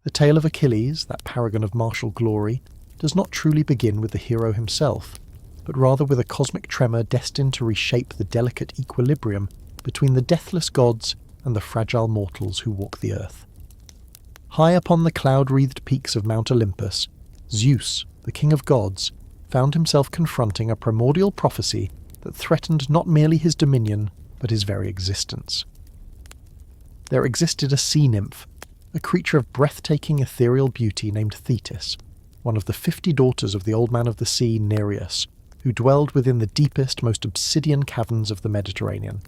The tale of Achilles, that paragon of martial glory, does not truly begin with the hero himself, but rather with a cosmic tremor destined to reshape the delicate equilibrium between the deathless gods and the fragile mortals who walk the earth. High upon the cloud-wreathed peaks of Mount Olympus, Zeus, the king of gods, found himself confronting a primordial prophecy that threatened not merely his dominion, but his very existence. There existed a sea nymph, a creature of breathtaking ethereal beauty named Thetis, one of the 50 daughters of the Old Man of the Sea, Nereus, who dwelled within the deepest, most obsidian caverns of the Mediterranean.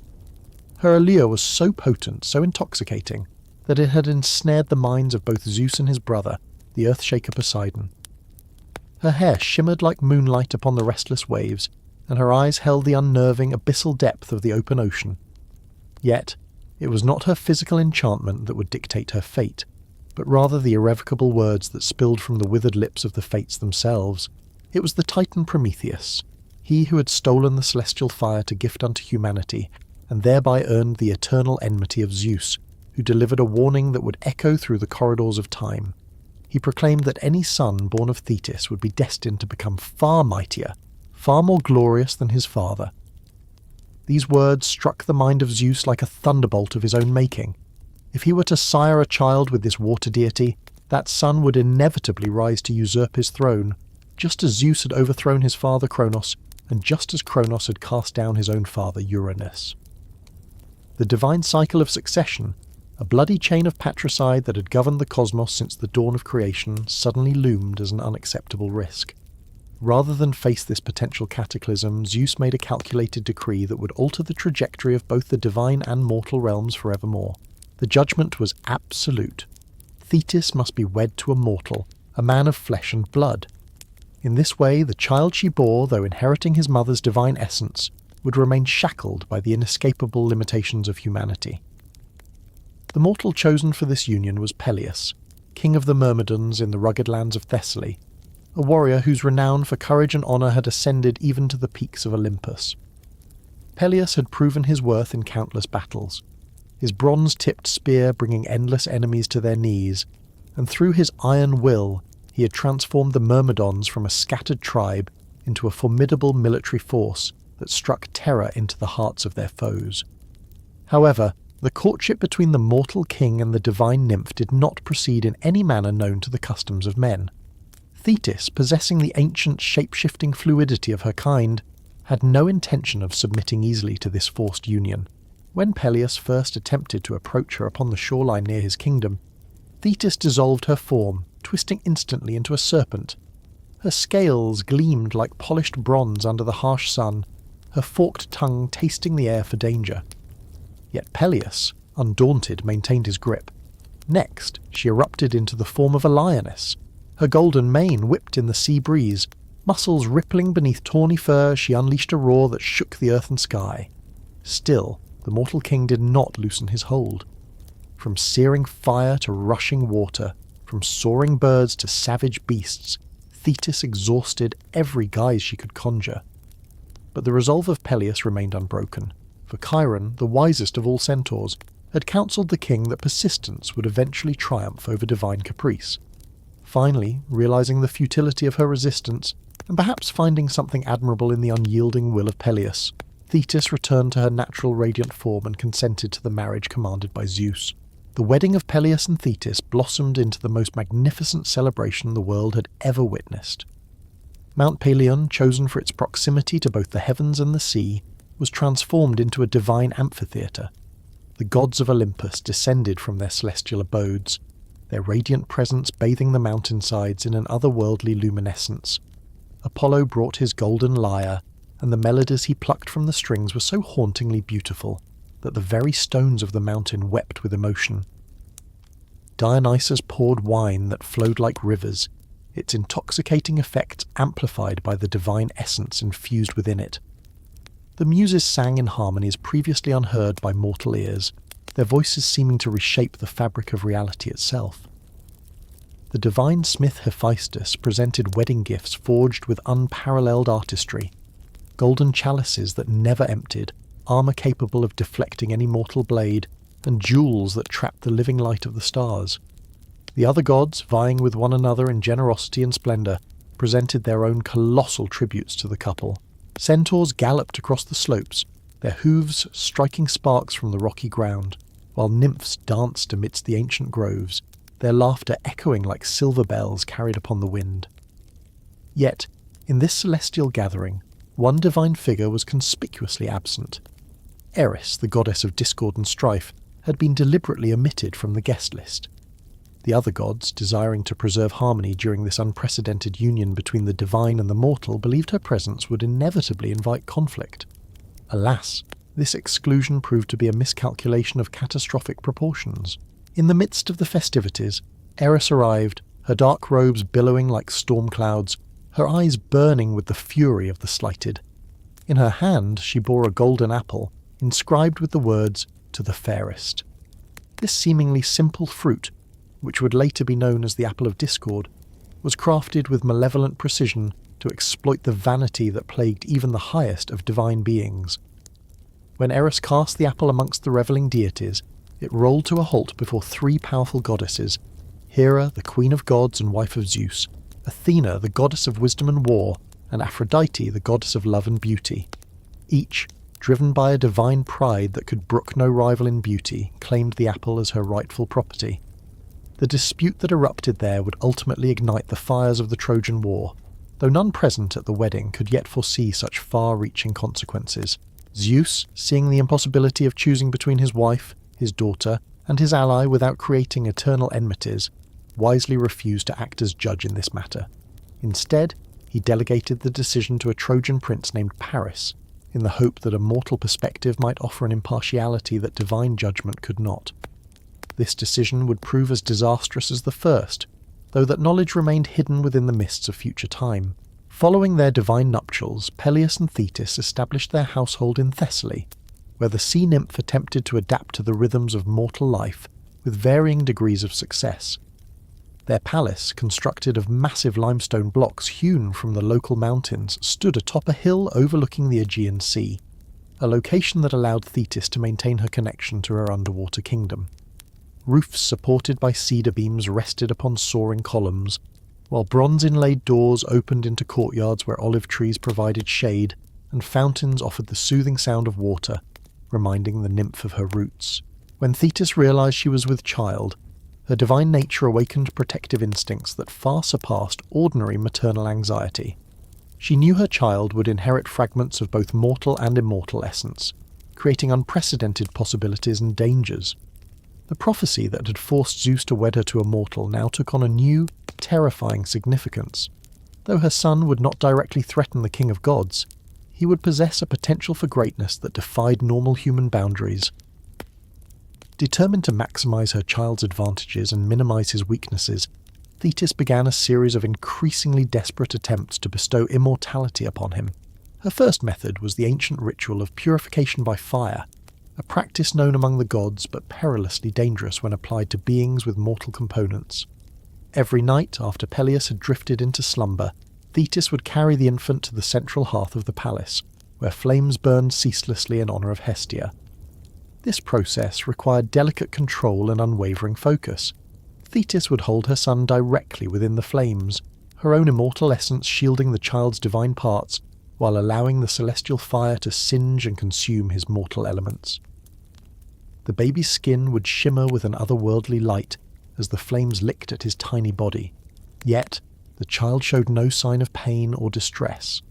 Her allure was so potent, so intoxicating, that it had ensnared the minds of both Zeus and his brother, the earth-shaker Poseidon. Her hair shimmered like moonlight upon the restless waves, and her eyes held the unnerving, abyssal depth of the open ocean. Yet, it was not her physical enchantment that would dictate her fate, but rather the irrevocable words that spilled from the withered lips of the fates themselves. It was the Titan Prometheus, he who had stolen the celestial fire to gift unto humanity, and thereby earned the eternal enmity of Zeus, who delivered a warning that would echo through the corridors of time. He proclaimed that any son born of Thetis would be destined to become far mightier, far more glorious than his father. These words struck the mind of Zeus like a thunderbolt of his own making. If he were to sire a child with this water deity, that son would inevitably rise to usurp his throne, just as Zeus had overthrown his father Kronos, and just as Kronos had cast down his own father Uranus. The divine cycle of succession, a bloody chain of patricide that had governed the cosmos since the dawn of creation, suddenly loomed as an unacceptable risk. Rather than face this potential cataclysm, Zeus made a calculated decree that would alter the trajectory of both the divine and mortal realms forevermore. The judgment was absolute. Thetis must be wed to a mortal, a man of flesh and blood. In this way, the child she bore, though inheriting his mother's divine essence, would remain shackled by the inescapable limitations of humanity. The mortal chosen for this union was Peleus, king of the Myrmidons in the rugged lands of Thessaly, a warrior whose renown for courage and honour had ascended even to the peaks of Olympus. Peleus had proven his worth in countless battles, his bronze-tipped spear bringing endless enemies to their knees, and through his iron will he had transformed the Myrmidons from a scattered tribe into a formidable military force that struck terror into the hearts of their foes. However, the courtship between the mortal king and the divine nymph did not proceed in any manner known to the customs of men. Thetis, possessing the ancient shape-shifting fluidity of her kind, had no intention of submitting easily to this forced union. When Peleus first attempted to approach her upon the shoreline near his kingdom, Thetis dissolved her form, twisting instantly into a serpent. Her scales gleamed like polished bronze under the harsh sun, her forked tongue tasting the air for danger. Yet Peleus, undaunted, maintained his grip. Next, she erupted into the form of a lioness. Her golden mane whipped in the sea breeze. Muscles rippling beneath tawny fur, she unleashed a roar that shook the earth and sky. Still, the mortal king did not loosen his hold. From searing fire to rushing water, from soaring birds to savage beasts, Thetis exhausted every guise she could conjure. But the resolve of Peleus remained unbroken, for Chiron, the wisest of all centaurs, had counselled the king that persistence would eventually triumph over divine caprice. Finally, realizing the futility of her resistance, and perhaps finding something admirable in the unyielding will of Peleus, Thetis returned to her natural radiant form and consented to the marriage commanded by Zeus. The wedding of Peleus and Thetis blossomed into the most magnificent celebration the world had ever witnessed. Mount Pelion, chosen for its proximity to both the heavens and the sea, was transformed into a divine amphitheatre. The gods of Olympus descended from their celestial abodes, their radiant presence bathing the mountainsides in an otherworldly luminescence. Apollo brought his golden lyre, and the melodies he plucked from the strings were so hauntingly beautiful that the very stones of the mountain wept with emotion. Dionysus poured wine that flowed like rivers, its intoxicating effects amplified by the divine essence infused within it. The muses sang in harmonies previously unheard by mortal ears, their voices seeming to reshape the fabric of reality itself. The divine smith Hephaestus presented wedding gifts forged with unparalleled artistry, golden chalices that never emptied, armour capable of deflecting any mortal blade, and jewels that trapped the living light of the stars. The other gods, vying with one another in generosity and splendour, presented their own colossal tributes to the couple. Centaurs galloped across the slopes, their hooves striking sparks from the rocky ground, while nymphs danced amidst the ancient groves, their laughter echoing like silver bells carried upon the wind. Yet, in this celestial gathering, one divine figure was conspicuously absent. Eris, the goddess of discord and strife, had been deliberately omitted from the guest list. The other gods, desiring to preserve harmony during this unprecedented union between the divine and the mortal, believed her presence would inevitably invite conflict. Alas, this exclusion proved to be a miscalculation of catastrophic proportions. In the midst of the festivities, Eris arrived, her dark robes billowing like storm clouds, her eyes burning with the fury of the slighted. In her hand she bore a golden apple, inscribed with the words, "To the fairest." This seemingly simple fruit, which would later be known as the Apple of Discord, was crafted with malevolent precision to exploit the vanity that plagued even the highest of divine beings. When Eris cast the apple amongst the revelling deities, it rolled to a halt before three powerful goddesses: Hera, the queen of gods and wife of Zeus, Athena, the goddess of wisdom and war, and Aphrodite, the goddess of love and beauty. Each, driven by a divine pride that could brook no rival in beauty, claimed the apple as her rightful property. The dispute that erupted there would ultimately ignite the fires of the Trojan War, though none present at the wedding could yet foresee such far-reaching consequences. Zeus, seeing the impossibility of choosing between his wife, his daughter, and his ally without creating eternal enmities, wisely refused to act as judge in this matter. Instead, he delegated the decision to a Trojan prince named Paris, in the hope that a mortal perspective might offer an impartiality that divine judgment could not. This decision would prove as disastrous as the first, though that knowledge remained hidden within the mists of future time. Following their divine nuptials, Peleus and Thetis established their household in Thessaly, where the sea nymph attempted to adapt to the rhythms of mortal life with varying degrees of success. Their palace, constructed of massive limestone blocks hewn from the local mountains, stood atop a hill overlooking the Aegean Sea, a location that allowed Thetis to maintain her connection to her underwater kingdom. Roofs supported by cedar beams rested upon soaring columns, while bronze-inlaid doors opened into courtyards where olive trees provided shade and fountains offered the soothing sound of water, reminding the nymph of her roots. When Thetis realized she was with child, her divine nature awakened protective instincts that far surpassed ordinary maternal anxiety. She knew her child would inherit fragments of both mortal and immortal essence, creating unprecedented possibilities and dangers. The prophecy that had forced Zeus to wed her to a mortal now took on a new, terrifying significance. Though her son would not directly threaten the king of gods, he would possess a potential for greatness that defied normal human boundaries. Determined to maximize her child's advantages and minimize his weaknesses, Thetis began a series of increasingly desperate attempts to bestow immortality upon him. Her first method was the ancient ritual of purification by fire, a practice known among the gods but perilously dangerous when applied to beings with mortal components. Every night, after Peleus had drifted into slumber, Thetis would carry the infant to the central hearth of the palace, where flames burned ceaselessly in honour of Hestia. This process required delicate control and unwavering focus. Thetis would hold her son directly within the flames, her own immortal essence shielding the child's divine parts, while allowing the celestial fire to singe and consume his mortal elements. The baby's skin would shimmer with an otherworldly light as the flames licked at his tiny body. Yet, the child showed no sign of pain or distress.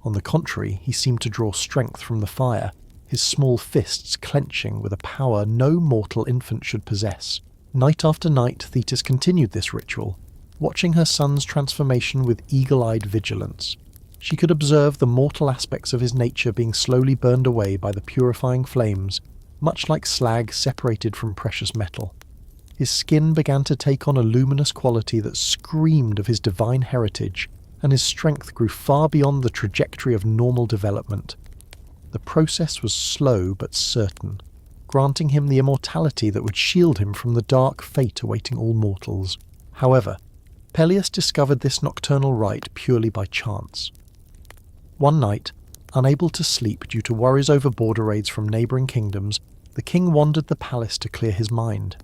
On the contrary, he seemed to draw strength from the fire, his small fists clenching with a power no mortal infant should possess. Night after night, Thetis continued this ritual, watching her son's transformation with eagle-eyed vigilance. She could observe the mortal aspects of his nature being slowly burned away by the purifying flames, much like slag separated from precious metal. His skin began to take on a luminous quality that screamed of his divine heritage, and his strength grew far beyond the trajectory of normal development. The process was slow but certain, granting him the immortality that would shield him from the dark fate awaiting all mortals. However, Peleus discovered this nocturnal rite purely by chance. One night, unable to sleep due to worries over border raids from neighbouring kingdoms, the king wandered the palace to clear his mind.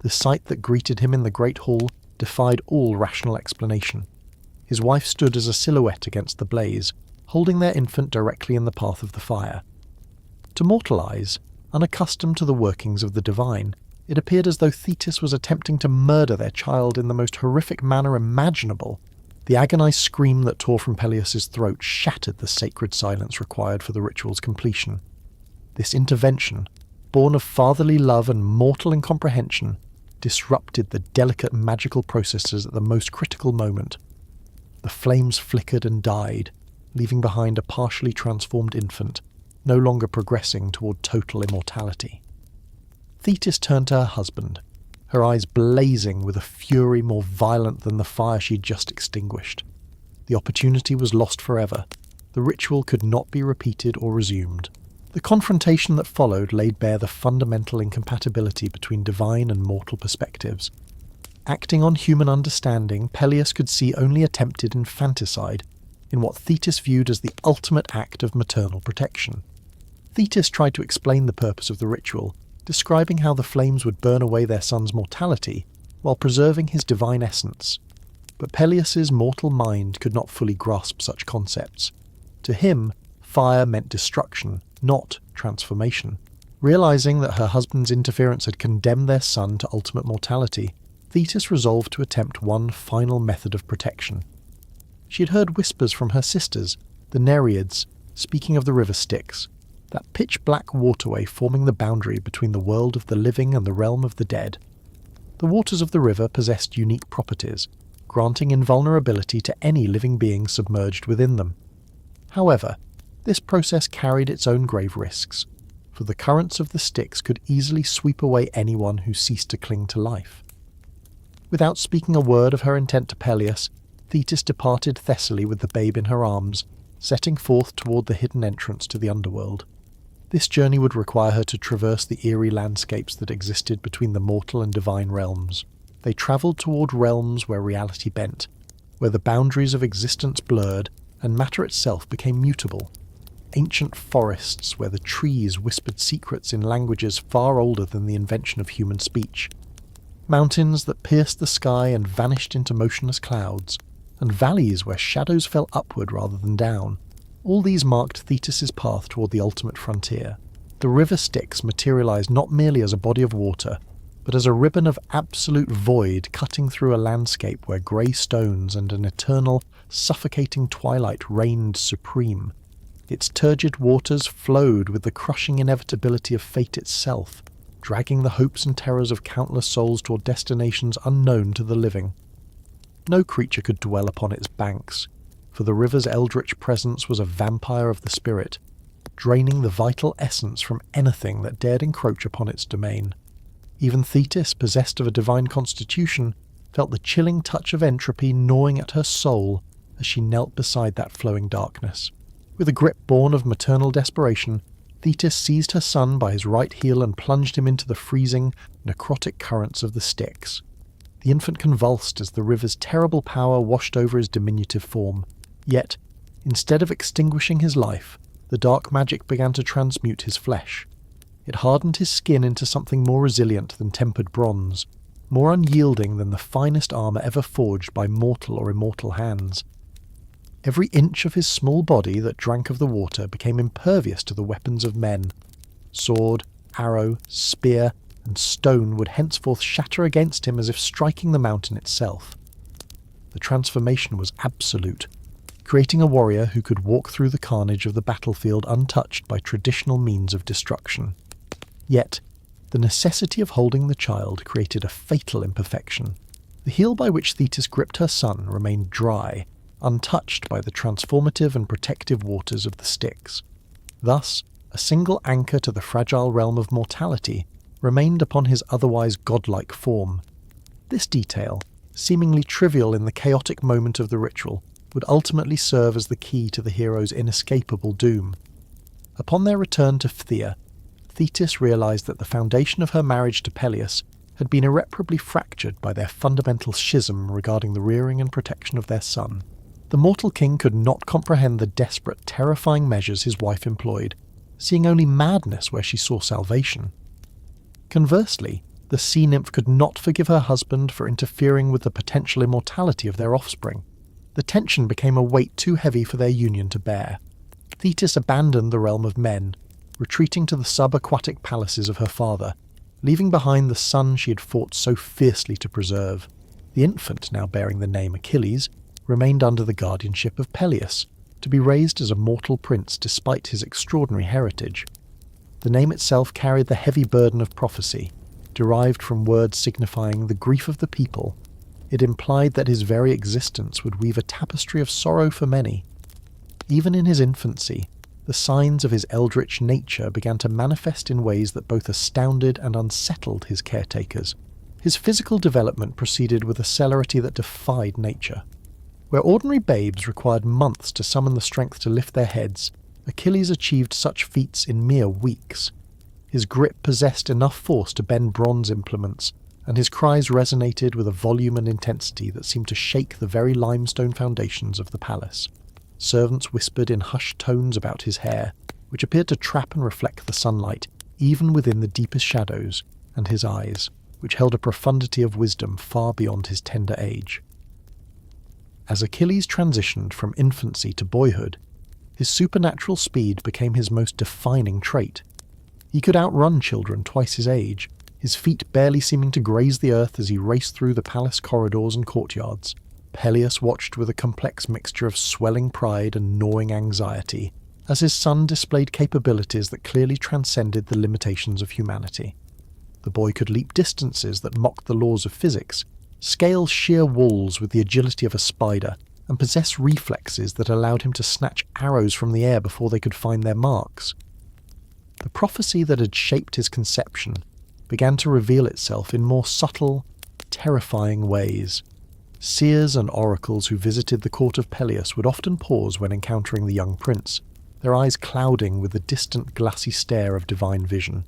The sight that greeted him in the great hall defied all rational explanation. His wife stood as a silhouette against the blaze, holding their infant directly in the path of the fire. To mortal eyes, unaccustomed to the workings of the divine, it appeared as though Thetis was attempting to murder their child in the most horrific manner imaginable. The agonized scream that tore from Peleus's throat shattered the sacred silence required for the ritual's completion. This intervention, born of fatherly love and mortal incomprehension, disrupted the delicate magical processes at the most critical moment. The flames flickered and died, leaving behind a partially transformed infant, no longer progressing toward total immortality. Thetis turned to her husband, her eyes blazing with a fury more violent than the fire she had just extinguished. The opportunity was lost forever. The ritual could not be repeated or resumed. The confrontation that followed laid bare the fundamental incompatibility between divine and mortal perspectives. Acting on human understanding, Peleus could see only attempted infanticide in what Thetis viewed as the ultimate act of maternal protection. Thetis tried to explain the purpose of the ritual, describing how the flames would burn away their son's mortality while preserving his divine essence. But Peleus's mortal mind could not fully grasp such concepts. To him, fire meant destruction, not transformation. Realizing that her husband's interference had condemned their son to ultimate mortality, Thetis resolved to attempt one final method of protection. She had heard whispers from her sisters, the Nereids, speaking of the river Styx, that pitch-black waterway forming the boundary between the world of the living and the realm of the dead. The waters of the river possessed unique properties, granting invulnerability to any living being submerged within them. However, this process carried its own grave risks, for the currents of the Styx could easily sweep away anyone who ceased to cling to life. Without speaking a word of her intent to Peleus, Thetis departed Thessaly with the babe in her arms, setting forth toward the hidden entrance to the underworld. This journey would require her to traverse the eerie landscapes that existed between the mortal and divine realms. They travelled toward realms where reality bent, where the boundaries of existence blurred and matter itself became mutable. Ancient forests where the trees whispered secrets in languages far older than the invention of human speech. Mountains that pierced the sky and vanished into motionless clouds, and valleys where shadows fell upward rather than down. All these marked Thetis's path toward the ultimate frontier. The river Styx materialized not merely as a body of water, but as a ribbon of absolute void cutting through a landscape where grey stones and an eternal, suffocating twilight reigned supreme. Its turgid waters flowed with the crushing inevitability of fate itself, dragging the hopes and terrors of countless souls toward destinations unknown to the living. No creature could dwell upon its banks, for the river's eldritch presence was a vampire of the spirit, draining the vital essence from anything that dared encroach upon its domain. Even Thetis, possessed of a divine constitution, felt the chilling touch of entropy gnawing at her soul as she knelt beside that flowing darkness. With a grip born of maternal desperation, Thetis seized her son by his right heel and plunged him into the freezing, necrotic currents of the Styx. The infant convulsed as the river's terrible power washed over his diminutive form. Yet, instead of extinguishing his life, the dark magic began to transmute his flesh. It hardened his skin into something more resilient than tempered bronze, more unyielding than the finest armour ever forged by mortal or immortal hands. Every inch of his small body that drank of the water became impervious to the weapons of men. Sword, arrow, spear, and stone would henceforth shatter against him as if striking the mountain itself. The transformation was absolute, creating a warrior who could walk through the carnage of the battlefield untouched by traditional means of destruction. Yet, the necessity of holding the child created a fatal imperfection. The heel by which Thetis gripped her son remained dry, untouched by the transformative and protective waters of the Styx. Thus, a single anchor to the fragile realm of mortality remained upon his otherwise godlike form. This detail, seemingly trivial in the chaotic moment of the ritual, would ultimately serve as the key to the hero's inescapable doom. Upon their return to Phthia, Thetis realized that the foundation of her marriage to Peleus had been irreparably fractured by their fundamental schism regarding the rearing and protection of their son. The mortal king could not comprehend the desperate, terrifying measures his wife employed, seeing only madness where she saw salvation. Conversely, The sea nymph could not forgive her husband for interfering with the potential immortality of their offspring. The tension became a weight too heavy for their union to bear. Thetis abandoned the realm of men, retreating to the subaquatic palaces of her father, leaving behind the son she had fought so fiercely to preserve. The infant, now bearing the name Achilles, remained under the guardianship of Peleus, to be raised as a mortal prince despite his extraordinary heritage. The name itself carried the heavy burden of prophecy, derived from words signifying the grief of the people. It implied that his very existence would weave a tapestry of sorrow for many. Even in his infancy, the signs of his eldritch nature began to manifest in ways that both astounded and unsettled his caretakers. His physical development proceeded with a celerity that defied nature. Where ordinary babes required months to summon the strength to lift their heads, Achilles achieved such feats in mere weeks. His grip possessed enough force to bend bronze implements, and his cries resonated with a volume and intensity that seemed to shake the very limestone foundations of the palace. Servants whispered in hushed tones about his hair, which appeared to trap and reflect the sunlight, even within the deepest shadows, and his eyes, which held a profundity of wisdom far beyond his tender age. As Achilles transitioned from infancy to boyhood, his supernatural speed became his most defining trait. He could outrun children twice his age, his feet barely seeming to graze the earth as he raced through the palace corridors and courtyards. Peleus watched with a complex mixture of swelling pride and gnawing anxiety, as his son displayed capabilities that clearly transcended the limitations of humanity. The boy could leap distances that mocked the laws of physics, scale sheer walls with the agility of a spider, and possess reflexes that allowed him to snatch arrows from the air before they could find their marks. The prophecy that had shaped his conception began to reveal itself in more subtle, terrifying ways. Seers and oracles who visited the court of Peleus would often pause when encountering the young prince, their eyes clouding with the distant glassy stare of divine vision.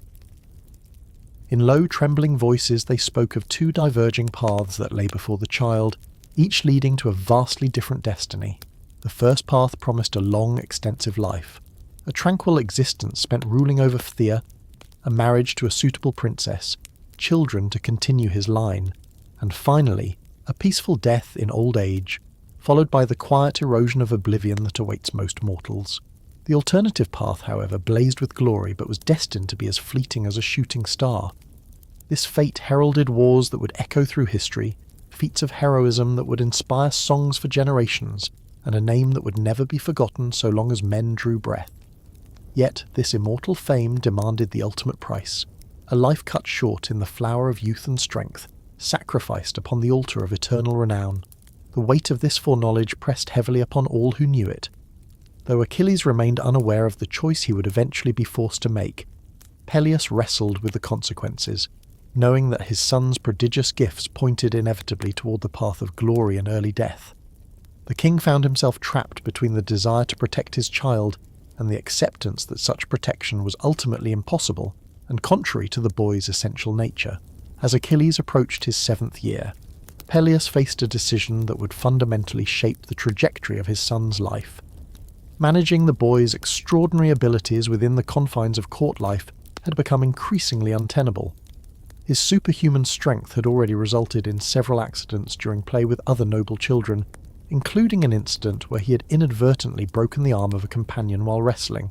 In low, trembling voices they spoke of two diverging paths that lay before the child, each leading to a vastly different destiny. The first path promised a long, extensive life, a tranquil existence spent ruling over Phthia, a marriage to a suitable princess, children to continue his line, and finally, a peaceful death in old age, followed by the quiet erosion of oblivion that awaits most mortals. The alternative path, however, blazed with glory but was destined to be as fleeting as a shooting star. This fate heralded wars that would echo through history, feats of heroism that would inspire songs for generations, and a name that would never be forgotten so long as men drew breath. Yet this immortal fame demanded the ultimate price, a life cut short in the flower of youth and strength, sacrificed upon the altar of eternal renown. The weight of this foreknowledge pressed heavily upon all who knew it. Though Achilles remained unaware of the choice he would eventually be forced to make, Peleus wrestled with the consequences, knowing that his son's prodigious gifts pointed inevitably toward the path of glory and early death. The king found himself trapped between the desire to protect his child and the acceptance that such protection was ultimately impossible and contrary to the boy's essential nature. As Achilles approached his 7th year, Peleus faced a decision that would fundamentally shape the trajectory of his son's life. Managing the boy's extraordinary abilities within the confines of court life had become increasingly untenable. His superhuman strength had already resulted in several accidents during play with other noble children, including an incident where he had inadvertently broken the arm of a companion while wrestling.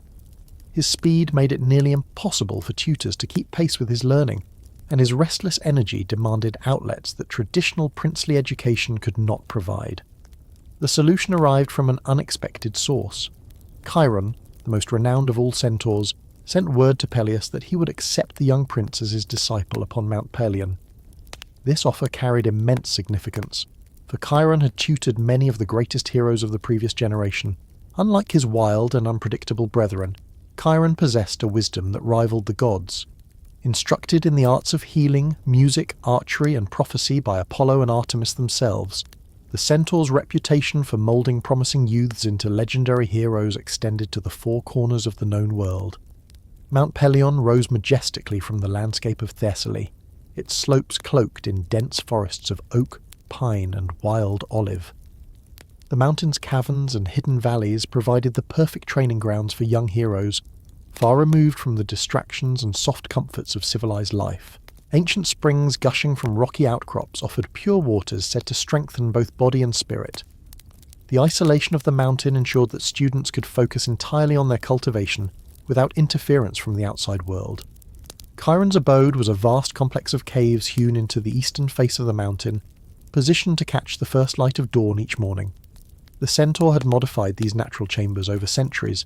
His speed made it nearly impossible for tutors to keep pace with his learning, and his restless energy demanded outlets that traditional princely education could not provide. The solution arrived from an unexpected source. Chiron, the most renowned of all centaurs, sent word to Peleus that he would accept the young prince as his disciple upon Mount Pelion. This offer carried immense significance, for Chiron had tutored many of the greatest heroes of the previous generation. Unlike his wild and unpredictable brethren, Chiron possessed a wisdom that rivaled the gods. Instructed in the arts of healing, music, archery, and prophecy by Apollo and Artemis themselves, the centaur's reputation for moulding promising youths into legendary heroes extended to the four corners of the known world. Mount Pelion rose majestically from the landscape of Thessaly, its slopes cloaked in dense forests of oak, pine, and wild olive. The mountain's caverns and hidden valleys provided the perfect training grounds for young heroes, far removed from the distractions and soft comforts of civilized life. Ancient springs gushing from rocky outcrops offered pure waters said to strengthen both body and spirit. The isolation of the mountain ensured that students could focus entirely on their cultivation without interference from the outside world. Chiron's abode was a vast complex of caves hewn into the eastern face of the mountain, positioned to catch the first light of dawn each morning. The centaur had modified these natural chambers over centuries,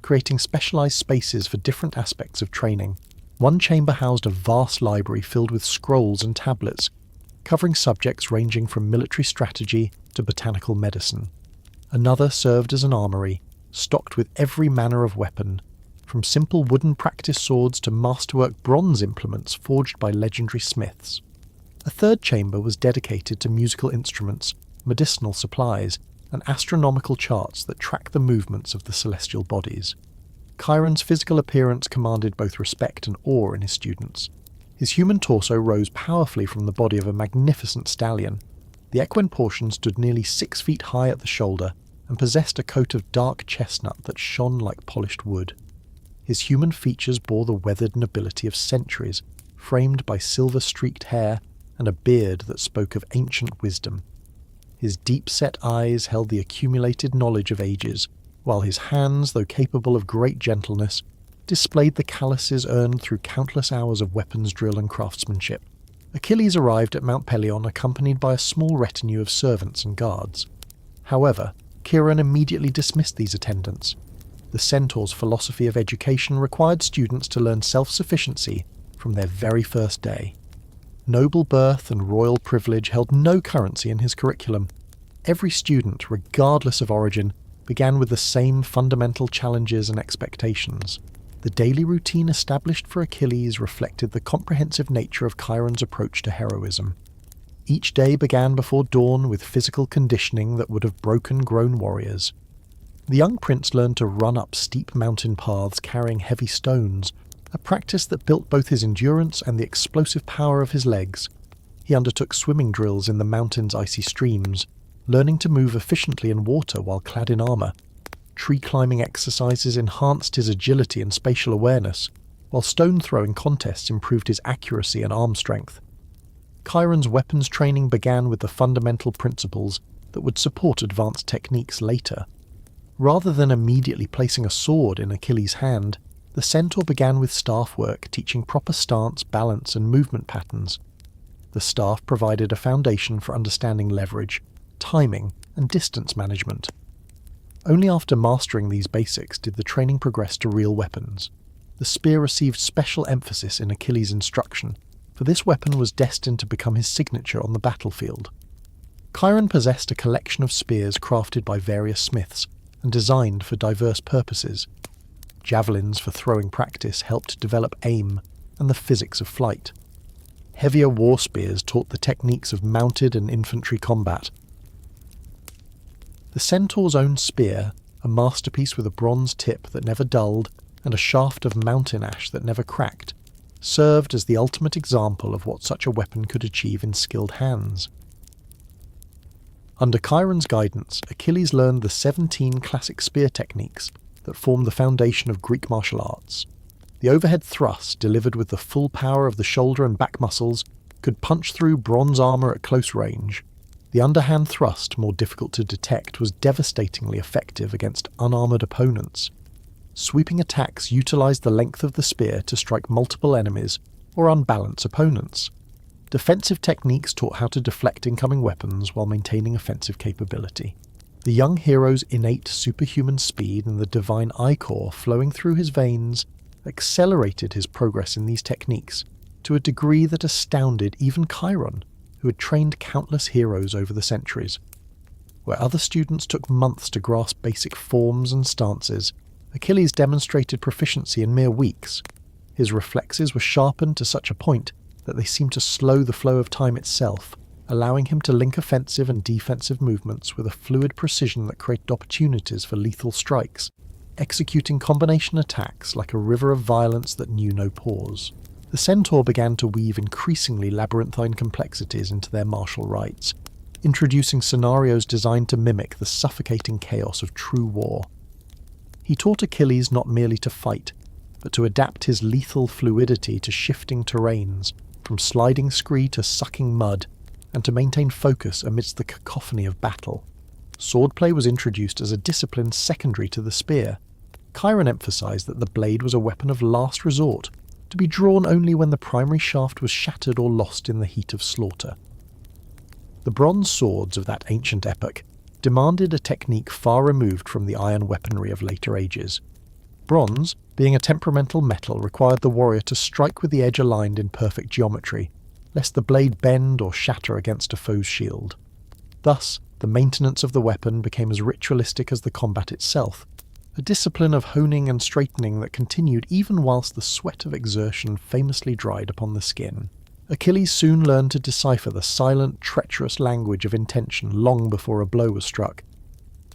creating specialized spaces for different aspects of training. One chamber housed a vast library filled with scrolls and tablets, covering subjects ranging from military strategy to botanical medicine. Another served as an armory, stocked with every manner of weapon, from simple wooden practice swords to masterwork bronze implements forged by legendary smiths. A third chamber was dedicated to musical instruments, medicinal supplies, and astronomical charts that track the movements of the celestial bodies. Chiron's physical appearance commanded both respect and awe in his students. His human torso rose powerfully from the body of a magnificent stallion. The equine portion stood nearly 6 feet high at the shoulder and possessed a coat of dark chestnut that shone like polished wood. His human features bore the weathered nobility of centuries, framed by silver-streaked hair and a beard that spoke of ancient wisdom. His deep-set eyes held the accumulated knowledge of ages, while his hands, though capable of great gentleness, displayed the calluses earned through countless hours of weapons drill and craftsmanship. Achilles arrived at Mount Pelion accompanied by a small retinue of servants and guards. However, Chiron immediately dismissed these attendants. The centaur's philosophy of education required students to learn self-sufficiency from their very first day. Noble birth and royal privilege held no currency in his curriculum. Every student, regardless of origin, began with the same fundamental challenges and expectations. The daily routine established for Achilles reflected the comprehensive nature of Chiron's approach to heroism. Each day began before dawn with physical conditioning that would have broken grown warriors. The young prince learned to run up steep mountain paths carrying heavy stones, a practice that built both his endurance and the explosive power of his legs. He undertook swimming drills in the mountain's icy streams, learning to move efficiently in water while clad in armor. Tree climbing exercises enhanced his agility and spatial awareness, while stone throwing contests improved his accuracy and arm strength. Chiron's weapons training began with the fundamental principles that would support advanced techniques later. Rather than immediately placing a sword in Achilles' hand, the centaur began with staff work, teaching proper stance, balance, and movement patterns. The staff provided a foundation for understanding leverage, timing, and distance management. Only after mastering these basics did the training progress to real weapons. The spear received special emphasis in Achilles' instruction, for this weapon was destined to become his signature on the battlefield. Chiron possessed a collection of spears crafted by various smiths and designed for diverse purposes. Javelins for throwing practice helped develop aim and the physics of flight. Heavier war spears taught the techniques of mounted and infantry combat. The centaur's own spear, a masterpiece with a bronze tip that never dulled and a shaft of mountain ash that never cracked, served as the ultimate example of what such a weapon could achieve in skilled hands. Under Chiron's guidance, Achilles learned the 17 classic spear techniques that formed the foundation of Greek martial arts. The overhead thrust, delivered with the full power of the shoulder and back muscles, could punch through bronze armor at close range. The underhand thrust, more difficult to detect, was devastatingly effective against unarmored opponents. Sweeping attacks utilized the length of the spear to strike multiple enemies or unbalance opponents. Defensive techniques taught how to deflect incoming weapons while maintaining offensive capability. The young hero's innate superhuman speed and the divine ichor flowing through his veins accelerated his progress in these techniques to a degree that astounded even Chiron, who had trained countless heroes over the centuries. Where other students took months to grasp basic forms and stances, Achilles demonstrated proficiency in mere weeks. His reflexes were sharpened to such a point that they seemed to slow the flow of time itself, allowing him to link offensive and defensive movements with a fluid precision that created opportunities for lethal strikes, executing combination attacks like a river of violence that knew no pause. The centaur began to weave increasingly labyrinthine complexities into their martial rites, introducing scenarios designed to mimic the suffocating chaos of true war. He taught Achilles not merely to fight, but to adapt his lethal fluidity to shifting terrains, from sliding scree to sucking mud, and to maintain focus amidst the cacophony of battle. Swordplay was introduced as a discipline secondary to the spear. Chiron emphasised that the blade was a weapon of last resort, to be drawn only when the primary shaft was shattered or lost in the heat of slaughter. The bronze swords of that ancient epoch demanded a technique far removed from the iron weaponry of later ages. Bronze, being a temperamental metal, required the warrior to strike with the edge aligned in perfect geometry, lest the blade bend or shatter against a foe's shield. Thus, the maintenance of the weapon became as ritualistic as the combat itself, a discipline of honing and straightening that continued even whilst the sweat of exertion famously dried upon the skin. Achilles soon learned to decipher the silent, treacherous language of intention long before a blow was struck.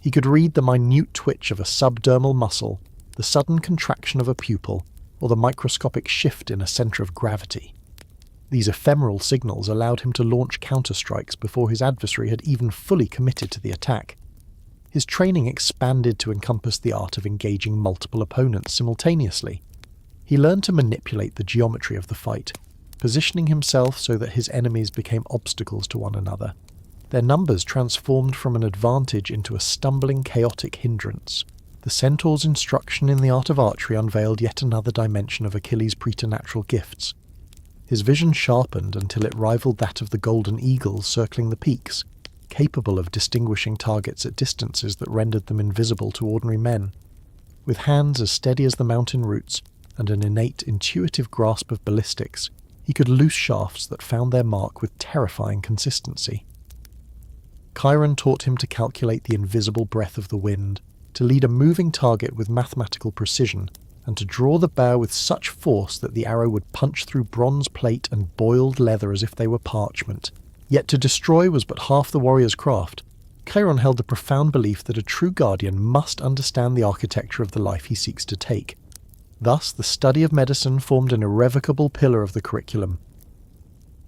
He could read the minute twitch of a subdermal muscle, the sudden contraction of a pupil, or the microscopic shift in a centre of gravity. These ephemeral signals allowed him to launch counterstrikes before his adversary had even fully committed to the attack. His training expanded to encompass the art of engaging multiple opponents simultaneously. He learned to manipulate the geometry of the fight, positioning himself so that his enemies became obstacles to one another. Their numbers transformed from an advantage into a stumbling, chaotic hindrance. The centaur's instruction in the art of archery unveiled yet another dimension of Achilles' preternatural gifts. His vision sharpened until it rivaled that of the golden eagles circling the peaks, capable of distinguishing targets at distances that rendered them invisible to ordinary men. With hands as steady as the mountain roots and an innate intuitive grasp of ballistics, he could loose shafts that found their mark with terrifying consistency. Chiron taught him to calculate the invisible breath of the wind, to lead a moving target with mathematical precision, and to draw the bow with such force that the arrow would punch through bronze plate and boiled leather as if they were parchment. Yet to destroy was but half the warrior's craft. Chiron held the profound belief that a true guardian must understand the architecture of the life he seeks to take. Thus, the study of medicine formed an irrevocable pillar of the curriculum.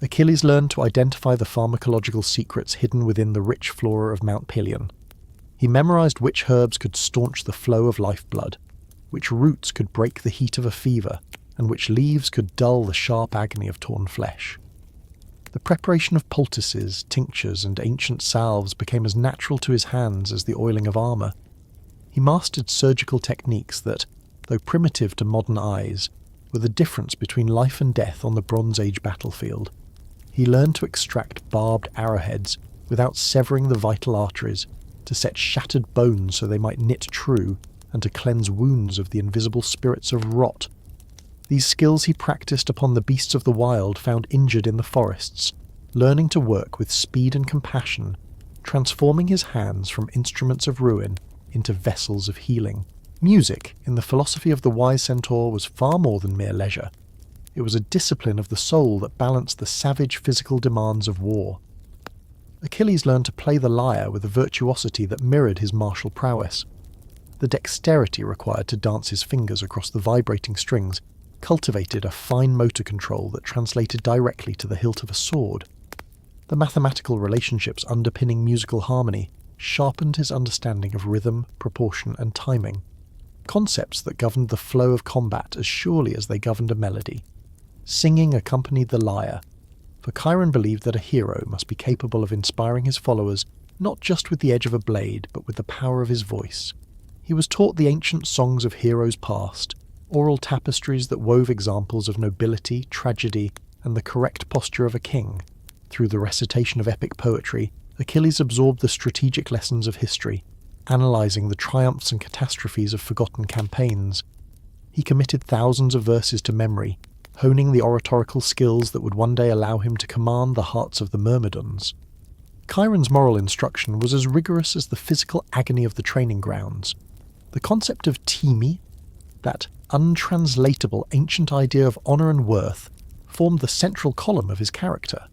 Achilles learned to identify the pharmacological secrets hidden within the rich flora of Mount Pelion. He memorized which herbs could staunch the flow of lifeblood, which roots could break the heat of a fever, and which leaves could dull the sharp agony of torn flesh. The preparation of poultices, tinctures, and ancient salves became as natural to his hands as the oiling of armour. He mastered surgical techniques that, though primitive to modern eyes, were the difference between life and death on the Bronze Age battlefield. He learned to extract barbed arrowheads without severing the vital arteries, to set shattered bones so they might knit true, and to cleanse wounds of the invisible spirits of rot. These skills he practiced upon the beasts of the wild found injured in the forests, learning to work with speed and compassion, transforming his hands from instruments of ruin into vessels of healing. Music, in the philosophy of the wise centaur, was far more than mere leisure. It was a discipline of the soul that balanced the savage physical demands of war. Achilles learned to play the lyre with a virtuosity that mirrored his martial prowess. The dexterity required to dance his fingers across the vibrating strings cultivated a fine motor control that translated directly to the hilt of a sword. The mathematical relationships underpinning musical harmony sharpened his understanding of rhythm, proportion, and timing, concepts that governed the flow of combat as surely as they governed a melody. Singing accompanied the lyre, for Chiron believed that a hero must be capable of inspiring his followers not just with the edge of a blade, but with the power of his voice. He was taught the ancient songs of heroes past, oral tapestries that wove examples of nobility, tragedy, and the correct posture of a king. Through the recitation of epic poetry, Achilles absorbed the strategic lessons of history, analysing the triumphs and catastrophes of forgotten campaigns. He committed thousands of verses to memory, honing the oratorical skills that would one day allow him to command the hearts of the Myrmidons. Chiron's moral instruction was as rigorous as the physical agony of the training grounds. The concept of timi, that untranslatable ancient idea of honour and worth, formed the central column of his character.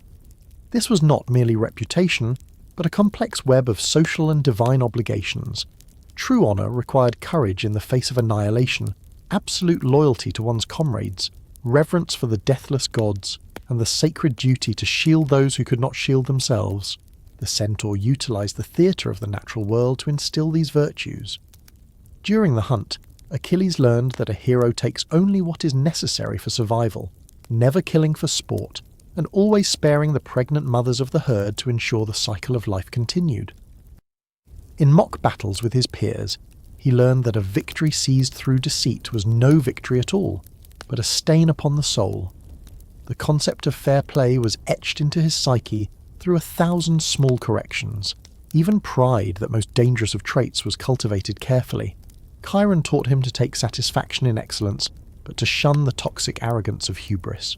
This was not merely reputation, but a complex web of social and divine obligations. True honour required courage in the face of annihilation, absolute loyalty to one's comrades, reverence for the deathless gods, and the sacred duty to shield those who could not shield themselves. The centaur utilised the theatre of the natural world to instil these virtues. During the hunt, Achilles learned that a hero takes only what is necessary for survival, never killing for sport, and always sparing the pregnant mothers of the herd to ensure the cycle of life continued. In mock battles with his peers, he learned that a victory seized through deceit was no victory at all, but a stain upon the soul. The concept of fair play was etched into his psyche through 1,000 small corrections. Even pride, that most dangerous of traits, was cultivated carefully. Chiron taught him to take satisfaction in excellence, but to shun the toxic arrogance of hubris.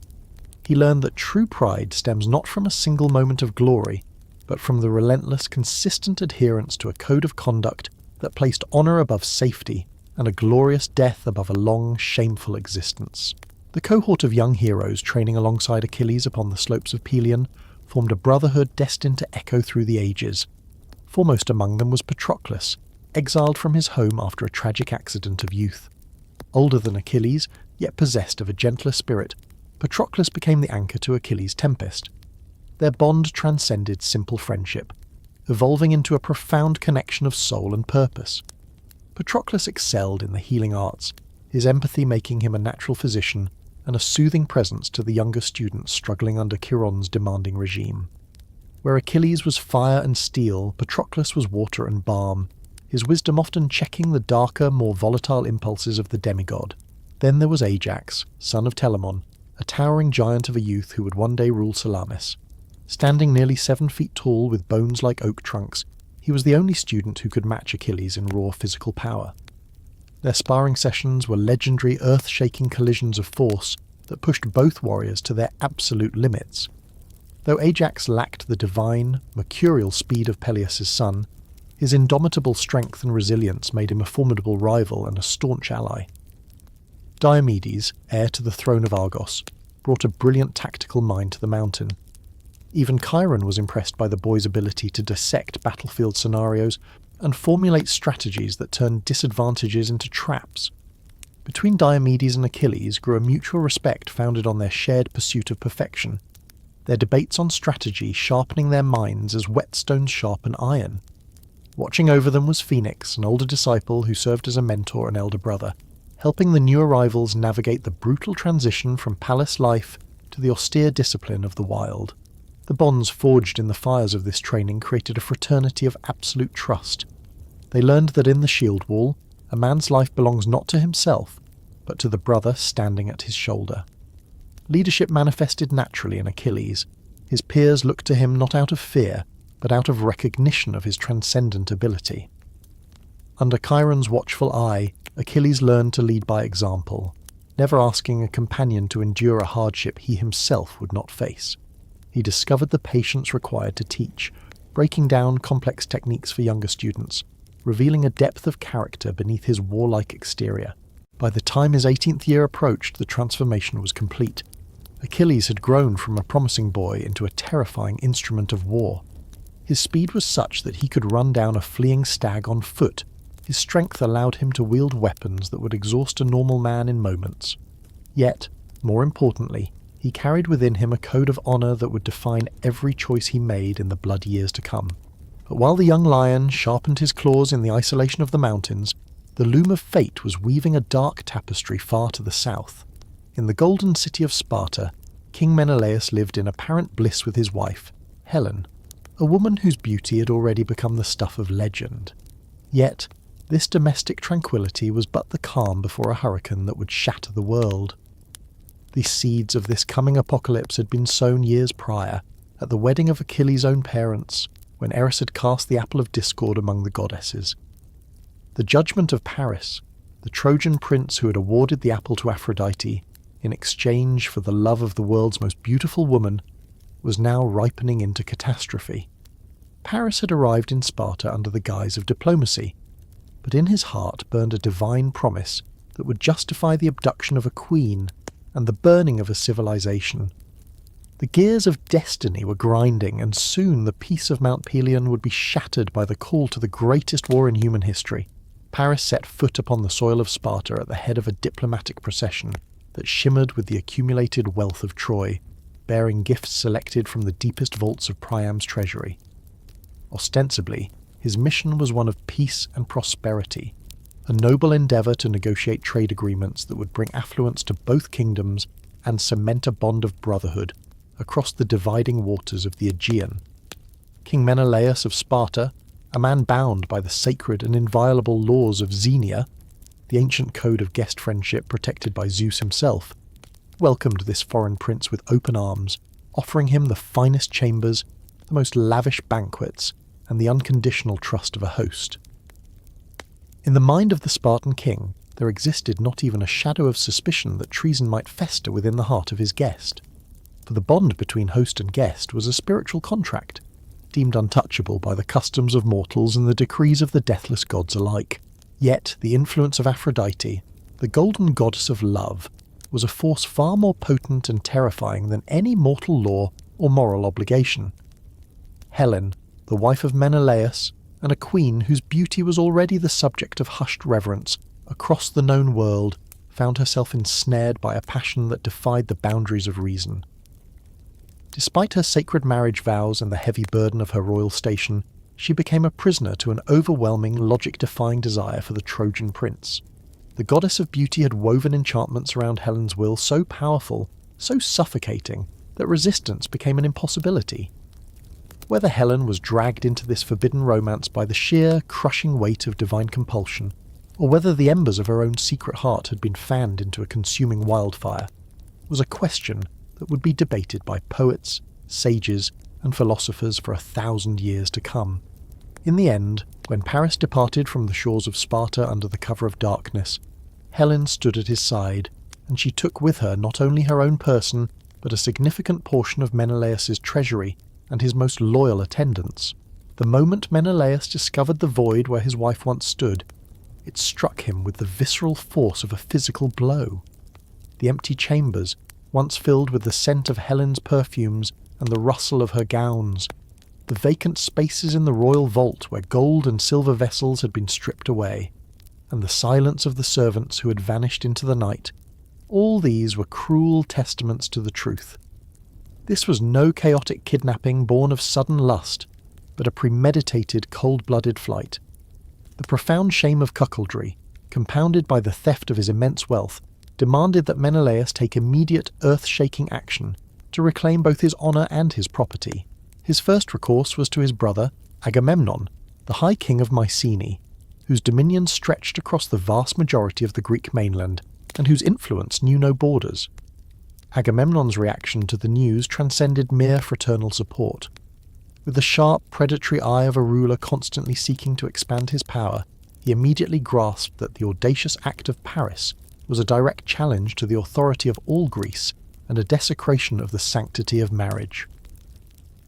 He learned that true pride stems not from a single moment of glory, but from the relentless, consistent adherence to a code of conduct that placed honour above safety and a glorious death above a long, shameful existence. The cohort of young heroes training alongside Achilles upon the slopes of Pelion formed a brotherhood destined to echo through the ages. Foremost among them was Patroclus, exiled from his home after a tragic accident of youth. Older than Achilles, yet possessed of a gentler spirit, Patroclus became the anchor to Achilles' tempest. Their bond transcended simple friendship, evolving into a profound connection of soul and purpose. Patroclus excelled in the healing arts, his empathy making him a natural physician and a soothing presence to the younger students struggling under Chiron's demanding regime. Where Achilles was fire and steel, Patroclus was water and balm, his wisdom often checking the darker, more volatile impulses of the demigod. Then there was Ajax, son of Telamon, a towering giant of a youth who would one day rule Salamis. Standing nearly 7 feet tall with bones like oak trunks, he was the only student who could match Achilles in raw physical power. Their sparring sessions were legendary earth-shaking collisions of force that pushed both warriors to their absolute limits. Though Ajax lacked the divine, mercurial speed of Peleus' son, his indomitable strength and resilience made him a formidable rival and a staunch ally. Diomedes, heir to the throne of Argos, brought a brilliant tactical mind to the mountain. Even Chiron was impressed by the boy's ability to dissect battlefield scenarios and formulate strategies that turned disadvantages into traps. Between Diomedes and Achilles grew a mutual respect founded on their shared pursuit of perfection, their debates on strategy sharpening their minds as whetstones sharpen iron. Watching over them was Phoenix, an older disciple who served as a mentor and elder brother, helping the new arrivals navigate the brutal transition from palace life to the austere discipline of the wild. The bonds forged in the fires of this training created a fraternity of absolute trust. They learned that in the shield wall, a man's life belongs not to himself, but to the brother standing at his shoulder. Leadership manifested naturally in Achilles. His peers looked to him not out of fear, but out of recognition of his transcendent ability. Under Chiron's watchful eye, Achilles learned to lead by example, never asking a companion to endure a hardship he himself would not face. He discovered the patience required to teach, breaking down complex techniques for younger students, revealing a depth of character beneath his warlike exterior. By the time his 18th year approached, the transformation was complete. Achilles had grown from a promising boy into a terrifying instrument of war. His speed was such that he could run down a fleeing stag on foot. His strength allowed him to wield weapons that would exhaust a normal man in moments. Yet, more importantly, he carried within him a code of honor that would define every choice he made in the bloody years to come. But while the young lion sharpened his claws in the isolation of the mountains, the loom of fate was weaving a dark tapestry far to the south. In the golden city of Sparta, King Menelaus lived in apparent bliss with his wife, Helen, a woman whose beauty had already become the stuff of legend. Yet, this domestic tranquility was but the calm before a hurricane that would shatter the world. The seeds of this coming apocalypse had been sown years prior, at the wedding of Achilles' own parents, when Eris had cast the apple of discord among the goddesses. The judgment of Paris, the Trojan prince who had awarded the apple to Aphrodite, in exchange for the love of the world's most beautiful woman, was now ripening into catastrophe. Paris had arrived in Sparta under the guise of diplomacy, but in his heart burned a divine promise that would justify the abduction of a queen and the burning of a civilization. The gears of destiny were grinding, and soon the peace of Mount Pelion would be shattered by the call to the greatest war in human history. Paris set foot upon the soil of Sparta at the head of a diplomatic procession that shimmered with the accumulated wealth of Troy, bearing gifts selected from the deepest vaults of Priam's treasury. Ostensibly, his mission was one of peace and prosperity, a noble endeavour to negotiate trade agreements that would bring affluence to both kingdoms and cement a bond of brotherhood, across the dividing waters of the Aegean. King Menelaus of Sparta, a man bound by the sacred and inviolable laws of Xenia, the ancient code of guest friendship protected by Zeus himself, welcomed this foreign prince with open arms, offering him the finest chambers, the most lavish banquets, and the unconditional trust of a host. In the mind of the Spartan king, there existed not even a shadow of suspicion that treason might fester within the heart of his guest, for the bond between host and guest was a spiritual contract, deemed untouchable by the customs of mortals and the decrees of the deathless gods alike. Yet the influence of Aphrodite, the golden goddess of love, was a force far more potent and terrifying than any mortal law or moral obligation. Helen, the wife of Menelaus, and a queen whose beauty was already the subject of hushed reverence across the known world, found herself ensnared by a passion that defied the boundaries of reason. Despite her sacred marriage vows and the heavy burden of her royal station, she became a prisoner to an overwhelming, logic-defying desire for the Trojan prince. The goddess of beauty had woven enchantments around Helen's will so powerful, so suffocating, that resistance became an impossibility. Whether Helen was dragged into this forbidden romance by the sheer, crushing weight of divine compulsion, or whether the embers of her own secret heart had been fanned into a consuming wildfire, was a question that would be debated by poets, sages, and philosophers for 1,000 years to come. In the end, when Paris departed from the shores of Sparta under the cover of darkness, Helen stood at his side, and she took with her not only her own person, but a significant portion of Menelaus's treasury and his most loyal attendants. The moment Menelaus discovered the void where his wife once stood, it struck him with the visceral force of a physical blow. The empty chambers, once filled with the scent of Helen's perfumes and the rustle of her gowns, the vacant spaces in the royal vault where gold and silver vessels had been stripped away, and the silence of the servants who had vanished into the night, all these were cruel testaments to the truth. This was no chaotic kidnapping born of sudden lust, but a premeditated, cold-blooded flight. The profound shame of cuckoldry, compounded by the theft of his immense wealth, demanded that Menelaus take immediate, earth-shaking action to reclaim both his honour and his property. His first recourse was to his brother, Agamemnon, the High King of Mycenae, whose dominions stretched across the vast majority of the Greek mainland, and whose influence knew no borders. Agamemnon's reaction to the news transcended mere fraternal support. With the sharp, predatory eye of a ruler constantly seeking to expand his power, he immediately grasped that the audacious act of Paris was a direct challenge to the authority of all Greece and a desecration of the sanctity of marriage.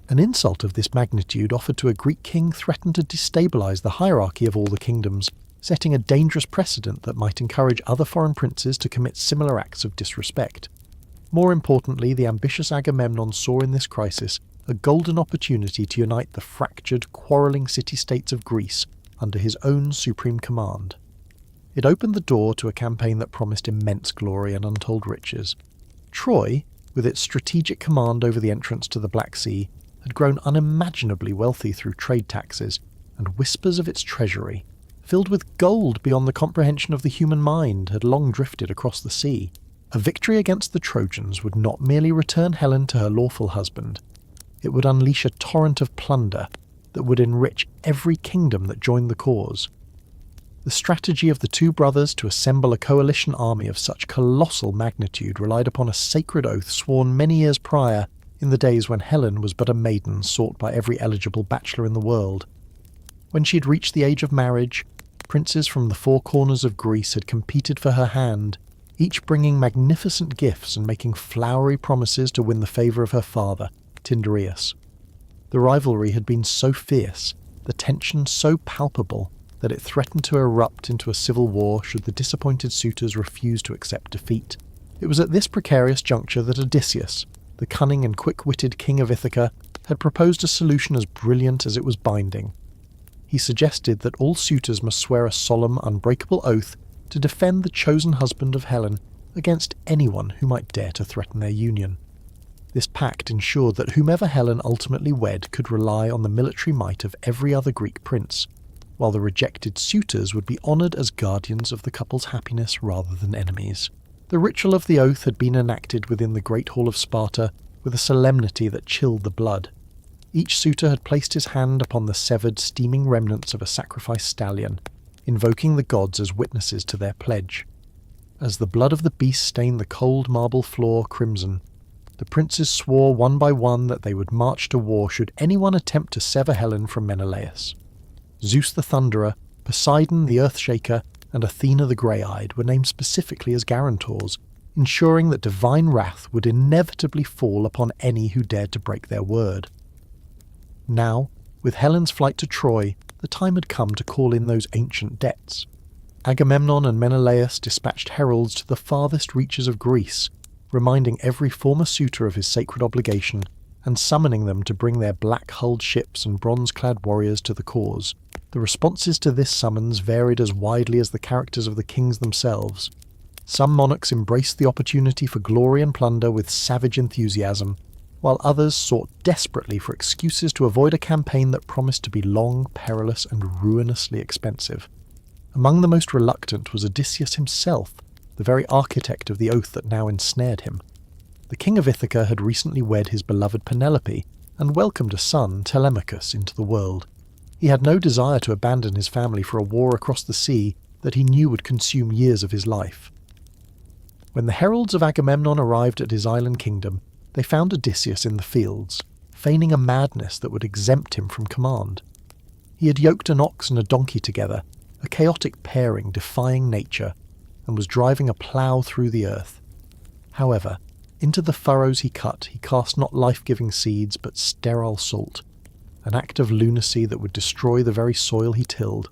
An insult of this magnitude offered to a Greek king threatened to destabilize the hierarchy of all the kingdoms, setting a dangerous precedent that might encourage other foreign princes to commit similar acts of disrespect. More importantly, the ambitious Agamemnon saw in this crisis a golden opportunity to unite the fractured, quarrelling city-states of Greece under his own supreme command. It opened the door to a campaign that promised immense glory and untold riches. Troy, with its strategic command over the entrance to the Black Sea, had grown unimaginably wealthy through trade taxes, and whispers of its treasury, filled with gold beyond the comprehension of the human mind, had long drifted across the sea. A victory against the Trojans would not merely return Helen to her lawful husband, it would unleash a torrent of plunder that would enrich every kingdom that joined the cause. The strategy of the two brothers to assemble a coalition army of such colossal magnitude relied upon a sacred oath sworn many years prior, in the days when Helen was but a maiden sought by every eligible bachelor in the world. When she had reached the age of marriage, princes from the four corners of Greece had competed for her hand, each bringing magnificent gifts and making flowery promises to win the favour of her father, Tyndareus. The rivalry had been so fierce, the tension so palpable, that it threatened to erupt into a civil war should the disappointed suitors refuse to accept defeat. It was at this precarious juncture that Odysseus, the cunning and quick-witted king of Ithaca, had proposed a solution as brilliant as it was binding. He suggested that all suitors must swear a solemn, unbreakable oath to defend the chosen husband of Helen against anyone who might dare to threaten their union. This pact ensured that whomever Helen ultimately wed could rely on the military might of every other Greek prince, while the rejected suitors would be honoured as guardians of the couple's happiness rather than enemies. The ritual of the oath had been enacted within the Great Hall of Sparta, with a solemnity that chilled the blood. Each suitor had placed his hand upon the severed, steaming remnants of a sacrificed stallion, invoking the gods as witnesses to their pledge. As the blood of the beast stained the cold marble floor crimson, the princes swore one by one that they would march to war should anyone attempt to sever Helen from Menelaus. Zeus the Thunderer, Poseidon the Earthshaker, and Athena the Grey-Eyed were named specifically as guarantors, ensuring that divine wrath would inevitably fall upon any who dared to break their word. Now, with Helen's flight to Troy, the time had come to call in those ancient debts. Agamemnon and Menelaus dispatched heralds to the farthest reaches of Greece, reminding every former suitor of his sacred obligation and summoning them to bring their black-hulled ships and bronze-clad warriors to the cause. The responses to this summons varied as widely as the characters of the kings themselves. Some monarchs embraced the opportunity for glory and plunder with savage enthusiasm, while others sought desperately for excuses to avoid a campaign that promised to be long, perilous, and ruinously expensive. Among the most reluctant was Odysseus himself, the very architect of the oath that now ensnared him. The king of Ithaca had recently wed his beloved Penelope and welcomed a son, Telemachus, into the world. He had no desire to abandon his family for a war across the sea that he knew would consume years of his life. When the heralds of Agamemnon arrived at his island kingdom, they found Odysseus in the fields, feigning a madness that would exempt him from command. He had yoked an ox and a donkey together, a chaotic pairing defying nature, and was driving a plough through the earth. However, into the furrows he cut he cast not life-giving seeds but sterile salt, an act of lunacy that would destroy the very soil he tilled.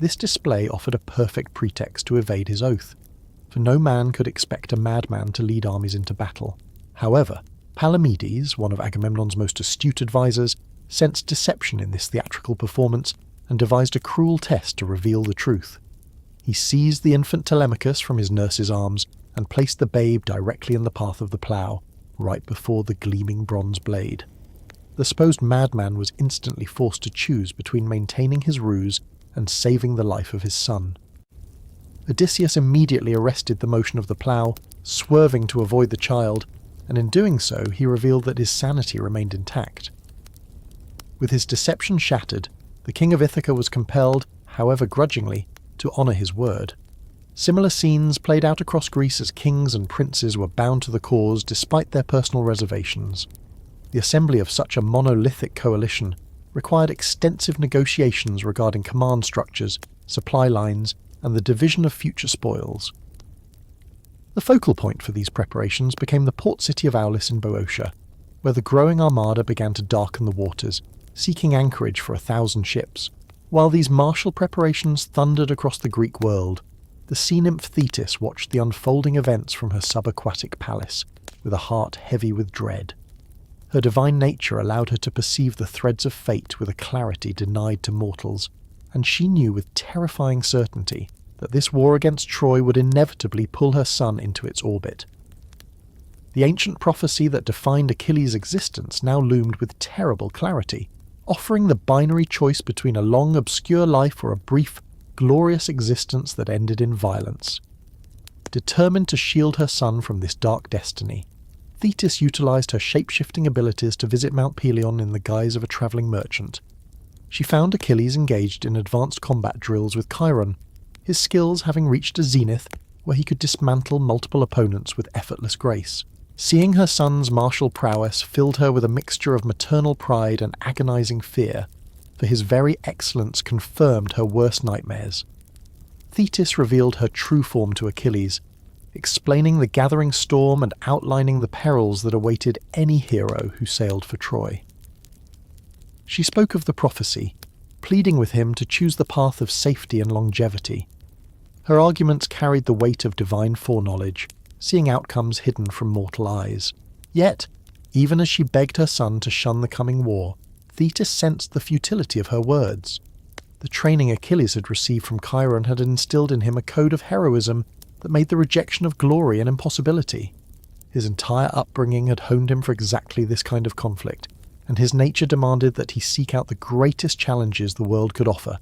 This display offered a perfect pretext to evade his oath, for no man could expect a madman to lead armies into battle. However, Palamedes, one of Agamemnon's most astute advisers, sensed deception in this theatrical performance and devised a cruel test to reveal the truth. He seized the infant Telemachus from his nurse's arms and placed the babe directly in the path of the plough, right before the gleaming bronze blade. The supposed madman was instantly forced to choose between maintaining his ruse and saving the life of his son. Odysseus immediately arrested the motion of the plough, swerving to avoid the child, and in doing so he revealed that his sanity remained intact. With his deception shattered, the king of Ithaca was compelled, however grudgingly, to honour his word. Similar scenes played out across Greece as kings and princes were bound to the cause despite their personal reservations. The assembly of such a monolithic coalition required extensive negotiations regarding command structures, supply lines, and the division of future spoils. The focal point for these preparations became the port city of Aulis in Boeotia, where the growing armada began to darken the waters, seeking anchorage for 1,000 ships. While these martial preparations thundered across the Greek world, the sea nymph Thetis watched the unfolding events from her subaquatic palace, with a heart heavy with dread. Her divine nature allowed her to perceive the threads of fate with a clarity denied to mortals, and she knew with terrifying certainty that this war against Troy would inevitably pull her son into its orbit. The ancient prophecy that defined Achilles' existence now loomed with terrible clarity, offering the binary choice between a long, obscure life or a brief, glorious existence that ended in violence. Determined to shield her son from this dark destiny, Thetis utilized her shape-shifting abilities to visit Mount Pelion in the guise of a travelling merchant. She found Achilles engaged in advanced combat drills with Chiron, his skills having reached a zenith where he could dismantle multiple opponents with effortless grace. Seeing her son's martial prowess filled her with a mixture of maternal pride and agonizing fear, for his very excellence confirmed her worst nightmares. Thetis revealed her true form to Achilles, explaining the gathering storm and outlining the perils that awaited any hero who sailed for Troy. She spoke of the prophecy, pleading with him to choose the path of safety and longevity. Her arguments carried the weight of divine foreknowledge, seeing outcomes hidden from mortal eyes. Yet, even as she begged her son to shun the coming war, Thetis sensed the futility of her words. The training Achilles had received from Chiron had instilled in him a code of heroism that made the rejection of glory an impossibility. His entire upbringing had honed him for exactly this kind of conflict, and his nature demanded that he seek out the greatest challenges the world could offer.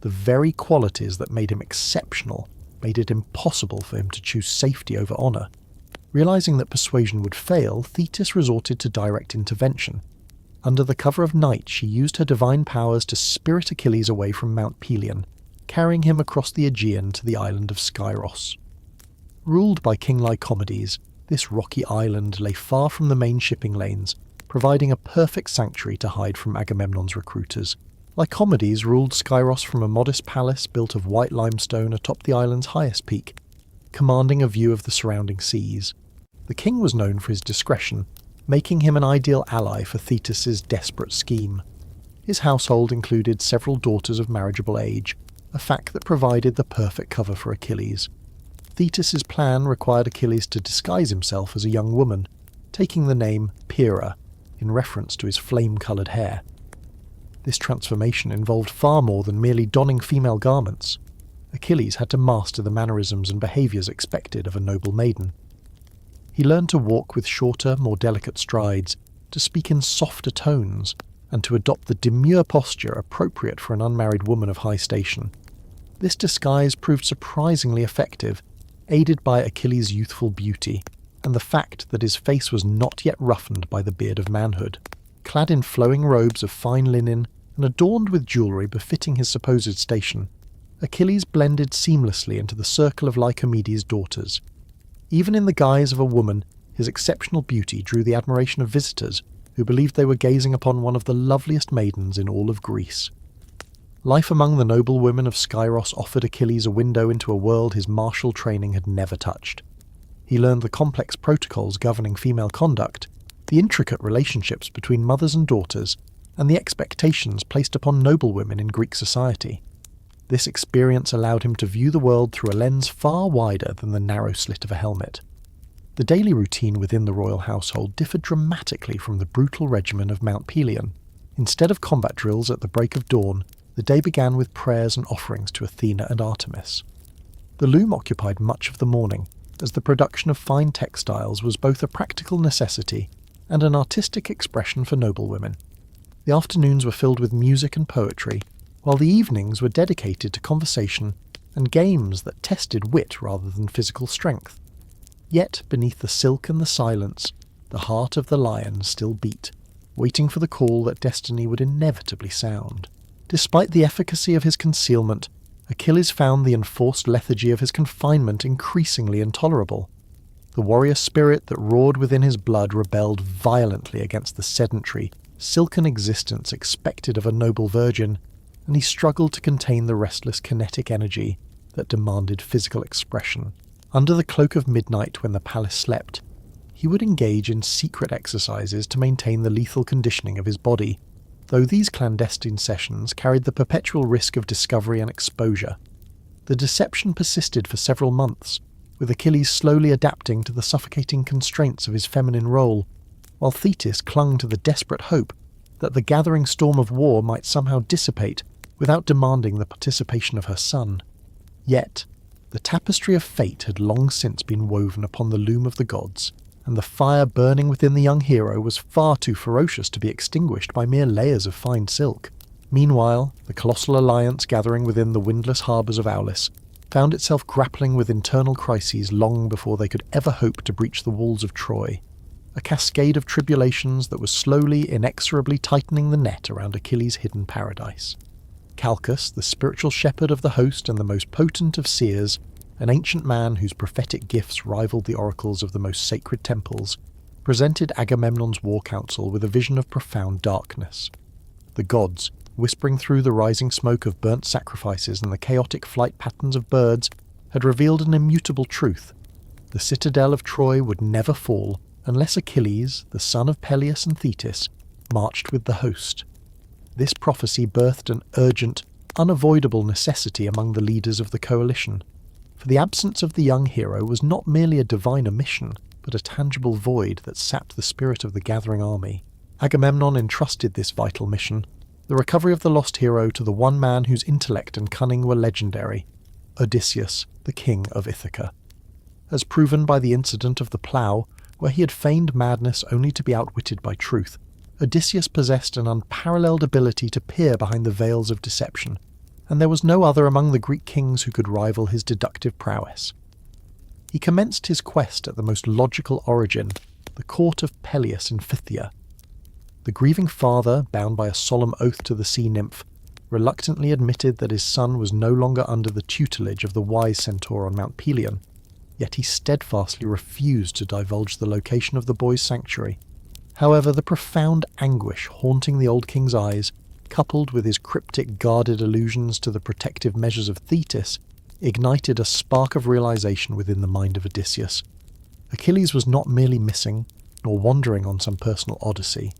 The very qualities that made him exceptional made it impossible for him to choose safety over honour. Realizing that persuasion would fail, Thetis resorted to direct intervention. Under the cover of night, she used her divine powers to spirit Achilles away from Mount Pelion, carrying him across the Aegean to the island of Skyros. Ruled by King Lycomedes, this rocky island lay far from the main shipping lanes, providing a perfect sanctuary to hide from Agamemnon's recruiters. Lycomedes ruled Skyros from a modest palace built of white limestone atop the island's highest peak, commanding a view of the surrounding seas. The king was known for his discretion, making him an ideal ally for Thetis's desperate scheme. His household included several daughters of marriageable age, a fact that provided the perfect cover for Achilles. Thetis's plan required Achilles to disguise himself as a young woman, taking the name Pyrrha, in reference to his flame-coloured hair. This transformation involved far more than merely donning female garments. Achilles had to master the mannerisms and behaviours expected of a noble maiden. He learned to walk with shorter, more delicate strides, to speak in softer tones, and to adopt the demure posture appropriate for an unmarried woman of high station. This disguise proved surprisingly effective, aided by Achilles' youthful beauty, and the fact that his face was not yet roughened by the beard of manhood. Clad in flowing robes of fine linen and adorned with jewellery befitting his supposed station, Achilles blended seamlessly into the circle of Lycomedes' daughters. Even in the guise of a woman, his exceptional beauty drew the admiration of visitors who believed they were gazing upon one of the loveliest maidens in all of Greece. Life among the noble women of Skyros offered Achilles a window into a world his martial training had never touched. He learned the complex protocols governing female conduct, the intricate relationships between mothers and daughters, and the expectations placed upon noble women in Greek society. This experience allowed him to view the world through a lens far wider than the narrow slit of a helmet. The daily routine within the royal household differed dramatically from the brutal regimen of Mount Pelion. Instead of combat drills at the break of dawn, the day began with prayers and offerings to Athena and Artemis. The loom occupied much of the morning, as the production of fine textiles was both a practical necessity and an artistic expression for noblewomen. The afternoons were filled with music and poetry, while the evenings were dedicated to conversation and games that tested wit rather than physical strength. Yet, beneath the silk and the silence, the heart of the lion still beat, waiting for the call that destiny would inevitably sound. Despite the efficacy of his concealment, Achilles found the enforced lethargy of his confinement increasingly intolerable. The warrior spirit that roared within his blood rebelled violently against the sedentary, silken existence expected of a noble virgin, and he struggled to contain the restless kinetic energy that demanded physical expression. Under the cloak of midnight when the palace slept, he would engage in secret exercises to maintain the lethal conditioning of his body, though these clandestine sessions carried the perpetual risk of discovery and exposure. The deception persisted for several months, with Achilles slowly adapting to the suffocating constraints of his feminine role, while Thetis clung to the desperate hope that the gathering storm of war might somehow dissipate without demanding the participation of her son. Yet, the tapestry of fate had long since been woven upon the loom of the gods, and the fire burning within the young hero was far too ferocious to be extinguished by mere layers of fine silk. Meanwhile, the colossal alliance gathering within the windless harbours of Aulis found itself grappling with internal crises long before they could ever hope to breach the walls of Troy, a cascade of tribulations that was slowly, inexorably tightening the net around Achilles' hidden paradise. Calchas, the spiritual shepherd of the host and the most potent of seers, an ancient man whose prophetic gifts rivaled the oracles of the most sacred temples, presented Agamemnon's war council with a vision of profound darkness. The gods, whispering through the rising smoke of burnt sacrifices and the chaotic flight patterns of birds, had revealed an immutable truth. The citadel of Troy would never fall unless Achilles, the son of Peleus and Thetis, marched with the host. This prophecy birthed an urgent, unavoidable necessity among the leaders of the coalition, for the absence of the young hero was not merely a divine omission, but a tangible void that sapped the spirit of the gathering army. Agamemnon entrusted this vital mission, the recovery of the lost hero, to the one man whose intellect and cunning were legendary, Odysseus, the king of Ithaca. As proven by the incident of the plough, where he had feigned madness only to be outwitted by truth, Odysseus possessed an unparalleled ability to peer behind the veils of deception, and there was no other among the Greek kings who could rival his deductive prowess. he commenced his quest at the most logical origin, the court of Peleus in Phthia. The grieving father, bound by a solemn oath to the sea nymph, reluctantly admitted that his son was no longer under the tutelage of the wise centaur on Mount Pelion, yet he steadfastly refused to divulge the location of the boy's sanctuary. However, the profound anguish haunting the old king's eyes, coupled with his cryptic guarded allusions to the protective measures of Thetis, ignited a spark of realization within the mind of Odysseus. Achilles was not merely missing, nor wandering on some personal odyssey.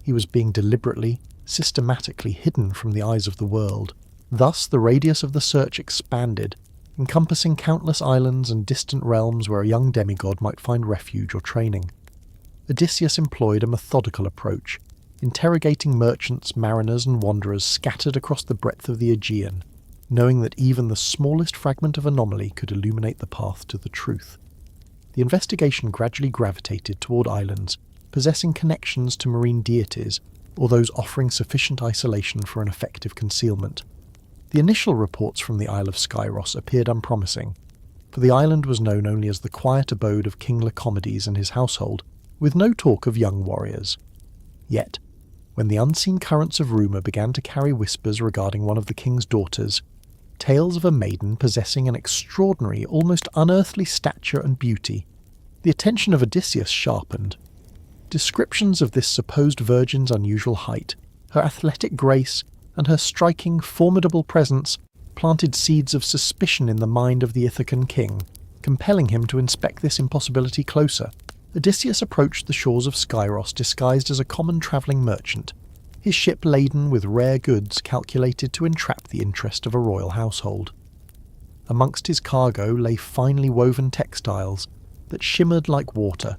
He was being deliberately, systematically hidden from the eyes of the world. Thus the radius of the search expanded, encompassing countless islands and distant realms where a young demigod might find refuge or training. Odysseus employed a methodical approach, interrogating merchants, mariners and wanderers scattered across the breadth of the Aegean, knowing that even the smallest fragment of anomaly could illuminate the path to the truth. The investigation gradually gravitated toward islands possessing connections to marine deities, or those offering sufficient isolation for an effective concealment. The initial reports from the Isle of Skyros appeared unpromising, for the island was known only as the quiet abode of King Lycomedes and his household, with no talk of young warriors. Yet, when the unseen currents of rumour began to carry whispers regarding one of the king's daughters, tales of a maiden possessing an extraordinary, almost unearthly stature and beauty, the attention of Odysseus sharpened. Descriptions of this supposed virgin's unusual height, her athletic grace, and her striking, formidable presence planted seeds of suspicion in the mind of the Ithacan king, compelling him to inspect this impossibility closer. Odysseus approached the shores of Skyros disguised as a common travelling merchant, his ship laden with rare goods calculated to entrap the interest of a royal household. Amongst his cargo lay finely woven textiles that shimmered like water,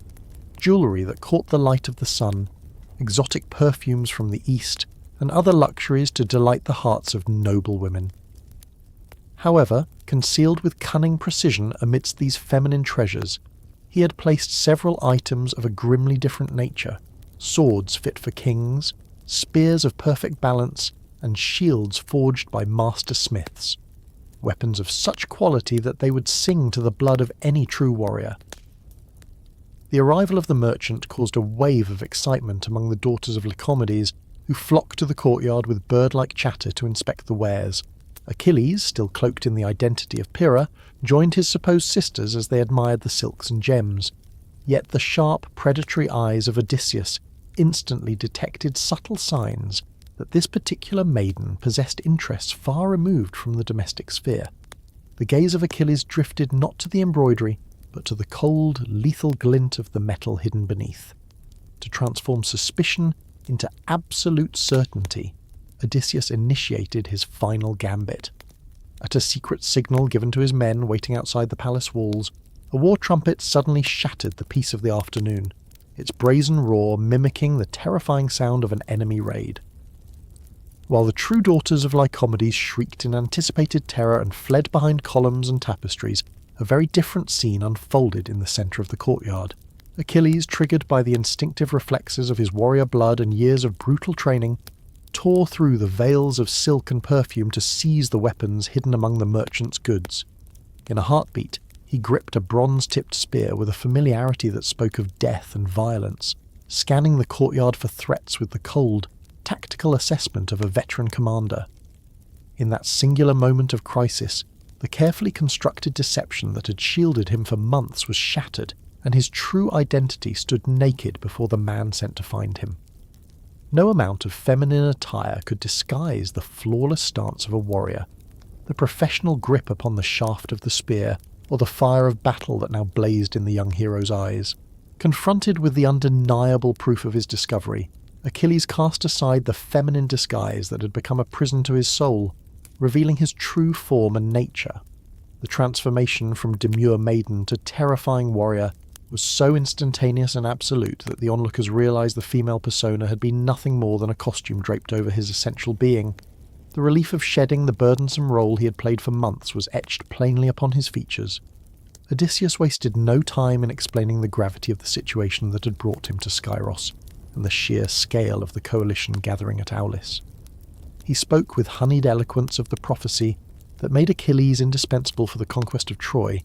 jewellery that caught the light of the sun, exotic perfumes from the east, and other luxuries to delight the hearts of noble women. However, concealed with cunning precision amidst these feminine treasures, he had placed several items of a grimly different nature: swords fit for kings, spears of perfect balance, and shields forged by master smiths, weapons of such quality that they would sing to the blood of any true warrior. The arrival of the merchant caused a wave of excitement among the daughters of Lycomedes, who flocked to the courtyard with bird-like chatter to inspect the wares. Achilles, still cloaked in the identity of Pyrrha, joined his supposed sisters as they admired the silks and gems. Yet the sharp, predatory eyes of Odysseus instantly detected subtle signs that this particular maiden possessed interests far removed from the domestic sphere. The gaze of Achilles drifted not to the embroidery, but to the cold, lethal glint of the metal hidden beneath. To transform suspicion into absolute certainty, Odysseus initiated his final gambit. At a secret signal given to his men waiting outside the palace walls, a war trumpet suddenly shattered the peace of the afternoon, its brazen roar mimicking the terrifying sound of an enemy raid. While the true daughters of Lycomedes shrieked in anticipated terror and fled behind columns and tapestries, a very different scene unfolded in the centre of the courtyard. Achilles, triggered by the instinctive reflexes of his warrior blood and years of brutal training, tore through the veils of silk and perfume to seize the weapons hidden among the merchant's goods. In a heartbeat, he gripped a bronze-tipped spear with a familiarity that spoke of death and violence, scanning the courtyard for threats with the cold, tactical assessment of a veteran commander. In that singular moment of crisis, the carefully constructed deception that had shielded him for months was shattered, and his true identity stood naked before the man sent to find him. No amount of feminine attire could disguise the flawless stance of a warrior, the professional grip upon the shaft of the spear, or the fire of battle that now blazed in the young hero's eyes. Confronted with the undeniable proof of his discovery, Achilles cast aside the feminine disguise that had become a prison to his soul, revealing his true form and nature. The transformation from demure maiden to terrifying warrior was so instantaneous and absolute that the onlookers realized the female persona had been nothing more than a costume draped over his essential being. The relief of shedding the burdensome role he had played for months was etched plainly upon his features. Odysseus wasted no time in explaining the gravity of the situation that had brought him to Skyros, and the sheer scale of the coalition gathering at Aulis. He spoke with honeyed eloquence of the prophecy that made Achilles indispensable for the conquest of Troy,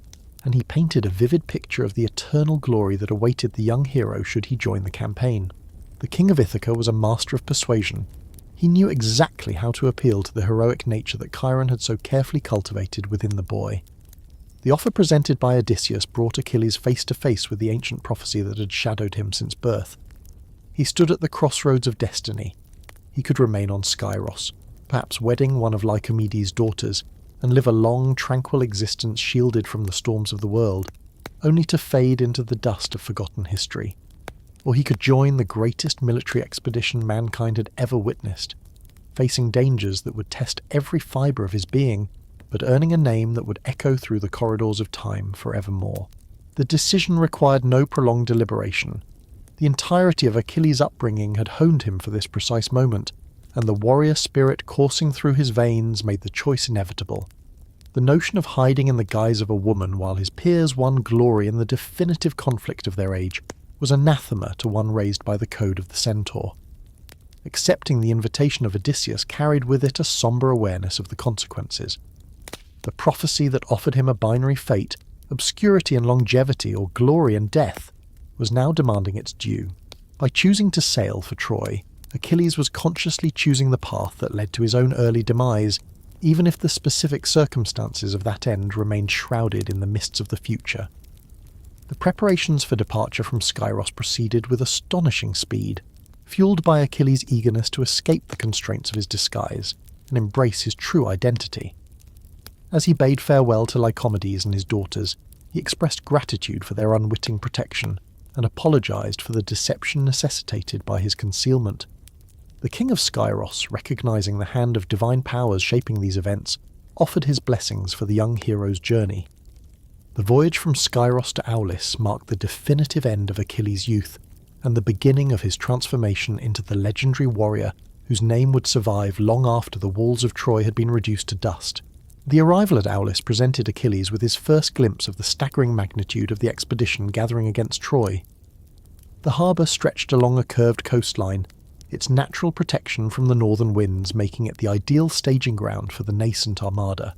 and he painted a vivid picture of the eternal glory that awaited the young hero should he join the campaign. The king of Ithaca was a master of persuasion. He knew exactly how to appeal to the heroic nature that Chiron had so carefully cultivated within the boy. The offer presented by Odysseus brought Achilles face to face with the ancient prophecy that had shadowed him since birth. He stood at the crossroads of destiny. He could remain on Skyros, perhaps wedding one of Lycomedes' daughters, and live a long, tranquil existence shielded from the storms of the world, only to fade into the dust of forgotten history. Or he could join the greatest military expedition mankind had ever witnessed, facing dangers that would test every fibre of his being, but earning a name that would echo through the corridors of time forevermore. The decision required no prolonged deliberation. The entirety of Achilles' upbringing had honed him for this precise moment, and the warrior spirit coursing through his veins made the choice inevitable. The notion of hiding in the guise of a woman while his peers won glory in the definitive conflict of their age was anathema to one raised by the code of the centaur. Accepting the invitation of Odysseus carried with it a sombre awareness of the consequences. The prophecy that offered him a binary fate, obscurity and longevity, or glory and death, was now demanding its due. By choosing to sail for Troy, Achilles was consciously choosing the path that led to his own early demise, even if the specific circumstances of that end remained shrouded in the mists of the future. The preparations for departure from Skyros proceeded with astonishing speed, fueled by Achilles' eagerness to escape the constraints of his disguise and embrace his true identity. As he bade farewell to Lycomedes and his daughters, he expressed gratitude for their unwitting protection and apologized for the deception necessitated by his concealment. The king of Skyros, recognizing the hand of divine powers shaping these events, offered his blessings for the young hero's journey. The voyage from Skyros to Aulis marked the definitive end of Achilles' youth and the beginning of his transformation into the legendary warrior whose name would survive long after the walls of Troy had been reduced to dust. The arrival at Aulis presented Achilles with his first glimpse of the staggering magnitude of the expedition gathering against Troy. The harbour stretched along a curved coastline, its natural protection from the northern winds making it the ideal staging ground for the nascent armada.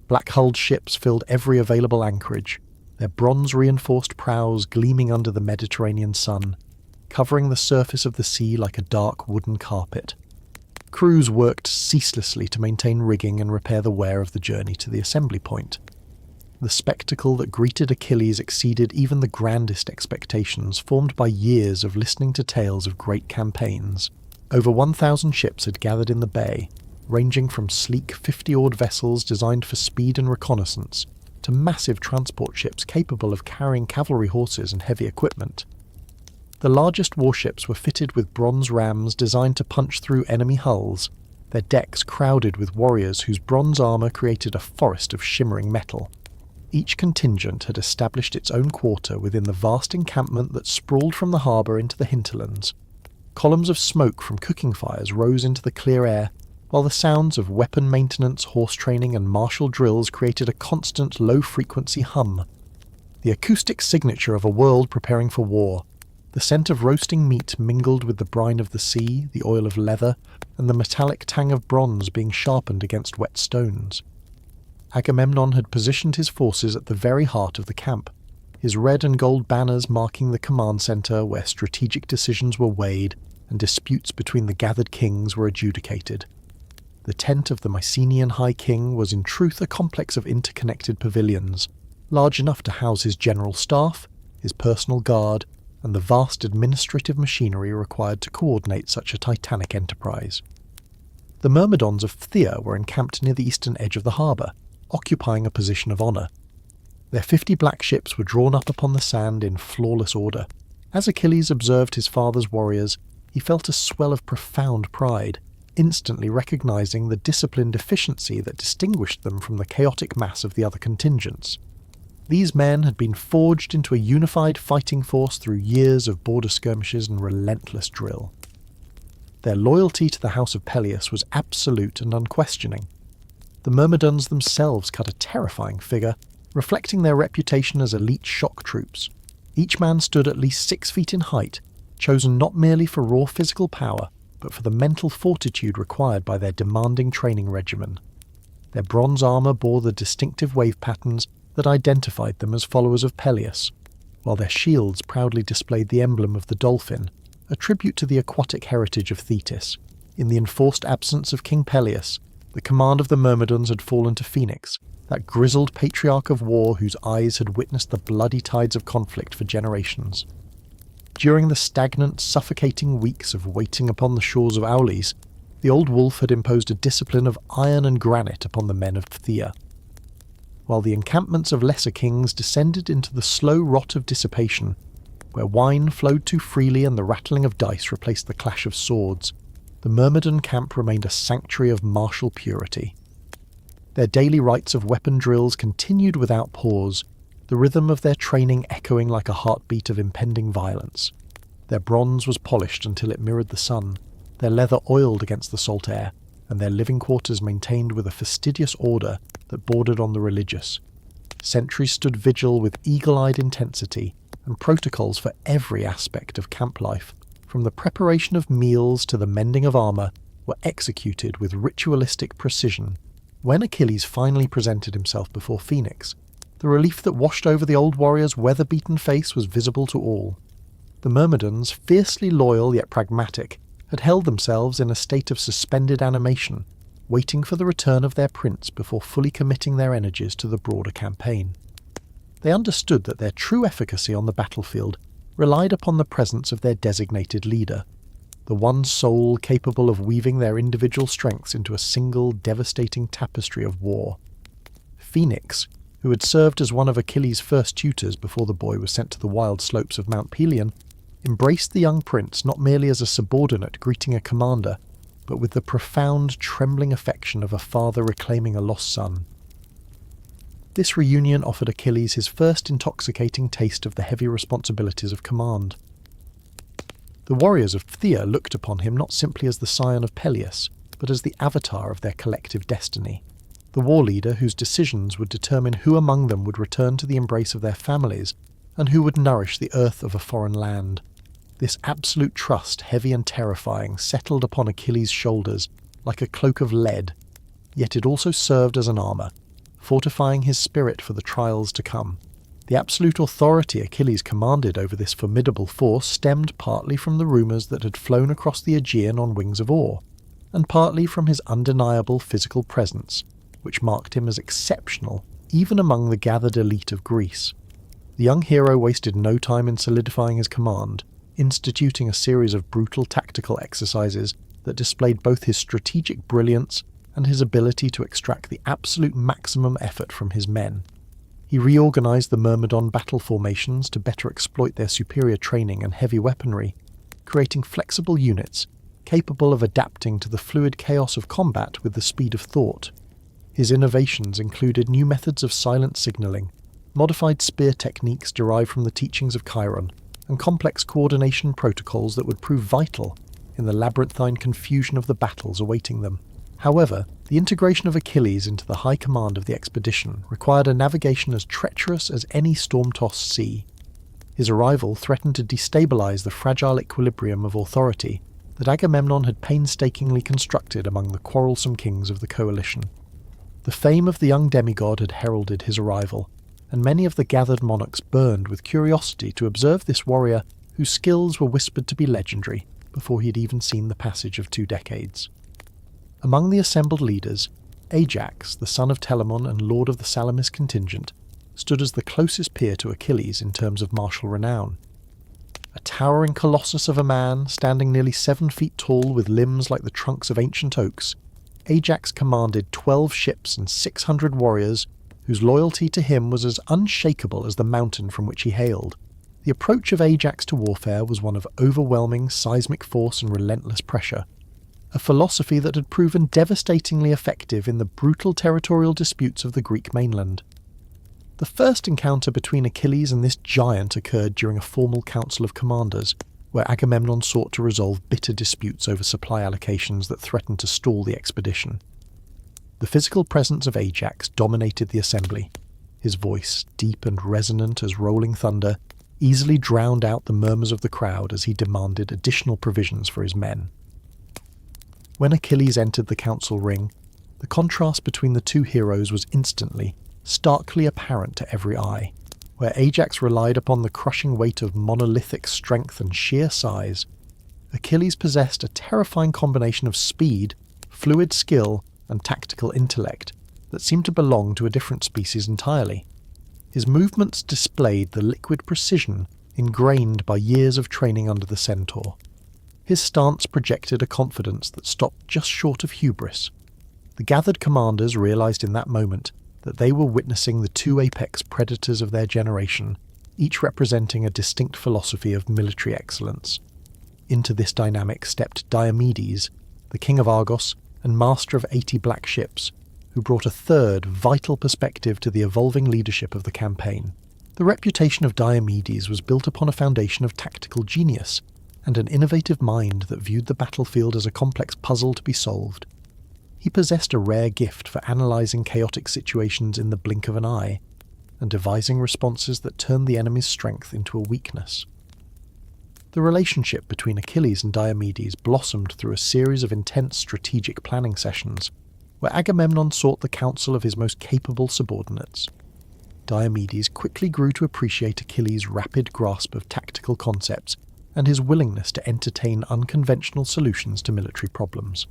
Black-hulled ships filled every available anchorage, their bronze-reinforced prows gleaming under the Mediterranean sun, covering the surface of the sea like a dark wooden carpet. Crews worked ceaselessly to maintain rigging and repair the wear of the journey to the assembly point. The spectacle that greeted Achilles exceeded even the grandest expectations formed by years of listening to tales of great campaigns. Over 1,000 ships had gathered in the bay, ranging from sleek 50-oared vessels designed for speed and reconnaissance to massive transport ships capable of carrying cavalry horses and heavy equipment. The largest warships were fitted with bronze rams designed to punch through enemy hulls, their decks crowded with warriors whose bronze armour created a forest of shimmering metal. Each contingent had established its own quarter within the vast encampment that sprawled from the harbour into the hinterlands. Columns of smoke from cooking fires rose into the clear air, while the sounds of weapon maintenance, horse training and martial drills created a constant low-frequency hum. The acoustic signature of a world preparing for war. The scent of roasting meat mingled with the brine of the sea, the oil of leather, and the metallic tang of bronze being sharpened against wet stones. Agamemnon had positioned his forces at the very heart of the camp, his red and gold banners marking the command centre where strategic decisions were weighed and disputes between the gathered kings were adjudicated. The tent of the Mycenaean High King was in truth a complex of interconnected pavilions, large enough to house his general staff, his personal guard, and the vast administrative machinery required to coordinate such a titanic enterprise. The Myrmidons of Phthia were encamped near the eastern edge of the harbour, occupying a position of honour. Their 50 black ships were drawn up upon the sand in flawless order. As Achilles observed his father's warriors, he felt a swell of profound pride, instantly recognising the disciplined efficiency that distinguished them from the chaotic mass of the other contingents. These men had been forged into a unified fighting force through years of border skirmishes and relentless drill. Their loyalty to the house of Peleus was absolute and unquestioning. The Myrmidons themselves cut a terrifying figure, reflecting their reputation as elite shock troops. Each man stood at least 6 feet in height, chosen not merely for raw physical power, but for the mental fortitude required by their demanding training regimen. Their bronze armour bore the distinctive wave patterns that identified them as followers of Peleus, while their shields proudly displayed the emblem of the dolphin, a tribute to the aquatic heritage of Thetis. In the enforced absence of King Peleus, the command of the Myrmidons had fallen to Phoenix, that grizzled patriarch of war whose eyes had witnessed the bloody tides of conflict for generations. During the stagnant, suffocating weeks of waiting upon the shores of Aulis, the old wolf had imposed a discipline of iron and granite upon the men of Phthia. While the encampments of lesser kings descended into the slow rot of dissipation, where wine flowed too freely and the rattling of dice replaced the clash of swords, the Myrmidon camp remained a sanctuary of martial purity. Their daily rites of weapon drills continued without pause, the rhythm of their training echoing like a heartbeat of impending violence. Their bronze was polished until it mirrored the sun, their leather oiled against the salt air, and their living quarters maintained with a fastidious order that bordered on the religious. Sentries stood vigil with eagle-eyed intensity, and protocols for every aspect of camp life, from the preparation of meals to the mending of armour, were executed with ritualistic precision. When Achilles finally presented himself before Phoenix, the relief that washed over the old warrior's weather-beaten face was visible to all. The Myrmidons, fiercely loyal yet pragmatic, had held themselves in a state of suspended animation, waiting for the return of their prince before fully committing their energies to the broader campaign. They understood that their true efficacy on the battlefield relied upon the presence of their designated leader, the one soul capable of weaving their individual strengths into a single devastating tapestry of war. Phoenix, who had served as one of Achilles' first tutors before the boy was sent to the wild slopes of Mount Pelion, embraced the young prince not merely as a subordinate greeting a commander, but with the profound, trembling affection of a father reclaiming a lost son. This reunion offered Achilles his first intoxicating taste of the heavy responsibilities of command. The warriors of Phthia looked upon him not simply as the scion of Peleus, but as the avatar of their collective destiny, the war leader whose decisions would determine who among them would return to the embrace of their families and who would nourish the earth of a foreign land. This absolute trust, heavy and terrifying, settled upon Achilles' shoulders like a cloak of lead, yet it also served as an armour, fortifying his spirit for the trials to come. The absolute authority Achilles commanded over this formidable force stemmed partly from the rumours that had flown across the Aegean on wings of awe, and partly from his undeniable physical presence, which marked him as exceptional even among the gathered elite of Greece. The young hero wasted no time in solidifying his command, instituting a series of brutal tactical exercises that displayed both his strategic brilliance and his ability to extract the absolute maximum effort from his men. He reorganized the Myrmidon battle formations to better exploit their superior training and heavy weaponry, creating flexible units capable of adapting to the fluid chaos of combat with the speed of thought. His innovations included new methods of silent signaling, modified spear techniques derived from the teachings of Chiron, and complex coordination protocols that would prove vital in the labyrinthine confusion of the battles awaiting them. However, the integration of Achilles into the high command of the expedition required a navigation as treacherous as any storm-tossed sea. His arrival threatened to destabilize the fragile equilibrium of authority that Agamemnon had painstakingly constructed among the quarrelsome kings of the coalition. The fame of the young demigod had heralded his arrival, and many of the gathered monarchs burned with curiosity to observe this warrior whose skills were whispered to be legendary before he had even seen the passage of 2 decades. Among the assembled leaders, Ajax, the son of Telamon and lord of the Salamis contingent, stood as the closest peer to Achilles in terms of martial renown. A towering colossus of a man, standing nearly 7 feet tall with limbs like the trunks of ancient oaks, Ajax commanded 12 ships and 600 warriors whose loyalty to him was as unshakable as the mountain from which he hailed. The approach of Ajax to warfare was one of overwhelming seismic force and relentless pressure, a philosophy that had proven devastatingly effective in the brutal territorial disputes of the Greek mainland. The first encounter between Achilles and this giant occurred during a formal council of commanders, where Agamemnon sought to resolve bitter disputes over supply allocations that threatened to stall the expedition. The physical presence of Ajax dominated the assembly. His voice, deep and resonant as rolling thunder, easily drowned out the murmurs of the crowd as he demanded additional provisions for his men. When Achilles entered the council ring, the contrast between the two heroes was instantly, starkly apparent to every eye. Where Ajax relied upon the crushing weight of monolithic strength and sheer size, Achilles possessed a terrifying combination of speed, fluid skill, and tactical intellect that seemed to belong to a different species entirely. His movements displayed the liquid precision ingrained by years of training under the centaur. His stance projected a confidence that stopped just short of hubris. The gathered commanders realized in that moment that they were witnessing the two apex predators of their generation, each representing a distinct philosophy of military excellence. Into this dynamic stepped Diomedes, the king of Argos and master of 80 black ships, who brought a third, vital perspective to the evolving leadership of the campaign. The reputation of Diomedes was built upon a foundation of tactical genius and an innovative mind that viewed the battlefield as a complex puzzle to be solved. He possessed a rare gift for analysing chaotic situations in the blink of an eye and devising responses that turned the enemy's strength into a weakness. The relationship between Achilles and Diomedes blossomed through a series of intense strategic planning sessions, where Agamemnon sought the counsel of his most capable subordinates. Diomedes quickly grew to appreciate Achilles' rapid grasp of tactical concepts and his willingness to entertain unconventional solutions to military problems.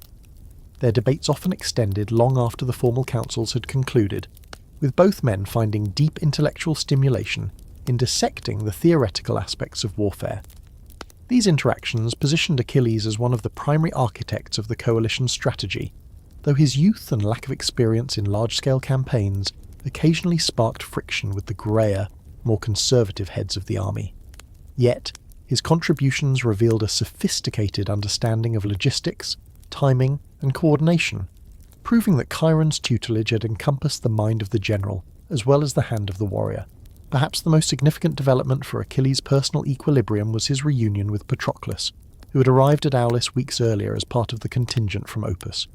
Their debates often extended long after the formal councils had concluded, with both men finding deep intellectual stimulation in dissecting the theoretical aspects of warfare. These interactions positioned Achilles as one of the primary architects of the coalition's strategy, though his youth and lack of experience in large-scale campaigns occasionally sparked friction with the greyer, more conservative heads of the army. Yet, his contributions revealed a sophisticated understanding of logistics, timing, and coordination, proving that Chiron's tutelage had encompassed the mind of the general, as well as the hand of the warrior. Perhaps the most significant development for Achilles' personal equilibrium was his reunion with Patroclus, who had arrived at Aulis weeks earlier as part of the contingent from Opus.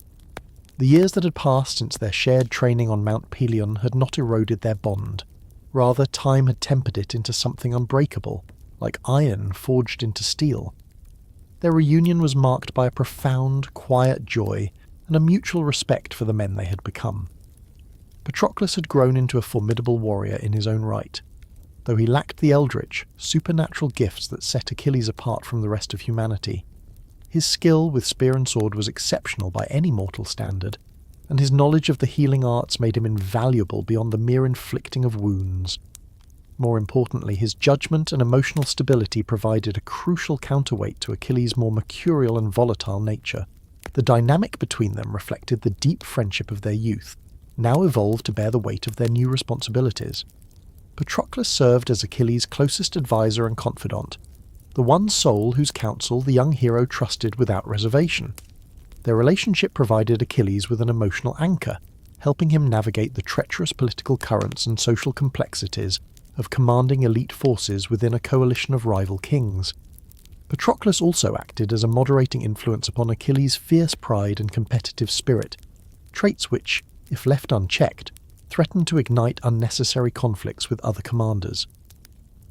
The years that had passed since their shared training on Mount Pelion had not eroded their bond. Rather, time had tempered it into something unbreakable, like iron forged into steel. Their reunion was marked by a profound, quiet joy and a mutual respect for the men they had become. Patroclus had grown into a formidable warrior in his own right. Though he lacked the eldritch, supernatural gifts that set Achilles apart from the rest of humanity, his skill with spear and sword was exceptional by any mortal standard, and his knowledge of the healing arts made him invaluable beyond the mere inflicting of wounds. More importantly, his judgment and emotional stability provided a crucial counterweight to Achilles' more mercurial and volatile nature. The dynamic between them reflected the deep friendship of their youth, now evolved to bear the weight of their new responsibilities. Patroclus served as Achilles' closest advisor and confidant, the one soul whose counsel the young hero trusted without reservation. Their relationship provided Achilles with an emotional anchor, helping him navigate the treacherous political currents and social complexities of commanding elite forces within a coalition of rival kings. Patroclus also acted as a moderating influence upon Achilles' fierce pride and competitive spirit, traits which, if left unchecked, threatened to ignite unnecessary conflicts with other commanders.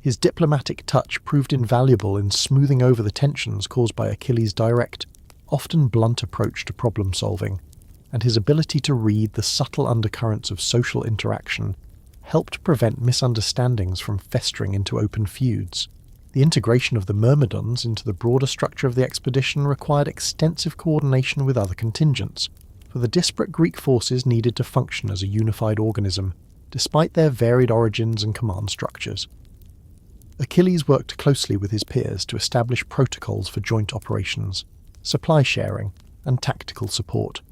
His diplomatic touch proved invaluable in smoothing over the tensions caused by Achilles' direct, often blunt approach to problem-solving, and his ability to read the subtle undercurrents of social interaction helped prevent misunderstandings from festering into open feuds. The integration of the Myrmidons into the broader structure of the expedition required extensive coordination with other contingents, for the disparate Greek forces needed to function as a unified organism, despite their varied origins and command structures. Achilles worked closely with his peers to establish protocols for joint operations, supply sharing, and tactical support,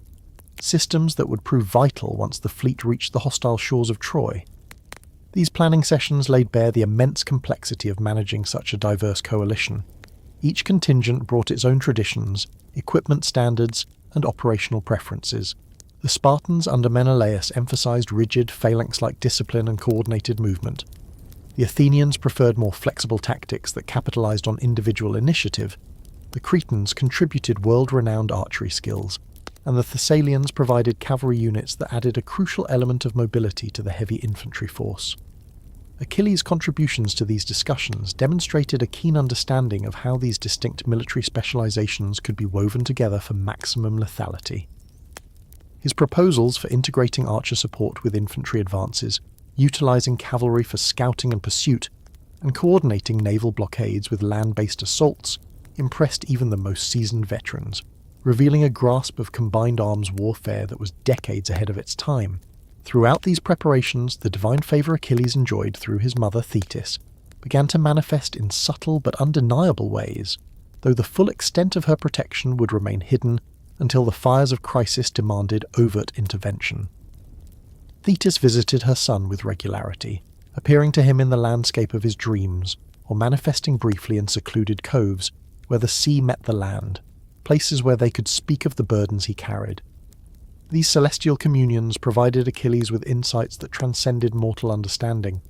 systems that would prove vital once the fleet reached the hostile shores of Troy. These planning sessions laid bare the immense complexity of managing such a diverse coalition. Each contingent brought its own traditions, equipment standards, and operational preferences. The Spartans under Menelaus emphasized rigid, phalanx-like discipline and coordinated movement. The Athenians preferred more flexible tactics that capitalized on individual initiative. The Cretans contributed world-renowned archery skills, and the Thessalians provided cavalry units that added a crucial element of mobility to the heavy infantry force. Achilles' contributions to these discussions demonstrated a keen understanding of how these distinct military specializations could be woven together for maximum lethality. His proposals for integrating archer support with infantry advances, utilising cavalry for scouting and pursuit, and coordinating naval blockades with land-based assaults impressed even the most seasoned veterans, revealing a grasp of combined arms warfare that was decades ahead of its time. Throughout these preparations, the divine favour Achilles enjoyed through his mother Thetis began to manifest in subtle but undeniable ways, though the full extent of her protection would remain hidden until the fires of crisis demanded overt intervention. Thetis visited her son with regularity, appearing to him in the landscape of his dreams, or manifesting briefly in secluded coves where the sea met the land, places where they could speak of the burdens he carried. These celestial communions provided Achilles with insights that transcended mortal understanding,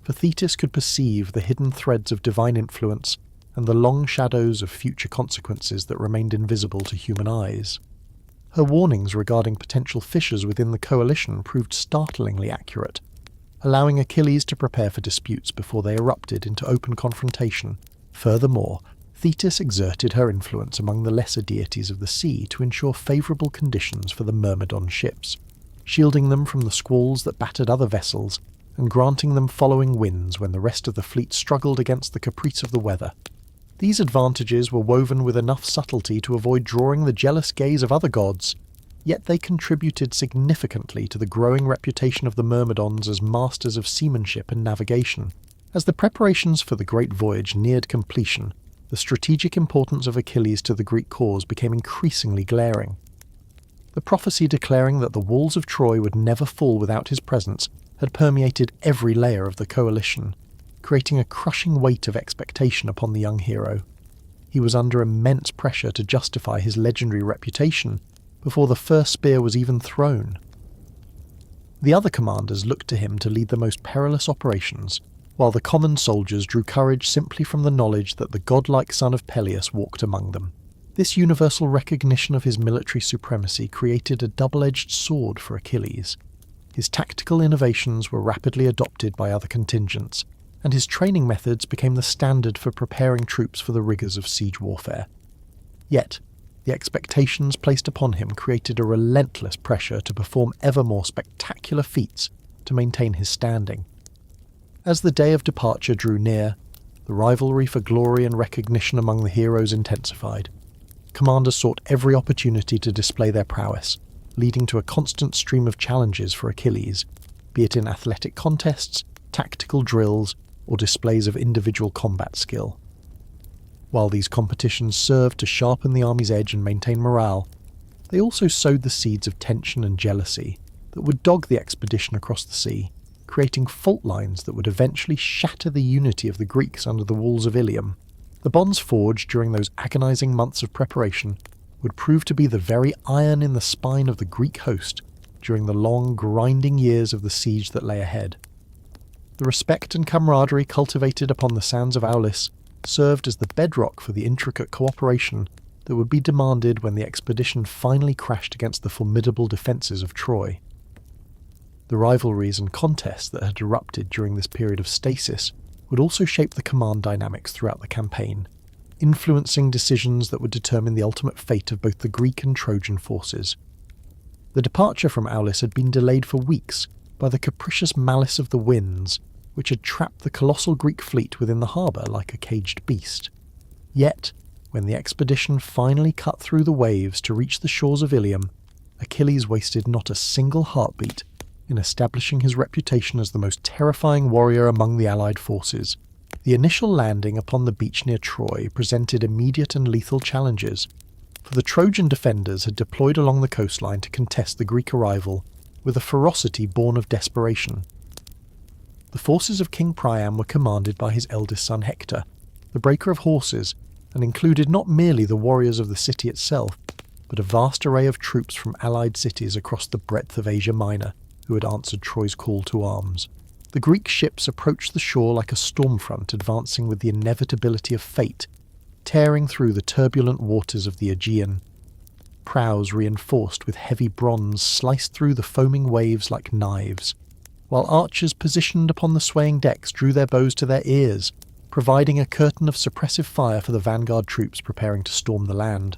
for Thetis could perceive the hidden threads of divine influence and the long shadows of future consequences that remained invisible to human eyes. Her warnings regarding potential fissures within the coalition proved startlingly accurate, allowing Achilles to prepare for disputes before they erupted into open confrontation. Furthermore, Thetis exerted her influence among the lesser deities of the sea to ensure favourable conditions for the Myrmidon ships, shielding them from the squalls that battered other vessels and granting them following winds when the rest of the fleet struggled against the caprice of the weather. These advantages were woven with enough subtlety to avoid drawing the jealous gaze of other gods, yet they contributed significantly to the growing reputation of the Myrmidons as masters of seamanship and navigation. As the preparations for the great voyage neared completion, the strategic importance of Achilles to the Greek cause became increasingly glaring. The prophecy declaring that the walls of Troy would never fall without his presence had permeated every layer of the coalition, creating a crushing weight of expectation upon the young hero. He was under immense pressure to justify his legendary reputation before the first spear was even thrown. The other commanders looked to him to lead the most perilous operations, while the common soldiers drew courage simply from the knowledge that the godlike son of Peleus walked among them. This universal recognition of his military supremacy created a double-edged sword for Achilles. His tactical innovations were rapidly adopted by other contingents, and his training methods became the standard for preparing troops for the rigours of siege warfare. Yet, the expectations placed upon him created a relentless pressure to perform ever more spectacular feats to maintain his standing. As the day of departure drew near, the rivalry for glory and recognition among the heroes intensified. Commanders sought every opportunity to display their prowess, leading to a constant stream of challenges for Achilles, be it in athletic contests, tactical drills, or displays of individual combat skill. While these competitions served to sharpen the army's edge and maintain morale, they also sowed the seeds of tension and jealousy that would dog the expedition across the sea, creating fault lines that would eventually shatter the unity of the Greeks under the walls of Ilium. The bonds forged during those agonizing months of preparation would prove to be the very iron in the spine of the Greek host during the long, grinding years of the siege that lay ahead. The respect and camaraderie cultivated upon the sands of Aulis served as the bedrock for the intricate cooperation that would be demanded when the expedition finally crashed against the formidable defences of Troy. The rivalries and contests that had erupted during this period of stasis would also shape the command dynamics throughout the campaign, influencing decisions that would determine the ultimate fate of both the Greek and Trojan forces. The departure from Aulis had been delayed for weeks by the capricious malice of the winds, which had trapped the colossal Greek fleet within the harbour like a caged beast. Yet, when the expedition finally cut through the waves to reach the shores of Ilium, Achilles wasted not a single heartbeat in establishing his reputation as the most terrifying warrior among the allied forces. The initial landing upon the beach near Troy presented immediate and lethal challenges, for the Trojan defenders had deployed along the coastline to contest the Greek arrival with a ferocity born of desperation. The forces of King Priam were commanded by his eldest son Hector, the breaker of horses, and included not merely the warriors of the city itself, but a vast array of troops from allied cities across the breadth of Asia Minor, who had answered Troy's call to arms. The Greek ships approached the shore like a storm front advancing with the inevitability of fate, tearing through the turbulent waters of the Aegean. Prows reinforced with heavy bronze sliced through the foaming waves like knives, while archers positioned upon the swaying decks drew their bows to their ears, providing a curtain of suppressive fire for the vanguard troops preparing to storm the land.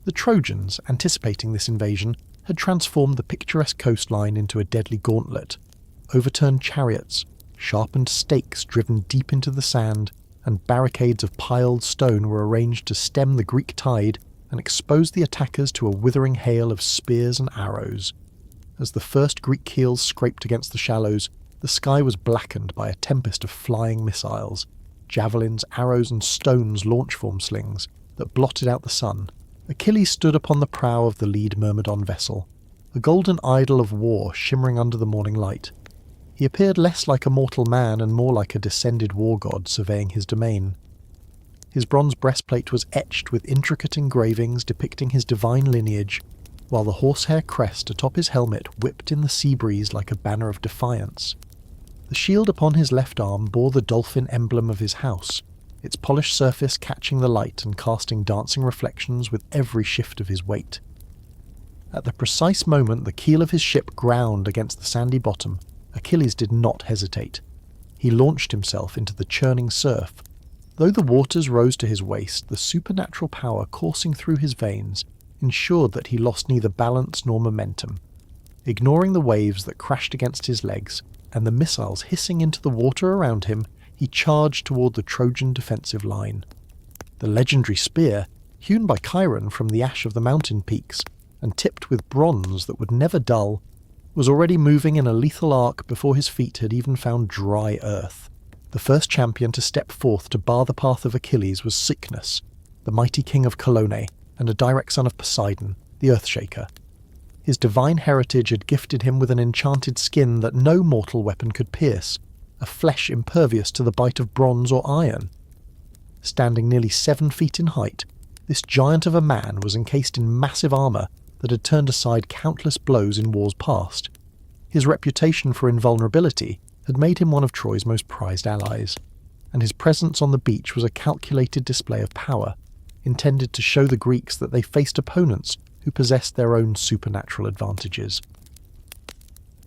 The Trojans, anticipating this invasion, had transformed the picturesque coastline into a deadly gauntlet. Overturned chariots, sharpened stakes driven deep into the sand, and barricades of piled stone were arranged to stem the Greek tide and expose the attackers to a withering hail of spears and arrows. As the first Greek keels scraped against the shallows, the sky was blackened by a tempest of flying missiles, javelins, arrows, and stones launch-form slings that blotted out the sun. Achilles stood upon the prow of the lead Myrmidon vessel, a golden idol of war shimmering under the morning light. He appeared less like a mortal man and more like a descended war god surveying his domain. His bronze breastplate was etched with intricate engravings depicting his divine lineage, while the horsehair crest atop his helmet whipped in the sea breeze like a banner of defiance. The shield upon his left arm bore the dolphin emblem of his house, its polished surface catching the light and casting dancing reflections with every shift of his weight. At the precise moment the keel of his ship ground against the sandy bottom, Achilles did not hesitate. He launched himself into the churning surf. Though the waters rose to his waist, the supernatural power coursing through his veins ensured that he lost neither balance nor momentum. Ignoring the waves that crashed against his legs and the missiles hissing into the water around him, he charged toward the Trojan defensive line. The legendary spear, hewn by Chiron from the ash of the mountain peaks and tipped with bronze that would never dull, was already moving in a lethal arc before his feet had even found dry earth. The first champion to step forth to bar the path of Achilles was Cycnus, the mighty king of Colone and a direct son of Poseidon, the Earthshaker. His divine heritage had gifted him with an enchanted skin that no mortal weapon could pierce, a flesh impervious to the bite of bronze or iron. Standing nearly 7 feet in height, this giant of a man was encased in massive armour that had turned aside countless blows in wars past. His reputation for invulnerability had made him one of Troy's most prized allies, and his presence on the beach was a calculated display of power, intended to show the Greeks that they faced opponents who possessed their own supernatural advantages.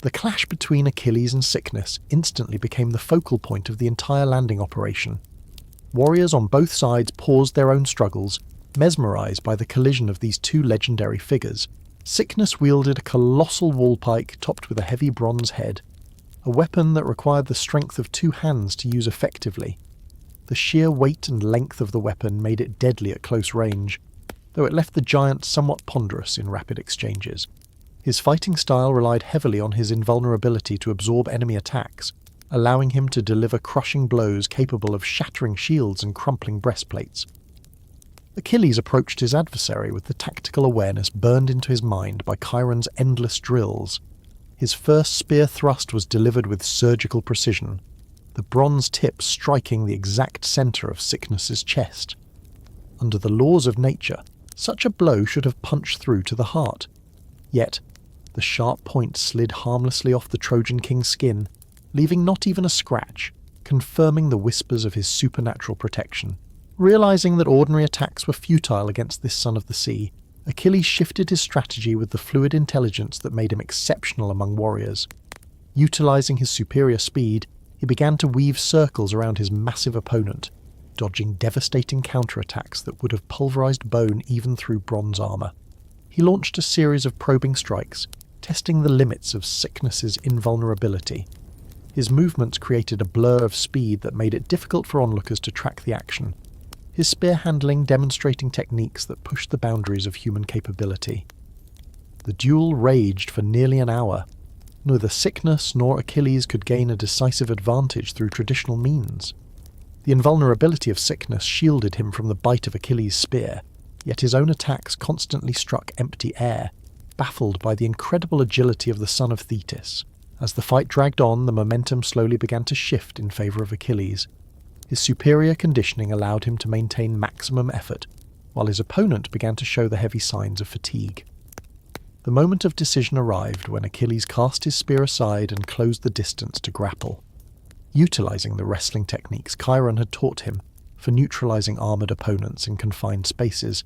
The clash between Achilles and Cycnus instantly became the focal point of the entire landing operation. Warriors on both sides paused their own struggles, mesmerised by the collision of these two legendary figures. Cycnus wielded a colossal wallpike topped with a heavy bronze head, a weapon that required the strength of 2 hands to use effectively. The sheer weight and length of the weapon made it deadly at close range, though it left the giant somewhat ponderous in rapid exchanges. His fighting style relied heavily on his invulnerability to absorb enemy attacks, allowing him to deliver crushing blows capable of shattering shields and crumpling breastplates. Achilles approached his adversary with the tactical awareness burned into his mind by Chiron's endless drills. His first spear thrust was delivered with surgical precision, the bronze tip striking the exact centre of Cycnus's chest. Under the laws of nature, such a blow should have punched through to the heart. Yet, the sharp point slid harmlessly off the Trojan king's skin, leaving not even a scratch, confirming the whispers of his supernatural protection. Realizing that ordinary attacks were futile against this son of the sea, Achilles shifted his strategy with the fluid intelligence that made him exceptional among warriors. Utilizing his superior speed, he began to weave circles around his massive opponent, dodging devastating counterattacks that would have pulverized bone even through bronze armor. He launched a series of probing strikes, testing the limits of Cycnus's invulnerability. His movements created a blur of speed that made it difficult for onlookers to track the action, his spear handling demonstrating techniques that pushed the boundaries of human capability. The duel raged for nearly an hour. Neither Cycnus nor Achilles could gain a decisive advantage through traditional means. The invulnerability of Cycnus shielded him from the bite of Achilles' spear, yet his own attacks constantly struck empty air, baffled by the incredible agility of the son of Thetis. As the fight dragged on, the momentum slowly began to shift in favour of Achilles. His superior conditioning allowed him to maintain maximum effort, while his opponent began to show the heavy signs of fatigue. The moment of decision arrived when Achilles cast his spear aside and closed the distance to grapple. Utilizing the wrestling techniques Chiron had taught him for neutralizing armored opponents in confined spaces,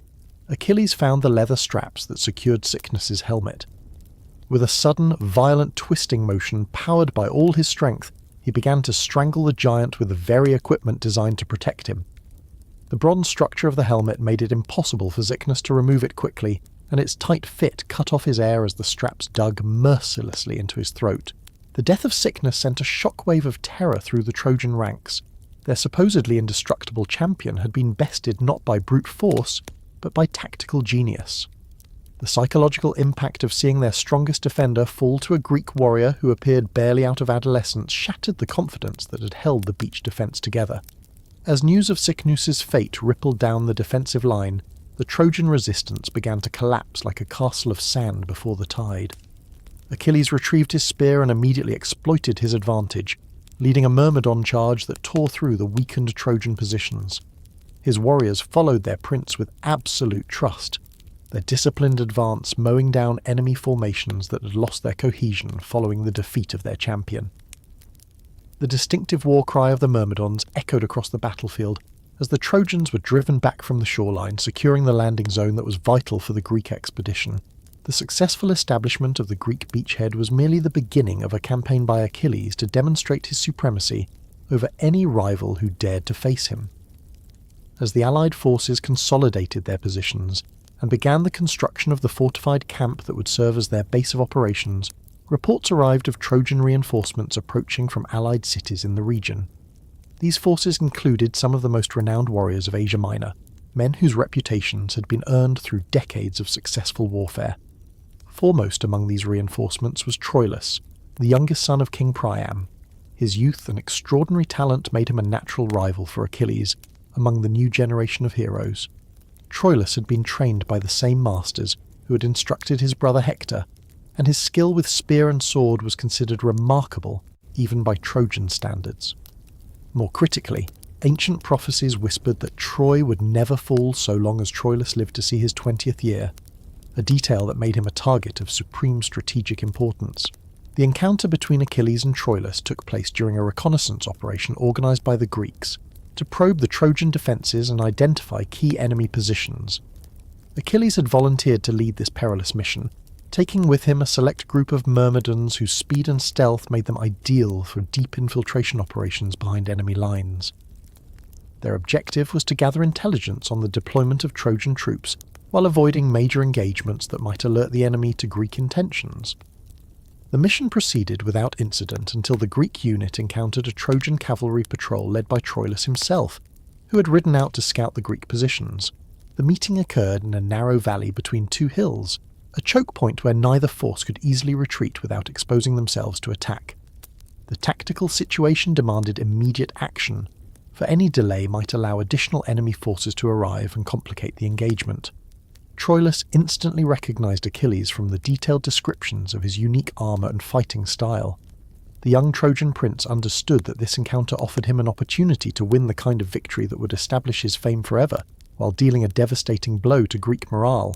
Achilles found the leather straps that secured Cycnus's helmet. With a sudden, violent twisting motion powered by all his strength, he began to strangle the giant with the very equipment designed to protect him. The bronze structure of the helmet made it impossible for Cycnus to remove it quickly, and its tight fit cut off his air as the straps dug mercilessly into his throat. The death of sickness sent a shockwave of terror through the Trojan ranks. Their supposedly indestructible champion had been bested not by brute force, but by tactical genius. The psychological impact of seeing their strongest defender fall to a Greek warrior who appeared barely out of adolescence shattered the confidence that had held the beach defence together. As news of Cycnus' fate rippled down the defensive line, the Trojan resistance began to collapse like a castle of sand before the tide. Achilles retrieved his spear and immediately exploited his advantage, leading a Myrmidon charge that tore through the weakened Trojan positions. His warriors followed their prince with absolute trust, their disciplined advance mowing down enemy formations that had lost their cohesion following the defeat of their champion. The distinctive war cry of the Myrmidons echoed across the battlefield as the Trojans were driven back from the shoreline, securing the landing zone that was vital for the Greek expedition. The successful establishment of the Greek beachhead was merely the beginning of a campaign by Achilles to demonstrate his supremacy over any rival who dared to face him. As the Allied forces consolidated their positions and began the construction of the fortified camp that would serve as their base of operations, reports arrived of Trojan reinforcements approaching from Allied cities in the region. These forces included some of the most renowned warriors of Asia Minor, men whose reputations had been earned through decades of successful warfare. Foremost among these reinforcements was Troilus, the youngest son of King Priam. His youth and extraordinary talent made him a natural rival for Achilles among the new generation of heroes. Troilus had been trained by the same masters who had instructed his brother Hector, and his skill with spear and sword was considered remarkable even by Trojan standards. More critically, ancient prophecies whispered that Troy would never fall so long as Troilus lived to see his 20th year, a detail that made him a target of supreme strategic importance. The encounter between Achilles and Troilus took place during a reconnaissance operation organised by the Greeks to probe the Trojan defences and identify key enemy positions. Achilles had volunteered to lead this perilous mission, taking with him a select group of Myrmidons whose speed and stealth made them ideal for deep infiltration operations behind enemy lines. Their objective was to gather intelligence on the deployment of Trojan troops while avoiding major engagements that might alert the enemy to Greek intentions. The mission proceeded without incident until the Greek unit encountered a Trojan cavalry patrol led by Troilus himself, who had ridden out to scout the Greek positions. The meeting occurred in a narrow valley between two hills, a choke point where neither force could easily retreat without exposing themselves to attack. The tactical situation demanded immediate action, for any delay might allow additional enemy forces to arrive and complicate the engagement. Troilus instantly recognized Achilles from the detailed descriptions of his unique armor and fighting style. The young Trojan prince understood that this encounter offered him an opportunity to win the kind of victory that would establish his fame forever, while dealing a devastating blow to Greek morale.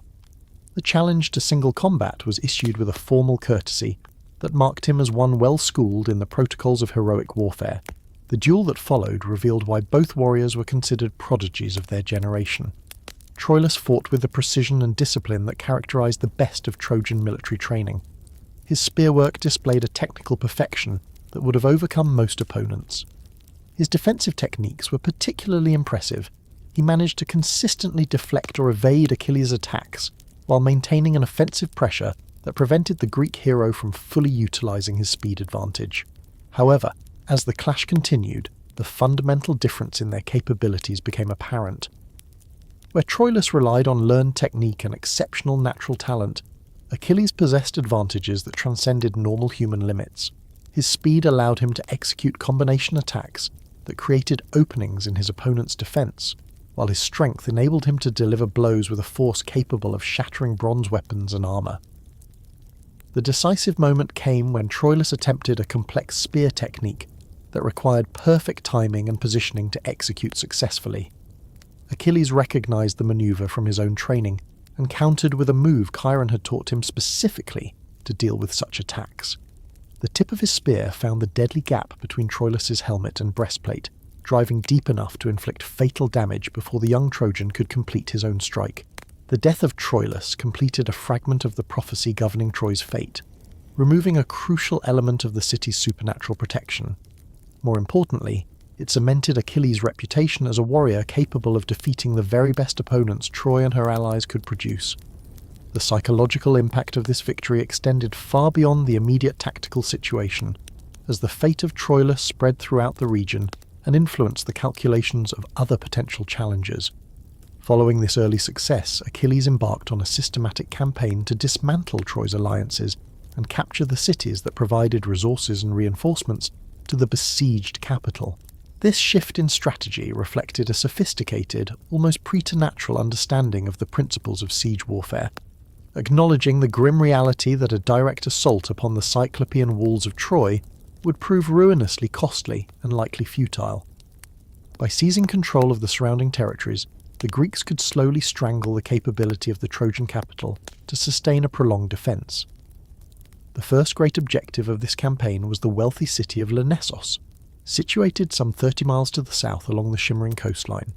The challenge to single combat was issued with a formal courtesy that marked him as one well-schooled in the protocols of heroic warfare. The duel that followed revealed why both warriors were considered prodigies of their generation. Troilus fought with the precision and discipline that characterized the best of Trojan military training. His spearwork displayed a technical perfection that would have overcome most opponents. His defensive techniques were particularly impressive. He managed to consistently deflect or evade Achilles' attacks, while maintaining an offensive pressure that prevented the Greek hero from fully utilizing his speed advantage. However, as the clash continued, the fundamental difference in their capabilities became apparent. Where Troilus relied on learned technique and exceptional natural talent, Achilles possessed advantages that transcended normal human limits. His speed allowed him to execute combination attacks that created openings in his opponent's defense, while his strength enabled him to deliver blows with a force capable of shattering bronze weapons and armor. The decisive moment came when Troilus attempted a complex spear technique that required perfect timing and positioning to execute successfully. Achilles recognized the maneuver from his own training and countered with a move Chiron had taught him specifically to deal with such attacks. The tip of his spear found the deadly gap between Troilus's helmet and breastplate, driving deep enough to inflict fatal damage before the young Trojan could complete his own strike. The death of Troilus completed a fragment of the prophecy governing Troy's fate, removing a crucial element of the city's supernatural protection. More importantly, it cemented Achilles' reputation as a warrior capable of defeating the very best opponents Troy and her allies could produce. The psychological impact of this victory extended far beyond the immediate tactical situation, as the fate of Troilus spread throughout the region and influenced the calculations of other potential challengers. Following this early success, Achilles embarked on a systematic campaign to dismantle Troy's alliances and capture the cities that provided resources and reinforcements to the besieged capital. This shift in strategy reflected a sophisticated, almost preternatural understanding of the principles of siege warfare, acknowledging the grim reality that a direct assault upon the Cyclopean walls of Troy would prove ruinously costly and likely futile. By seizing control of the surrounding territories, the Greeks could slowly strangle the capability of the Trojan capital to sustain a prolonged defence. The first great objective of this campaign was the wealthy city of Lyrnessos, situated some 30 miles to the south along the shimmering coastline.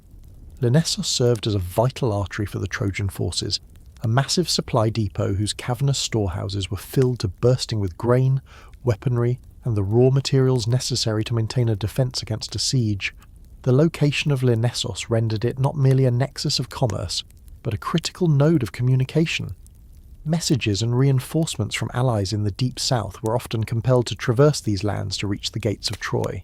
Lyrnessos served as a vital artery for the Trojan forces, a massive supply depot whose cavernous storehouses were filled to bursting with grain, weaponry, and the raw materials necessary to maintain a defence against a siege. The location of Lyrnessos rendered it not merely a nexus of commerce, but a critical node of communication. Messages and reinforcements from allies in the deep south were often compelled to traverse these lands to reach the gates of Troy.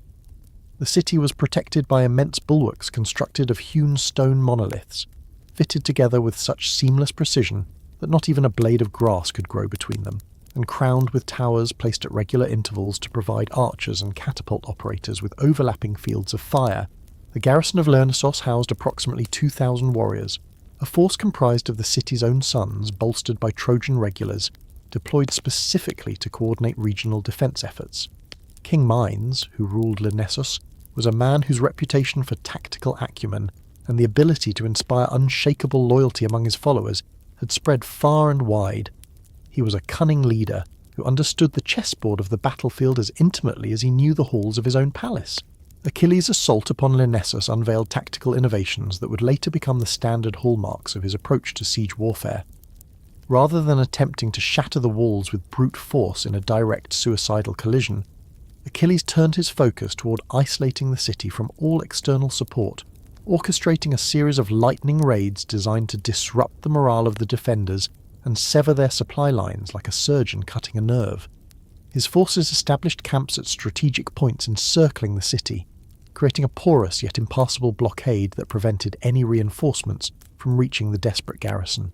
The city was protected by immense bulwarks constructed of hewn stone monoliths, fitted together with such seamless precision that not even a blade of grass could grow between them, and crowned with towers placed at regular intervals to provide archers and catapult operators with overlapping fields of fire. The garrison of Lyrnessos housed approximately 2,000 warriors, a force comprised of the city's own sons bolstered by Trojan regulars, deployed specifically to coordinate regional defence efforts. King Mines, who ruled Lyrnessos, was a man whose reputation for tactical acumen and the ability to inspire unshakable loyalty among his followers had spread far and wide. He was a cunning leader who understood the chessboard of the battlefield as intimately as he knew the halls of his own palace. Achilles' assault upon Lyrnessos unveiled tactical innovations that would later become the standard hallmarks of his approach to siege warfare. Rather than attempting to shatter the walls with brute force in a direct suicidal collision, Achilles turned his focus toward isolating the city from all external support, orchestrating a series of lightning raids designed to disrupt the morale of the defenders and sever their supply lines like a surgeon cutting a nerve. His forces established camps at strategic points encircling the city, creating a porous yet impassable blockade that prevented any reinforcements from reaching the desperate garrison.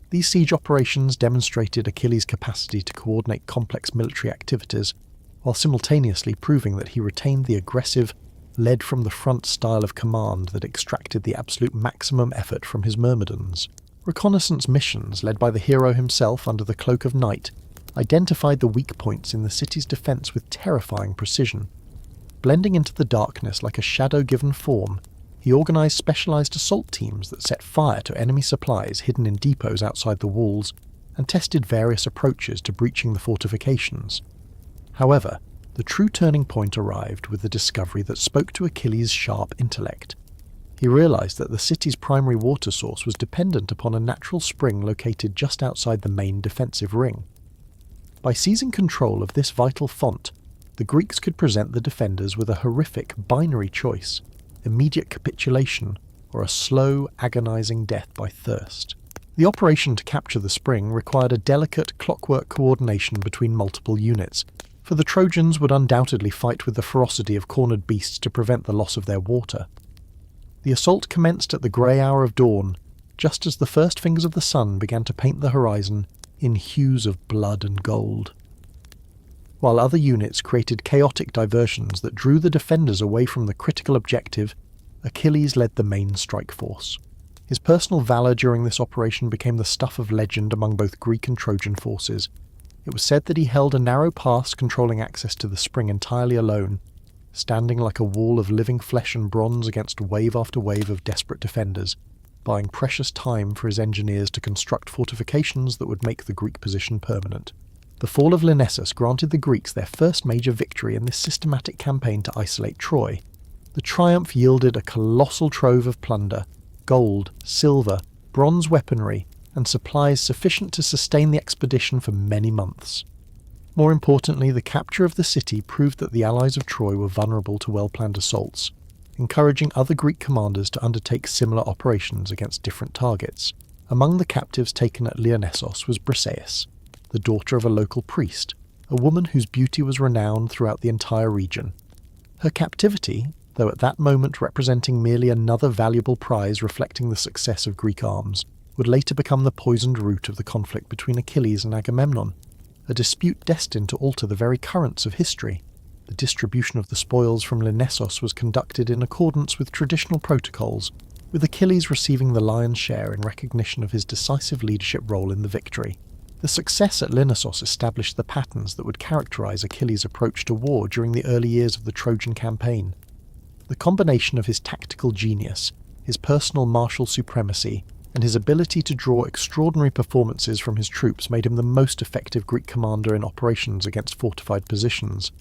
These siege operations demonstrated Achilles' capacity to coordinate complex military activities, while simultaneously proving that he retained the aggressive, led-from-the-front style of command that extracted the absolute maximum effort from his Myrmidons. Reconnaissance missions, led by the hero himself under the cloak of night, identified the weak points in the city's defence with terrifying precision. Blending into the darkness like a shadow-given form, he organised specialised assault teams that set fire to enemy supplies hidden in depots outside the walls and tested various approaches to breaching the fortifications. However, the true turning point arrived with the discovery that spoke to Achilles' sharp intellect. He realised that the city's primary water source was dependent upon a natural spring located just outside the main defensive ring. By seizing control of this vital font, the Greeks could present the defenders with a horrific binary choice: immediate capitulation or a slow, agonising death by thirst. The operation to capture the spring required a delicate clockwork coordination between multiple units, for the Trojans would undoubtedly fight with the ferocity of cornered beasts to prevent the loss of their water. The assault commenced at the grey hour of dawn, just as the first fingers of the sun began to paint the horizon in hues of blood and gold. While other units created chaotic diversions that drew the defenders away from the critical objective, Achilles led the main strike force. His personal valour during this operation became the stuff of legend among both Greek and Trojan forces. It was said that he held a narrow pass controlling access to the spring entirely alone, standing like a wall of living flesh and bronze against wave after wave of desperate defenders, buying precious time for his engineers to construct fortifications that would make the Greek position permanent. The fall of Lyrnessos granted the Greeks their first major victory in this systematic campaign to isolate Troy. The triumph yielded a colossal trove of plunder, gold, silver, bronze weaponry, and supplies sufficient to sustain the expedition for many months. More importantly, the capture of the city proved that the allies of Troy were vulnerable to well-planned assaults, encouraging other Greek commanders to undertake similar operations against different targets. Among the captives taken at Lionessos was Briseis, the daughter of a local priest, a woman whose beauty was renowned throughout the entire region. Her captivity, though at that moment representing merely another valuable prize reflecting the success of Greek arms, would later become the poisoned root of the conflict between Achilles and Agamemnon, a dispute destined to alter the very currents of history. The distribution of the spoils from Lionessos was conducted in accordance with traditional protocols, with Achilles receiving the lion's share in recognition of his decisive leadership role in the victory. The success at Lionessos established the patterns that would characterize Achilles' approach to war during the early years of the Trojan campaign. The combination of his tactical genius, his personal martial supremacy, and his ability to draw extraordinary performances from his troops made him the most effective Greek commander in operations against fortified positions.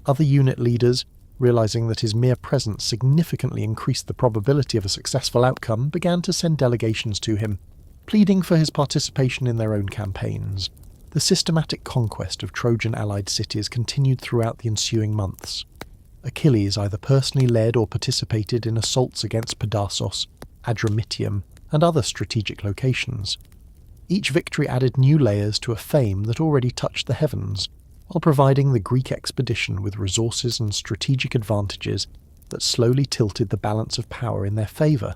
Other unit leaders, realizing that his mere presence significantly increased the probability of a successful outcome, began to send delegations to him, pleading for his participation in their own campaigns. The systematic conquest of Trojan allied cities continued throughout the ensuing months. Achilles either personally led or participated in assaults against Pedasos, Adramyttium, and other strategic locations. Each victory added new layers to a fame that already touched the heavens, while providing the Greek expedition with resources and strategic advantages that slowly tilted the balance of power in their favour.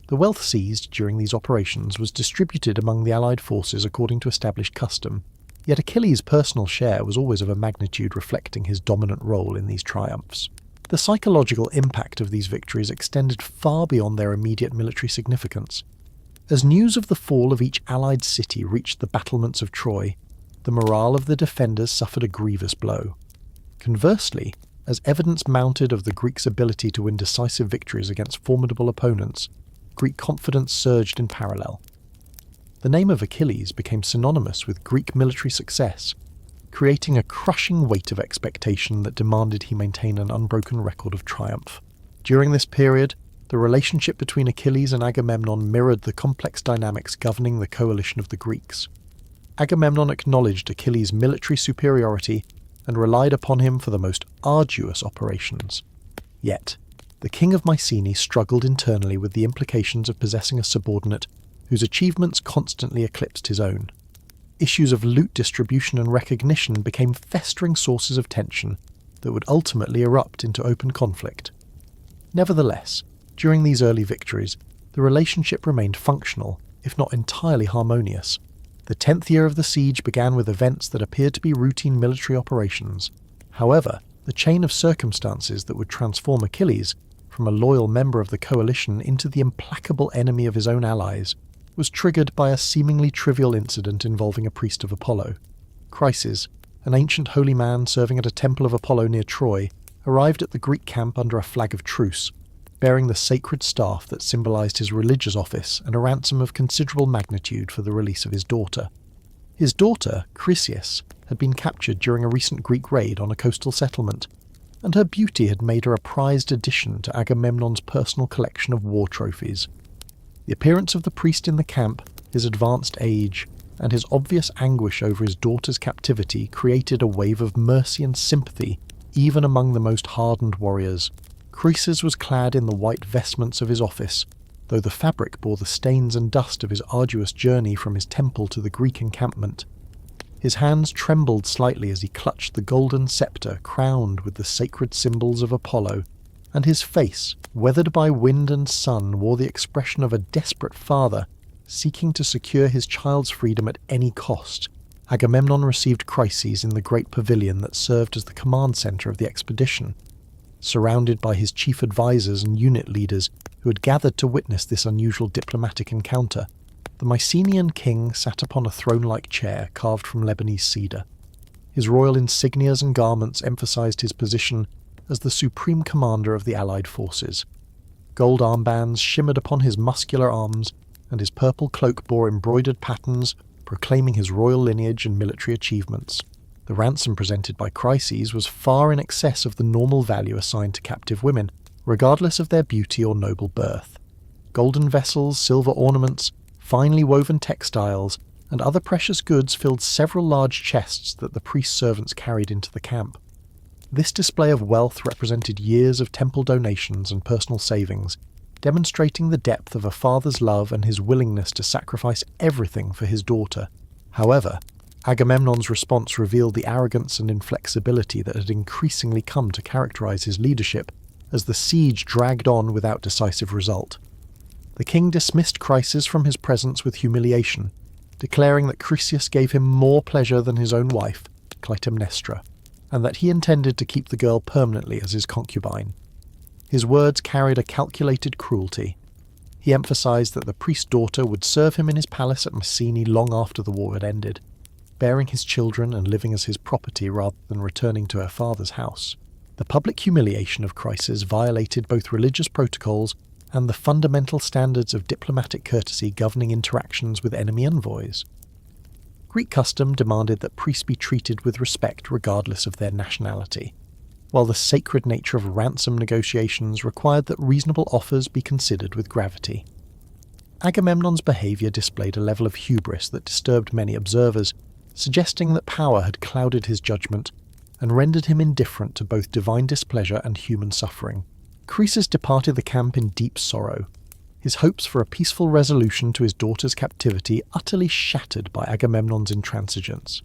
The wealth seized during these operations was distributed among the Allied forces according to established custom, yet Achilles' personal share was always of a magnitude reflecting his dominant role in these triumphs. The psychological impact of these victories extended far beyond their immediate military significance. As news of the fall of each Allied city reached the battlements of Troy, the morale of the defenders suffered a grievous blow. Conversely, as evidence mounted of the Greeks' ability to win decisive victories against formidable opponents, Greek confidence surged in parallel. The name of Achilles became synonymous with Greek military success, creating a crushing weight of expectation that demanded he maintain an unbroken record of triumph. During this period, the relationship between Achilles and Agamemnon mirrored the complex dynamics governing the coalition of the Greeks. Agamemnon acknowledged Achilles' military superiority and relied upon him for the most arduous operations. Yet, the king of Mycenae struggled internally with the implications of possessing a subordinate whose achievements constantly eclipsed his own. Issues of loot distribution and recognition became festering sources of tension that would ultimately erupt into open conflict. Nevertheless, during these early victories, the relationship remained functional, if not entirely harmonious. The 10th year of the siege began with events that appeared to be routine military operations. However, the chain of circumstances that would transform Achilles from a loyal member of the coalition into the implacable enemy of his own allies was triggered by a seemingly trivial incident involving a priest of Apollo. Chryses, an ancient holy man serving at a temple of Apollo near Troy, arrived at the Greek camp under a flag of truce, bearing the sacred staff that symbolized his religious office and a ransom of considerable magnitude for the release of his daughter. His daughter, Chryseis, had been captured during a recent Greek raid on a coastal settlement, and her beauty had made her a prized addition to Agamemnon's personal collection of war trophies. The appearance of the priest in the camp, his advanced age, and his obvious anguish over his daughter's captivity created a wave of mercy and sympathy even among the most hardened warriors. Chryseis was clad in the white vestments of his office, though the fabric bore the stains and dust of his arduous journey from his temple to the Greek encampment. His hands trembled slightly as he clutched the golden scepter crowned with the sacred symbols of Apollo, and his face, weathered by wind and sun, wore the expression of a desperate father seeking to secure his child's freedom at any cost. Agamemnon received Chryseis in the great pavilion that served as the command center of the expedition. Surrounded by his chief advisors and unit leaders who had gathered to witness this unusual diplomatic encounter, the Mycenaean king sat upon a throne-like chair carved from Lebanese cedar. His royal insignias and garments emphasized his position as the supreme commander of the allied forces. Gold armbands shimmered upon his muscular arms, and his purple cloak bore embroidered patterns proclaiming his royal lineage and military achievements. The ransom presented by Chryseis was far in excess of the normal value assigned to captive women, regardless of their beauty or noble birth. Golden vessels, silver ornaments, finely woven textiles, and other precious goods filled several large chests that the priest's servants carried into the camp. This display of wealth represented years of temple donations and personal savings, demonstrating the depth of a father's love and his willingness to sacrifice everything for his daughter. However, Agamemnon's response revealed the arrogance and inflexibility that had increasingly come to characterize his leadership as the siege dragged on without decisive result. The king dismissed Chryses from his presence with humiliation, declaring that Chryseis gave him more pleasure than his own wife, Clytemnestra, and that he intended to keep the girl permanently as his concubine. His words carried a calculated cruelty. He emphasized that the priest's daughter would serve him in his palace at Messene long after the war had ended, bearing his children and living as his property rather than returning to her father's house. The public humiliation of Chryses violated both religious protocols and the fundamental standards of diplomatic courtesy governing interactions with enemy envoys. Greek custom demanded that priests be treated with respect regardless of their nationality, while the sacred nature of ransom negotiations required that reasonable offers be considered with gravity. Agamemnon's behaviour displayed a level of hubris that disturbed many observers, suggesting that power had clouded his judgment and rendered him indifferent to both divine displeasure and human suffering. Chryses departed the camp in deep sorrow, his hopes for a peaceful resolution to his daughter's captivity utterly shattered by Agamemnon's intransigence.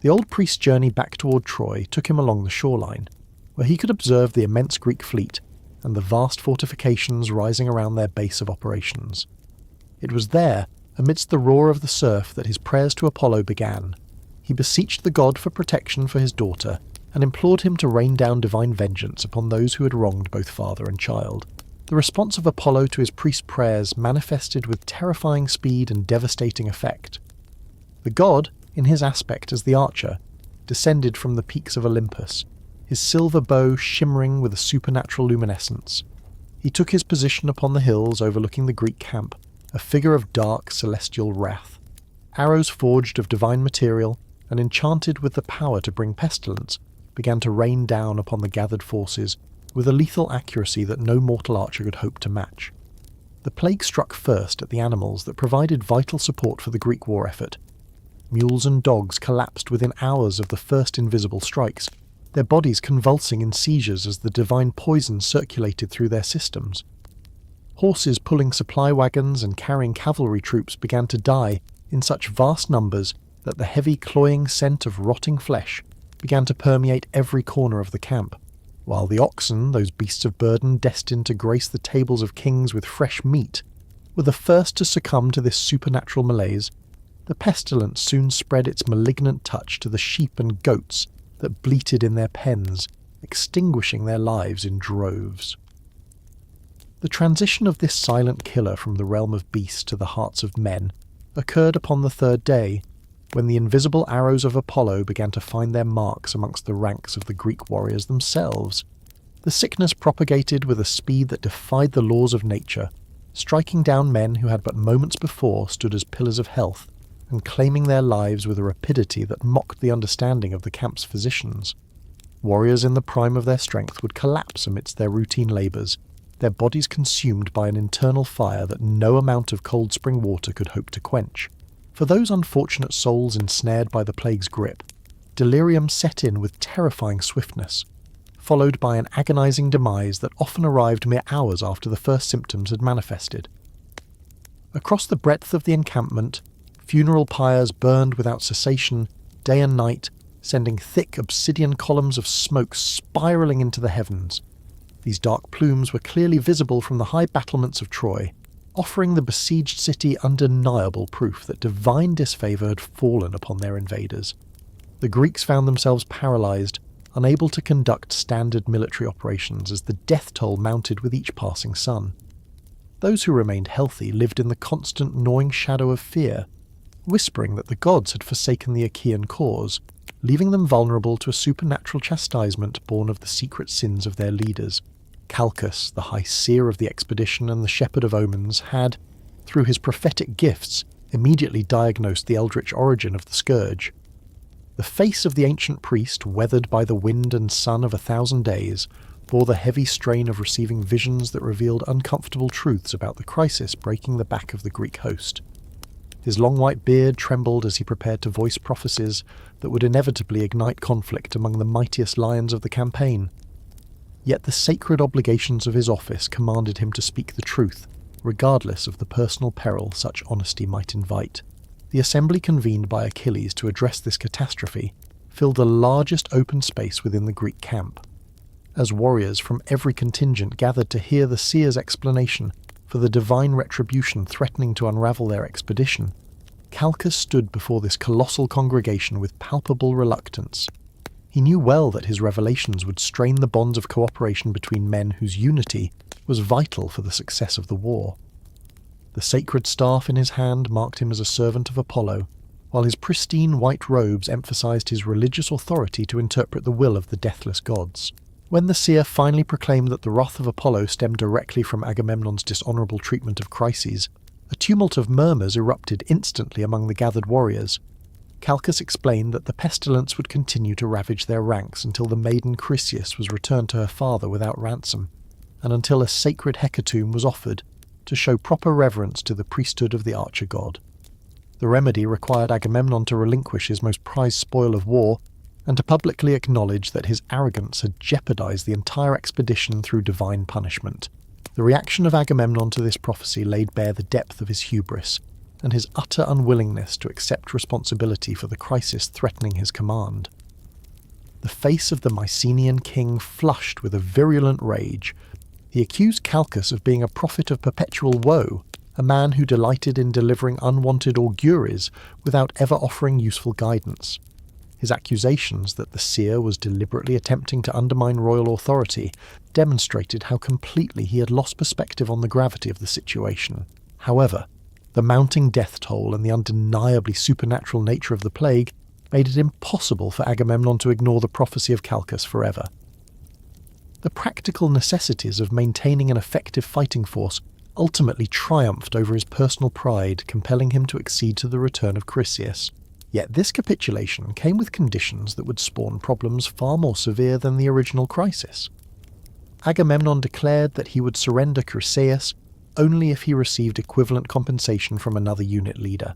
The old priest's journey back toward Troy took him along the shoreline, where he could observe the immense Greek fleet and the vast fortifications rising around their base of operations. It was there, amidst the roar of the surf, that his prayers to Apollo began. He beseeched the god for protection for his daughter, and implored him to rain down divine vengeance upon those who had wronged both father and child. The response of Apollo to his priest's prayers manifested with terrifying speed and devastating effect. The god, in his aspect as the archer, descended from the peaks of Olympus, his silver bow shimmering with a supernatural luminescence. He took his position upon the hills overlooking the Greek camp, a figure of dark celestial wrath. Arrows forged of divine material and enchanted with the power to bring pestilence began to rain down upon the gathered forces with a lethal accuracy that no mortal archer could hope to match. The plague struck first at the animals that provided vital support for the Greek war effort. Mules and dogs collapsed within hours of the first invisible strikes, their bodies convulsing in seizures as the divine poison circulated through their systems. Horses pulling supply wagons and carrying cavalry troops began to die in such vast numbers that the heavy cloying scent of rotting flesh began to permeate every corner of the camp, while the oxen, those beasts of burden destined to grace the tables of kings with fresh meat, were the first to succumb to this supernatural malaise. The pestilence soon spread its malignant touch to the sheep and goats that bleated in their pens, extinguishing their lives in droves. The transition of this silent killer from the realm of beasts to the hearts of men occurred upon the third day, when the invisible arrows of Apollo began to find their marks amongst the ranks of the Greek warriors themselves. The sickness propagated with a speed that defied the laws of nature, striking down men who had but moments before stood as pillars of health, and claiming their lives with a rapidity that mocked the understanding of the camp's physicians. Warriors in the prime of their strength would collapse amidst their routine labours, their bodies consumed by an internal fire that no amount of cold spring water could hope to quench. For those unfortunate souls ensnared by the plague's grip, delirium set in with terrifying swiftness, followed by an agonizing demise that often arrived mere hours after the first symptoms had manifested. Across the breadth of the encampment, funeral pyres burned without cessation, day and night, sending thick obsidian columns of smoke spiralling into the heavens. These dark plumes were clearly visible from the high battlements of Troy, offering the besieged city undeniable proof that divine disfavour had fallen upon their invaders. The Greeks found themselves paralysed, unable to conduct standard military operations as the death toll mounted with each passing sun. Those who remained healthy lived in the constant gnawing shadow of fear, whispering that the gods had forsaken the Achaean cause, leaving them vulnerable to a supernatural chastisement born of the secret sins of their leaders. Calchas, the high seer of the expedition and the shepherd of omens, had, through his prophetic gifts, immediately diagnosed the eldritch origin of the scourge. The face of the ancient priest, weathered by the wind and sun of 1,000 days, bore the heavy strain of receiving visions that revealed uncomfortable truths about the crisis breaking the back of the Greek host. His long white beard trembled as he prepared to voice prophecies that would inevitably ignite conflict among the mightiest lions of the campaign. Yet the sacred obligations of his office commanded him to speak the truth, regardless of the personal peril such honesty might invite. The assembly convened by Achilles to address this catastrophe filled the largest open space within the Greek camp. As warriors from every contingent gathered to hear the seer's explanation for the divine retribution threatening to unravel their expedition, Calchas stood before this colossal congregation with palpable reluctance. He knew well that his revelations would strain the bonds of cooperation between men whose unity was vital for the success of the war. The sacred staff in his hand marked him as a servant of Apollo, while his pristine white robes emphasized his religious authority to interpret the will of the deathless gods. When the seer finally proclaimed that the wrath of Apollo stemmed directly from Agamemnon's dishonorable treatment of Chryses, a tumult of murmurs erupted instantly among the gathered warriors. Calchas explained that the pestilence would continue to ravage their ranks until the maiden Chryseis was returned to her father without ransom, and until a sacred hecatomb was offered to show proper reverence to the priesthood of the archer god. The remedy required Agamemnon to relinquish his most prized spoil of war and to publicly acknowledge that his arrogance had jeopardized the entire expedition through divine punishment. The reaction of Agamemnon to this prophecy laid bare the depth of his hubris and his utter unwillingness to accept responsibility for the crisis threatening his command. The face of the Mycenaean king flushed with a virulent rage. He accused Calchas of being a prophet of perpetual woe, a man who delighted in delivering unwanted auguries without ever offering useful guidance. His accusations that the seer was deliberately attempting to undermine royal authority demonstrated how completely he had lost perspective on the gravity of the situation. However, the mounting death toll and the undeniably supernatural nature of the plague made it impossible for Agamemnon to ignore the prophecy of Calchas forever. The practical necessities of maintaining an effective fighting force ultimately triumphed over his personal pride, compelling him to accede to the return of Chryseis. Yet this capitulation came with conditions that would spawn problems far more severe than the original crisis. Agamemnon declared that he would surrender Chryseis only if he received equivalent compensation from another unit leader.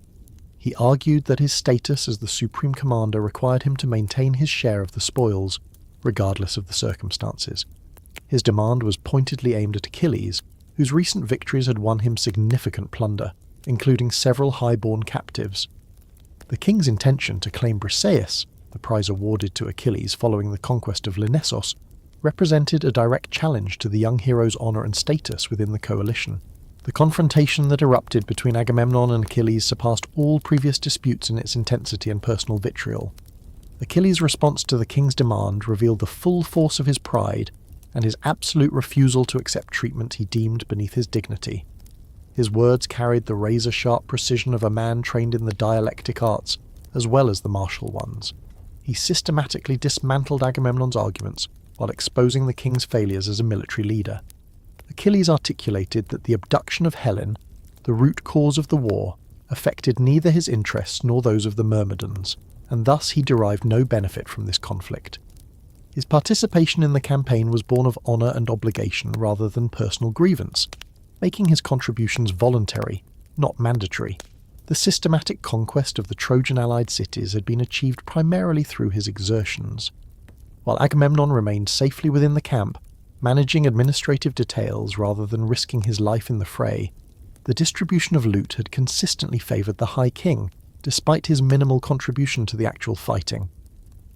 He argued that his status as the supreme commander required him to maintain his share of the spoils, regardless of the circumstances. His demand was pointedly aimed at Achilles, whose recent victories had won him significant plunder, including several high-born captives. The king's intention to claim Briseis, the prize awarded to Achilles following the conquest of Lynnessos, represented a direct challenge to the young hero's honour and status within the coalition. The confrontation that erupted between Agamemnon and Achilles surpassed all previous disputes in its intensity and personal vitriol. Achilles' response to the king's demand revealed the full force of his pride and his absolute refusal to accept treatment he deemed beneath his dignity. His words carried the razor-sharp precision of a man trained in the dialectic arts, as well as the martial ones. He systematically dismantled Agamemnon's arguments while exposing the king's failures as a military leader. Achilles articulated that the abduction of Helen, the root cause of the war, affected neither his interests nor those of the Myrmidons, and thus he derived no benefit from this conflict. His participation in the campaign was born of honour and obligation rather than personal grievance, making his contributions voluntary, not mandatory. The systematic conquest of the Trojan-allied cities had been achieved primarily through his exertions. While Agamemnon remained safely within the camp, managing administrative details rather than risking his life in the fray, the distribution of loot had consistently favoured the High King, despite his minimal contribution to the actual fighting.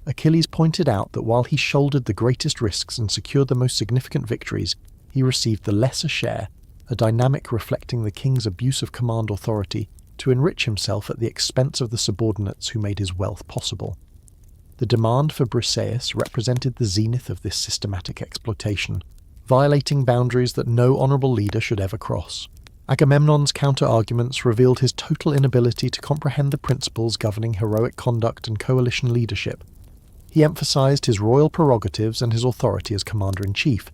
Achilles pointed out that while he shouldered the greatest risks and secured the most significant victories, he received the lesser share, a dynamic reflecting the king's abuse of command authority to enrich himself at the expense of the subordinates who made his wealth possible. The demand for Briseis represented the zenith of this systematic exploitation, violating boundaries that no honourable leader should ever cross. Agamemnon's counter-arguments revealed his total inability to comprehend the principles governing heroic conduct and coalition leadership. He emphasized his royal prerogatives and his authority as commander-in-chief,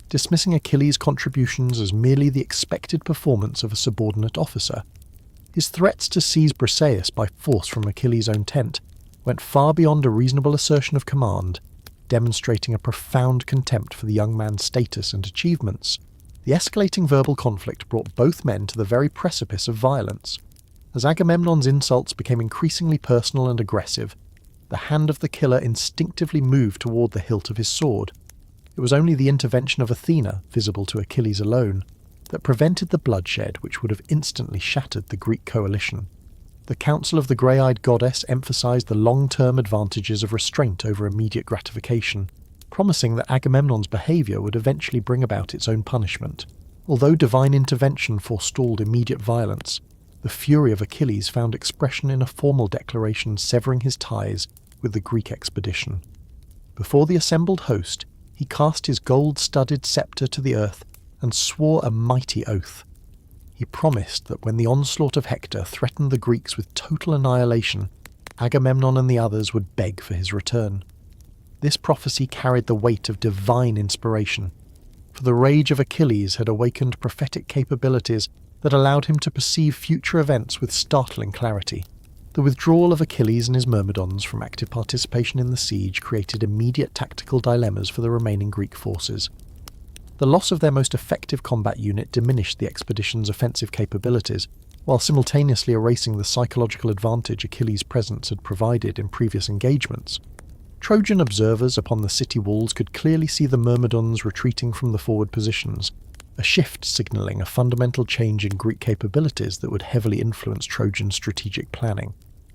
dismissing Achilles' contributions as merely the expected performance of a subordinate officer. His threats to seize Briseis by force from Achilles' own tent went far beyond a reasonable assertion of command, demonstrating a profound contempt for the young man's status and achievements. The escalating verbal conflict brought both men to the very precipice of violence. As Agamemnon's insults became increasingly personal and aggressive, the hand of the killer instinctively moved toward the hilt of his sword. It was only the intervention of Athena, visible to Achilles alone, that prevented the bloodshed which would have instantly shattered the Greek coalition. The Council of the Grey-Eyed Goddess emphasized the long-term advantages of restraint over immediate gratification, promising that Agamemnon's behavior would eventually bring about its own punishment. Although divine intervention forestalled immediate violence, the fury of Achilles found expression in a formal declaration severing his ties with the Greek expedition. Before the assembled host, he cast his gold-studded scepter to the earth and swore a mighty oath. He promised that when the onslaught of Hector threatened the Greeks with total annihilation, Agamemnon and the others would beg for his return. This prophecy carried the weight of divine inspiration, for the rage of Achilles had awakened prophetic capabilities that allowed him to perceive future events with startling clarity. The withdrawal of Achilles and his Myrmidons from active participation in the siege created immediate tactical dilemmas for the remaining Greek forces. The loss of their most effective combat unit diminished the expedition's offensive capabilities, while simultaneously erasing the psychological advantage Achilles' presence had provided in previous engagements. Trojan observers upon the city walls could clearly see the Myrmidons retreating from the forward positions, a shift signalling a fundamental change in Greek capabilities that would heavily influence Trojan strategic planning.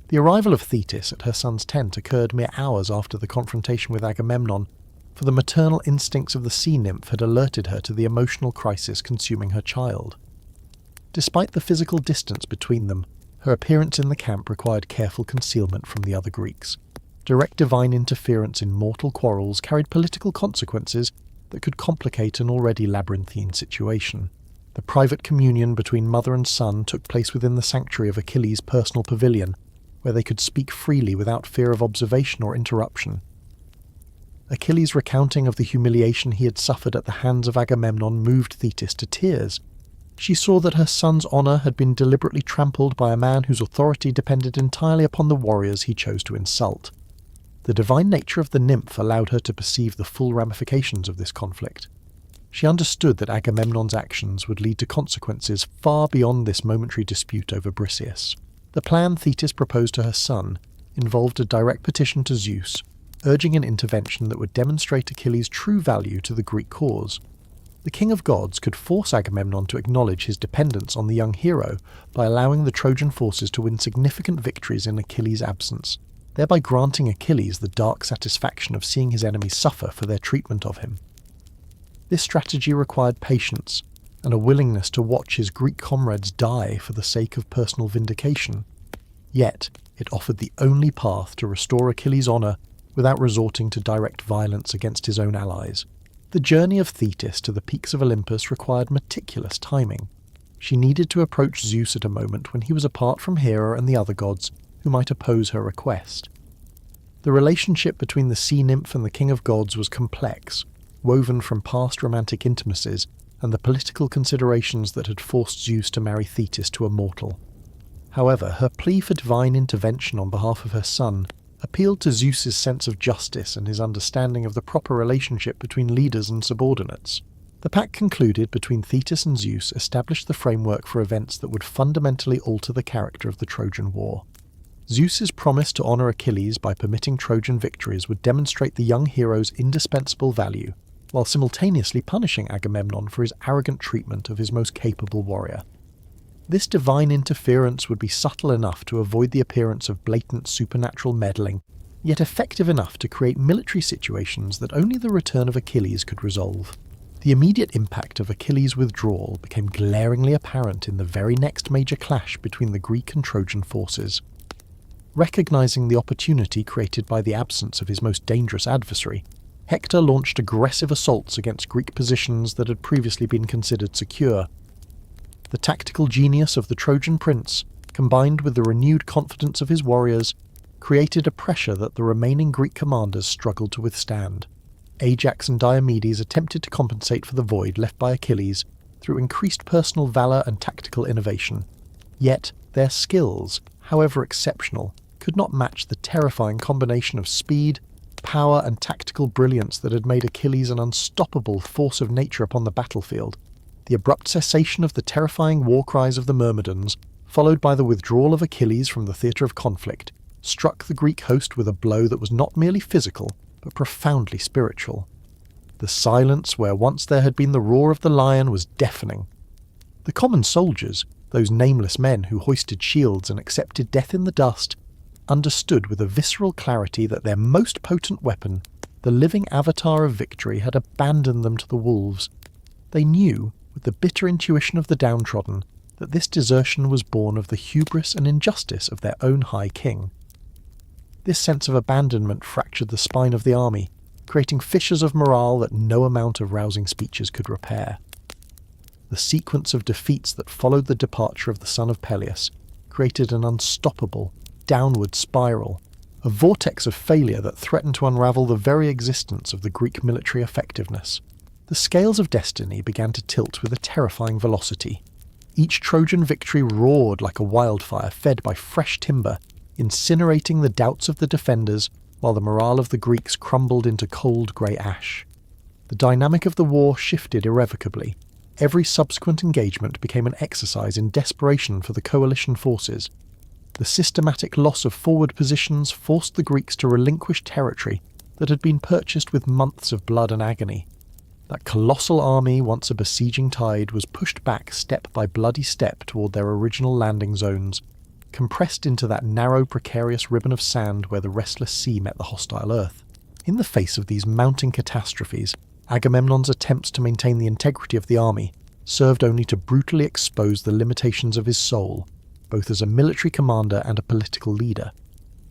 The arrival of Thetis at her son's tent occurred mere hours after the confrontation with Agamemnon, for the maternal instincts of the sea nymph had alerted her to the emotional crisis consuming her child. Despite the physical distance between them, her appearance in the camp required careful concealment from the other Greeks. Direct divine interference in mortal quarrels carried political consequences that could complicate an already labyrinthine situation. The private communion between mother and son took place within the sanctuary of Achilles' personal pavilion, where they could speak freely without fear of observation or interruption. Achilles' recounting of the humiliation he had suffered at the hands of Agamemnon moved Thetis to tears. She saw that her son's honour had been deliberately trampled by a man whose authority depended entirely upon the warriors he chose to insult. The divine nature of the nymph allowed her to perceive the full ramifications of this conflict. She understood that Agamemnon's actions would lead to consequences far beyond this momentary dispute over Briseis. The plan Thetis proposed to her son involved a direct petition to Zeus, urging an intervention that would demonstrate Achilles' true value to the Greek cause. The king of gods could force Agamemnon to acknowledge his dependence on the young hero by allowing the Trojan forces to win significant victories in Achilles' absence, thereby granting Achilles the dark satisfaction of seeing his enemies suffer for their treatment of him. This strategy required patience and a willingness to watch his Greek comrades die for the sake of personal vindication. Yet, it offered the only path to restore Achilles' honour without resorting to direct violence against his own allies. The journey of Thetis to the peaks of Olympus required meticulous timing. She needed to approach Zeus at a moment when he was apart from Hera and the other gods who might oppose her request. The relationship between the sea nymph and the king of gods was complex, woven from past romantic intimacies and the political considerations that had forced Zeus to marry Thetis to a mortal. However, her plea for divine intervention on behalf of her son appealed to Zeus's sense of justice and his understanding of the proper relationship between leaders and subordinates. The pact concluded between Thetis and Zeus established the framework for events that would fundamentally alter the character of the Trojan War. Zeus's promise to honour Achilles by permitting Trojan victories would demonstrate the young hero's indispensable value, while simultaneously punishing Agamemnon for his arrogant treatment of his most capable warrior. This divine interference would be subtle enough to avoid the appearance of blatant supernatural meddling, yet effective enough to create military situations that only the return of Achilles could resolve. The immediate impact of Achilles' withdrawal became glaringly apparent in the very next major clash between the Greek and Trojan forces. Recognizing the opportunity created by the absence of his most dangerous adversary, Hector launched aggressive assaults against Greek positions that had previously been considered secure. The tactical genius of the Trojan prince, combined with the renewed confidence of his warriors, created a pressure that the remaining Greek commanders struggled to withstand. Ajax and Diomedes attempted to compensate for the void left by Achilles through increased personal valour and tactical innovation. Yet their skills, however exceptional, could not match the terrifying combination of speed, power and tactical brilliance that had made Achilles an unstoppable force of nature upon the battlefield. The abrupt cessation of the terrifying war cries of the Myrmidons, followed by the withdrawal of Achilles from the theatre of conflict, struck the Greek host with a blow that was not merely physical, but profoundly spiritual. The silence where once there had been the roar of the lion was deafening. The common soldiers, those nameless men who hoisted shields and accepted death in the dust, understood with a visceral clarity that their most potent weapon, the living avatar of victory, had abandoned them to the wolves. They knew, with the bitter intuition of the downtrodden, that this desertion was born of the hubris and injustice of their own high king. This sense of abandonment fractured the spine of the army, creating fissures of morale that no amount of rousing speeches could repair. The sequence of defeats that followed the departure of the son of Peleus created an unstoppable, downward spiral, a vortex of failure that threatened to unravel the very existence of the Greek military effectiveness. The scales of destiny began to tilt with a terrifying velocity. Each Trojan victory roared like a wildfire fed by fresh timber, incinerating the doubts of the defenders, while the morale of the Greeks crumbled into cold grey ash. The dynamic of the war shifted irrevocably. Every subsequent engagement became an exercise in desperation for the coalition forces. The systematic loss of forward positions forced the Greeks to relinquish territory that had been purchased with months of blood and agony. That colossal army, once a besieging tide, was pushed back step by bloody step toward their original landing zones, compressed into that narrow, precarious ribbon of sand where the restless sea met the hostile earth. In the face of these mounting catastrophes, Agamemnon's attempts to maintain the integrity of the army served only to brutally expose the limitations of his soul, both as a military commander and a political leader.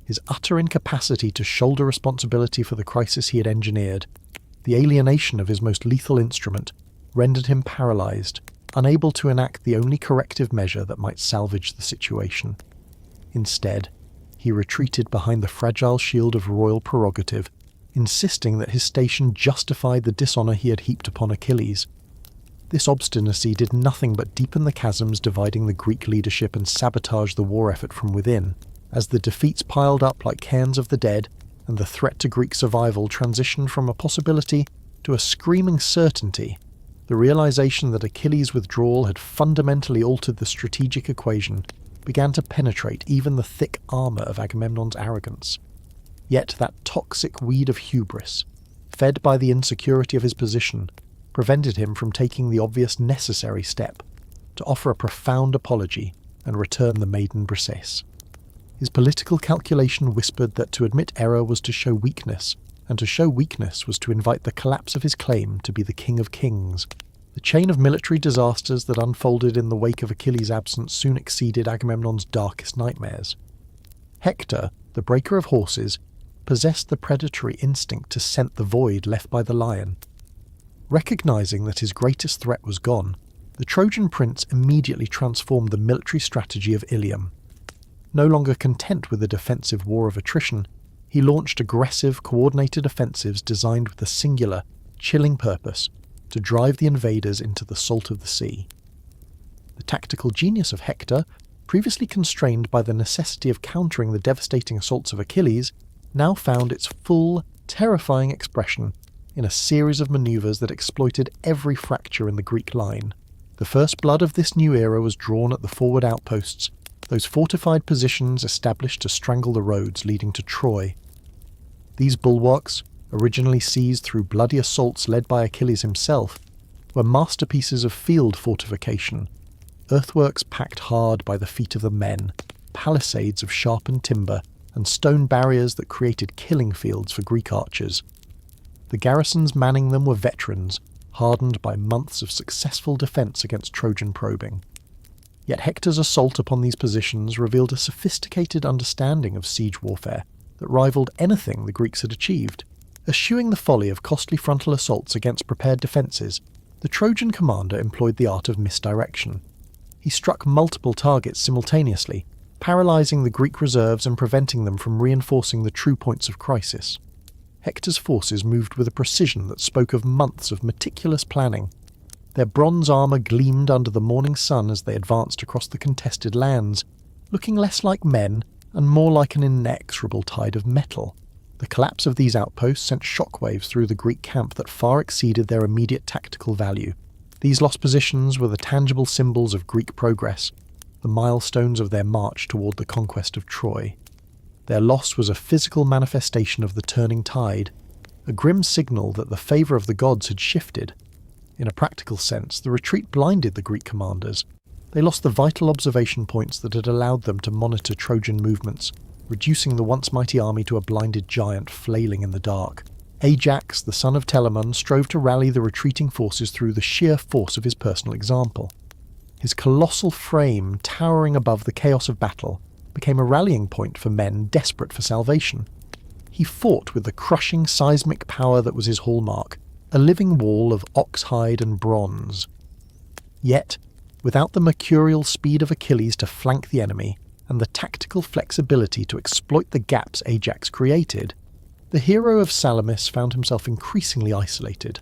His utter incapacity to shoulder responsibility for the crisis he had engineered, the alienation of his most lethal instrument, rendered him paralyzed, unable to enact the only corrective measure that might salvage the situation. Instead, he retreated behind the fragile shield of royal prerogative, insisting that his station justified the dishonor he had heaped upon Achilles. This obstinacy did nothing but deepen the chasms dividing the Greek leadership and sabotage the war effort from within. As the defeats piled up like cairns of the dead, and the threat to Greek survival transitioned from a possibility to a screaming certainty, the realization that Achilles' withdrawal had fundamentally altered the strategic equation began to penetrate even the thick armor of Agamemnon's arrogance. Yet that toxic weed of hubris, fed by the insecurity of his position, prevented him from taking the obvious necessary step to offer a profound apology and return the maiden Briseis. His political calculation whispered that to admit error was to show weakness, and to show weakness was to invite the collapse of his claim to be the king of kings. The chain of military disasters that unfolded in the wake of Achilles' absence soon exceeded Agamemnon's darkest nightmares. Hector, the breaker of horses, possessed the predatory instinct to scent the void left by the lion. Recognizing that his greatest threat was gone, the Trojan prince immediately transformed the military strategy of Ilium. No longer content with the defensive war of attrition, he launched aggressive, coordinated offensives designed with the singular, chilling purpose to drive the invaders into the salt of the sea. The tactical genius of Hector, previously constrained by the necessity of countering the devastating assaults of Achilles, now found its full, terrifying expression in a series of maneuvers that exploited every fracture in the Greek line. The first blood of this new era was drawn at the forward outposts, those fortified positions established to strangle the roads leading to Troy. These bulwarks, originally seized through bloody assaults led by Achilles himself, were masterpieces of field fortification, earthworks packed hard by the feet of the men, palisades of sharpened timber, and stone barriers that created killing fields for Greek archers. The garrisons manning them were veterans, hardened by months of successful defence against Trojan probing. Yet Hector's assault upon these positions revealed a sophisticated understanding of siege warfare that rivaled anything the Greeks had achieved. Eschewing the folly of costly frontal assaults against prepared defences, the Trojan commander employed the art of misdirection. He struck multiple targets simultaneously, paralysing the Greek reserves and preventing them from reinforcing the true points of crisis. Hector's forces moved with a precision that spoke of months of meticulous planning. Their bronze armour gleamed under the morning sun as they advanced across the contested lands, looking less like men and more like an inexorable tide of metal. The collapse of these outposts sent shockwaves through the Greek camp that far exceeded their immediate tactical value. These lost positions were the tangible symbols of Greek progress, the milestones of their march toward the conquest of Troy. Their loss was a physical manifestation of the turning tide, a grim signal that the favour of the gods had shifted. In a practical sense, the retreat blinded the Greek commanders. They lost the vital observation points that had allowed them to monitor Trojan movements, reducing the once mighty army to a blinded giant flailing in the dark. Ajax, the son of Telamon, strove to rally the retreating forces through the sheer force of his personal example. His colossal frame, towering above the chaos of battle, became a rallying point for men desperate for salvation. He fought with the crushing seismic power that was his hallmark, a living wall of oxhide and bronze. Yet, without the mercurial speed of Achilles to flank the enemy, and the tactical flexibility to exploit the gaps Ajax created, the hero of Salamis found himself increasingly isolated,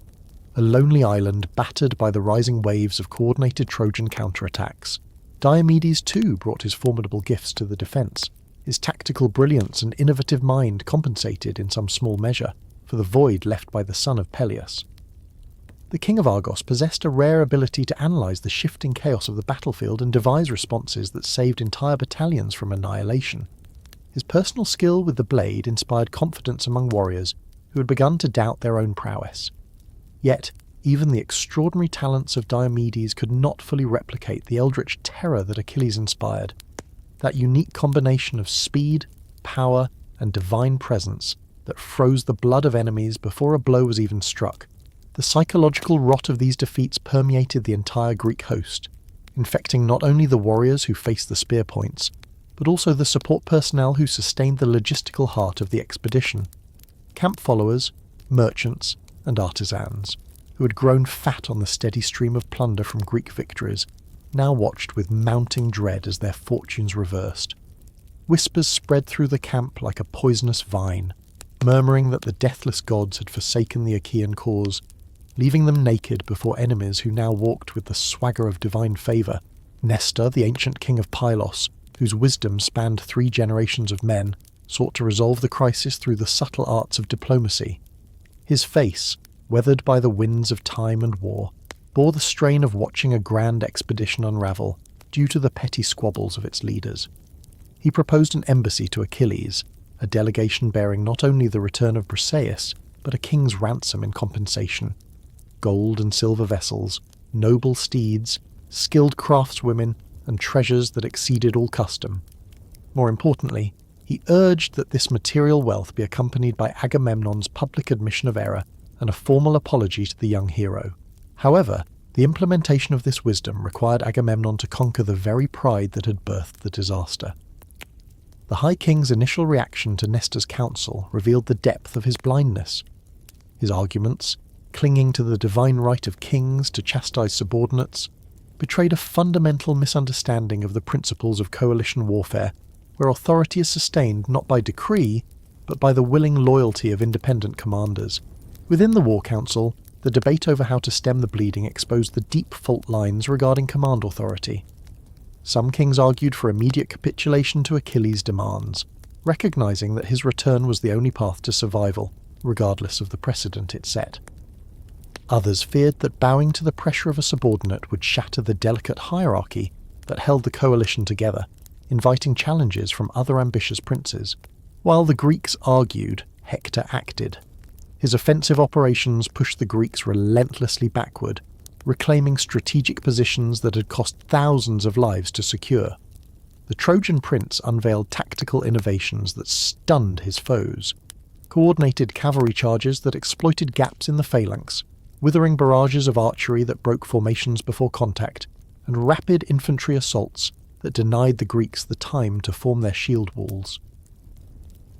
a lonely island battered by the rising waves of coordinated Trojan counterattacks. Diomedes too brought his formidable gifts to the defence. His tactical brilliance and innovative mind compensated, in some small measure, for the void left by the son of Peleus. The king of Argos possessed a rare ability to analyse the shifting chaos of the battlefield and devise responses that saved entire battalions from annihilation. His personal skill with the blade inspired confidence among warriors who had begun to doubt their own prowess. Yet, even the extraordinary talents of Diomedes could not fully replicate the eldritch terror that Achilles inspired. That unique combination of speed, power, and divine presence that froze the blood of enemies before a blow was even struck. The psychological rot of these defeats permeated the entire Greek host, infecting not only the warriors who faced the spear points, but also the support personnel who sustained the logistical heart of the expedition. Camp followers, merchants, and artisans, who had grown fat on the steady stream of plunder from Greek victories, now watched with mounting dread as their fortunes reversed. Whispers spread through the camp like a poisonous vine, murmuring that the deathless gods had forsaken the Achaean cause, leaving them naked before enemies who now walked with the swagger of divine favour. Nestor, the ancient king of Pylos, whose wisdom spanned 3 generations of men, sought to resolve the crisis through the subtle arts of diplomacy. His face, weathered by the winds of time and war, bore the strain of watching a grand expedition unravel due to the petty squabbles of its leaders. He proposed an embassy to Achilles, a delegation bearing not only the return of Briseis, but a king's ransom in compensation. Gold and silver vessels, noble steeds, skilled craftswomen, and treasures that exceeded all custom. More importantly, he urged that this material wealth be accompanied by Agamemnon's public admission of error and a formal apology to the young hero. However, the implementation of this wisdom required Agamemnon to conquer the very pride that had birthed the disaster. The High King's initial reaction to Nestor's counsel revealed the depth of his blindness. His arguments, clinging to the divine right of kings to chastise subordinates, betrayed a fundamental misunderstanding of the principles of coalition warfare, where authority is sustained not by decree, but by the willing loyalty of independent commanders. Within the War Council, the debate over how to stem the bleeding exposed the deep fault lines regarding command authority. Some kings argued for immediate capitulation to Achilles' demands, recognizing that his return was the only path to survival, regardless of the precedent it set. Others feared that bowing to the pressure of a subordinate would shatter the delicate hierarchy that held the coalition together, inviting challenges from other ambitious princes. While the Greeks argued, Hector acted. His offensive operations pushed the Greeks relentlessly backward, reclaiming strategic positions that had cost thousands of lives to secure. The Trojan prince unveiled tactical innovations that stunned his foes, coordinated cavalry charges that exploited gaps in the phalanx, withering barrages of archery that broke formations before contact, and rapid infantry assaults that denied the Greeks the time to form their shield walls.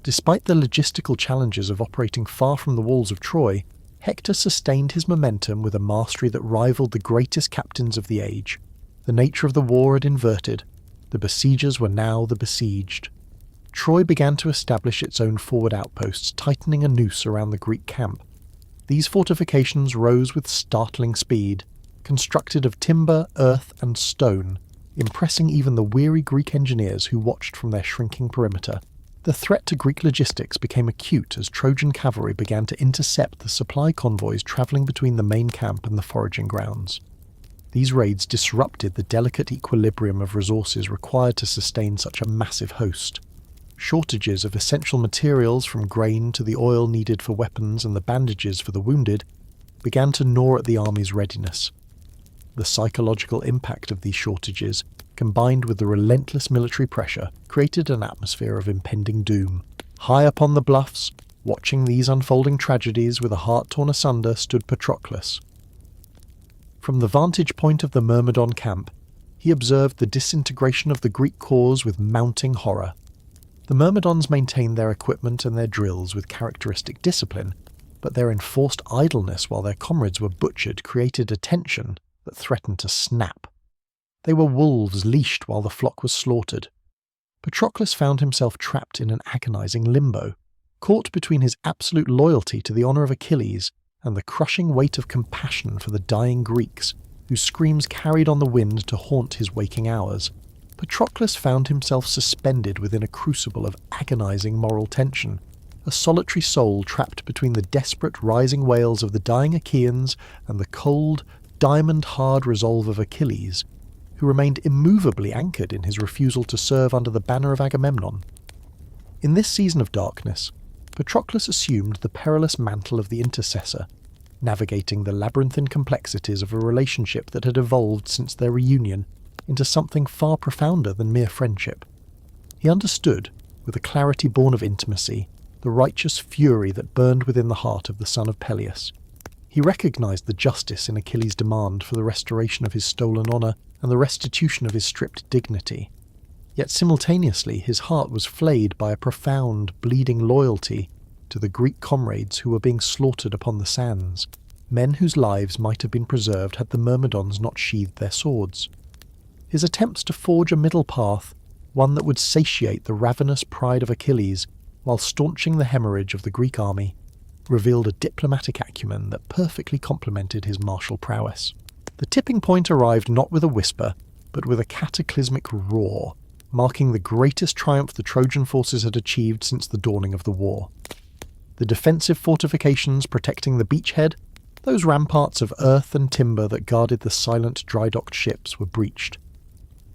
Despite the logistical challenges of operating far from the walls of Troy, Hector sustained his momentum with a mastery that rivaled the greatest captains of the age. The nature of the war had inverted. The besiegers were now the besieged. Troy began to establish its own forward outposts, tightening a noose around the Greek camp. These fortifications rose with startling speed, constructed of timber, earth, and stone, impressing even the weary Greek engineers who watched from their shrinking perimeter. The threat to Greek logistics became acute as Trojan cavalry began to intercept the supply convoys travelling between the main camp and the foraging grounds. These raids disrupted the delicate equilibrium of resources required to sustain such a massive host. Shortages of essential materials from grain to the oil needed for weapons and the bandages for the wounded began to gnaw at the army's readiness. The psychological impact of these shortages, combined with the relentless military pressure, created an atmosphere of impending doom. High upon the bluffs, watching these unfolding tragedies with a heart torn asunder, stood Patroclus. From the vantage point of the Myrmidon camp, he observed the disintegration of the Greek cause with mounting horror. The Myrmidons maintained their equipment and their drills with characteristic discipline, but their enforced idleness while their comrades were butchered created a tension that threatened to snap. They were wolves leashed while the flock was slaughtered. Patroclus found himself trapped in an agonizing limbo, caught between his absolute loyalty to the honor of Achilles and the crushing weight of compassion for the dying Greeks, whose screams carried on the wind to haunt his waking hours. Patroclus found himself suspended within a crucible of agonizing moral tension, a solitary soul trapped between the desperate rising wails of the dying Achaeans and the cold, diamond-hard resolve of Achilles, who remained immovably anchored in his refusal to serve under the banner of Agamemnon. In this season of darkness, Patroclus assumed the perilous mantle of the intercessor, navigating the labyrinthine complexities of a relationship that had evolved since their reunion into something far profounder than mere friendship. He understood, with a clarity born of intimacy, the righteous fury that burned within the heart of the son of Peleus. He recognized the justice in Achilles' demand for the restoration of his stolen honor and the restitution of his stripped dignity. Yet simultaneously his heart was flayed by a profound, bleeding loyalty to the Greek comrades who were being slaughtered upon the sands, men whose lives might have been preserved had the Myrmidons not sheathed their swords. His attempts to forge a middle path, one that would satiate the ravenous pride of Achilles while staunching the hemorrhage of the Greek army, revealed a diplomatic acumen that perfectly complemented his martial prowess. The tipping point arrived not with a whisper, but with a cataclysmic roar, marking the greatest triumph the Trojan forces had achieved since the dawning of the war. The defensive fortifications protecting the beachhead, those ramparts of earth and timber that guarded the silent dry-docked ships, were breached.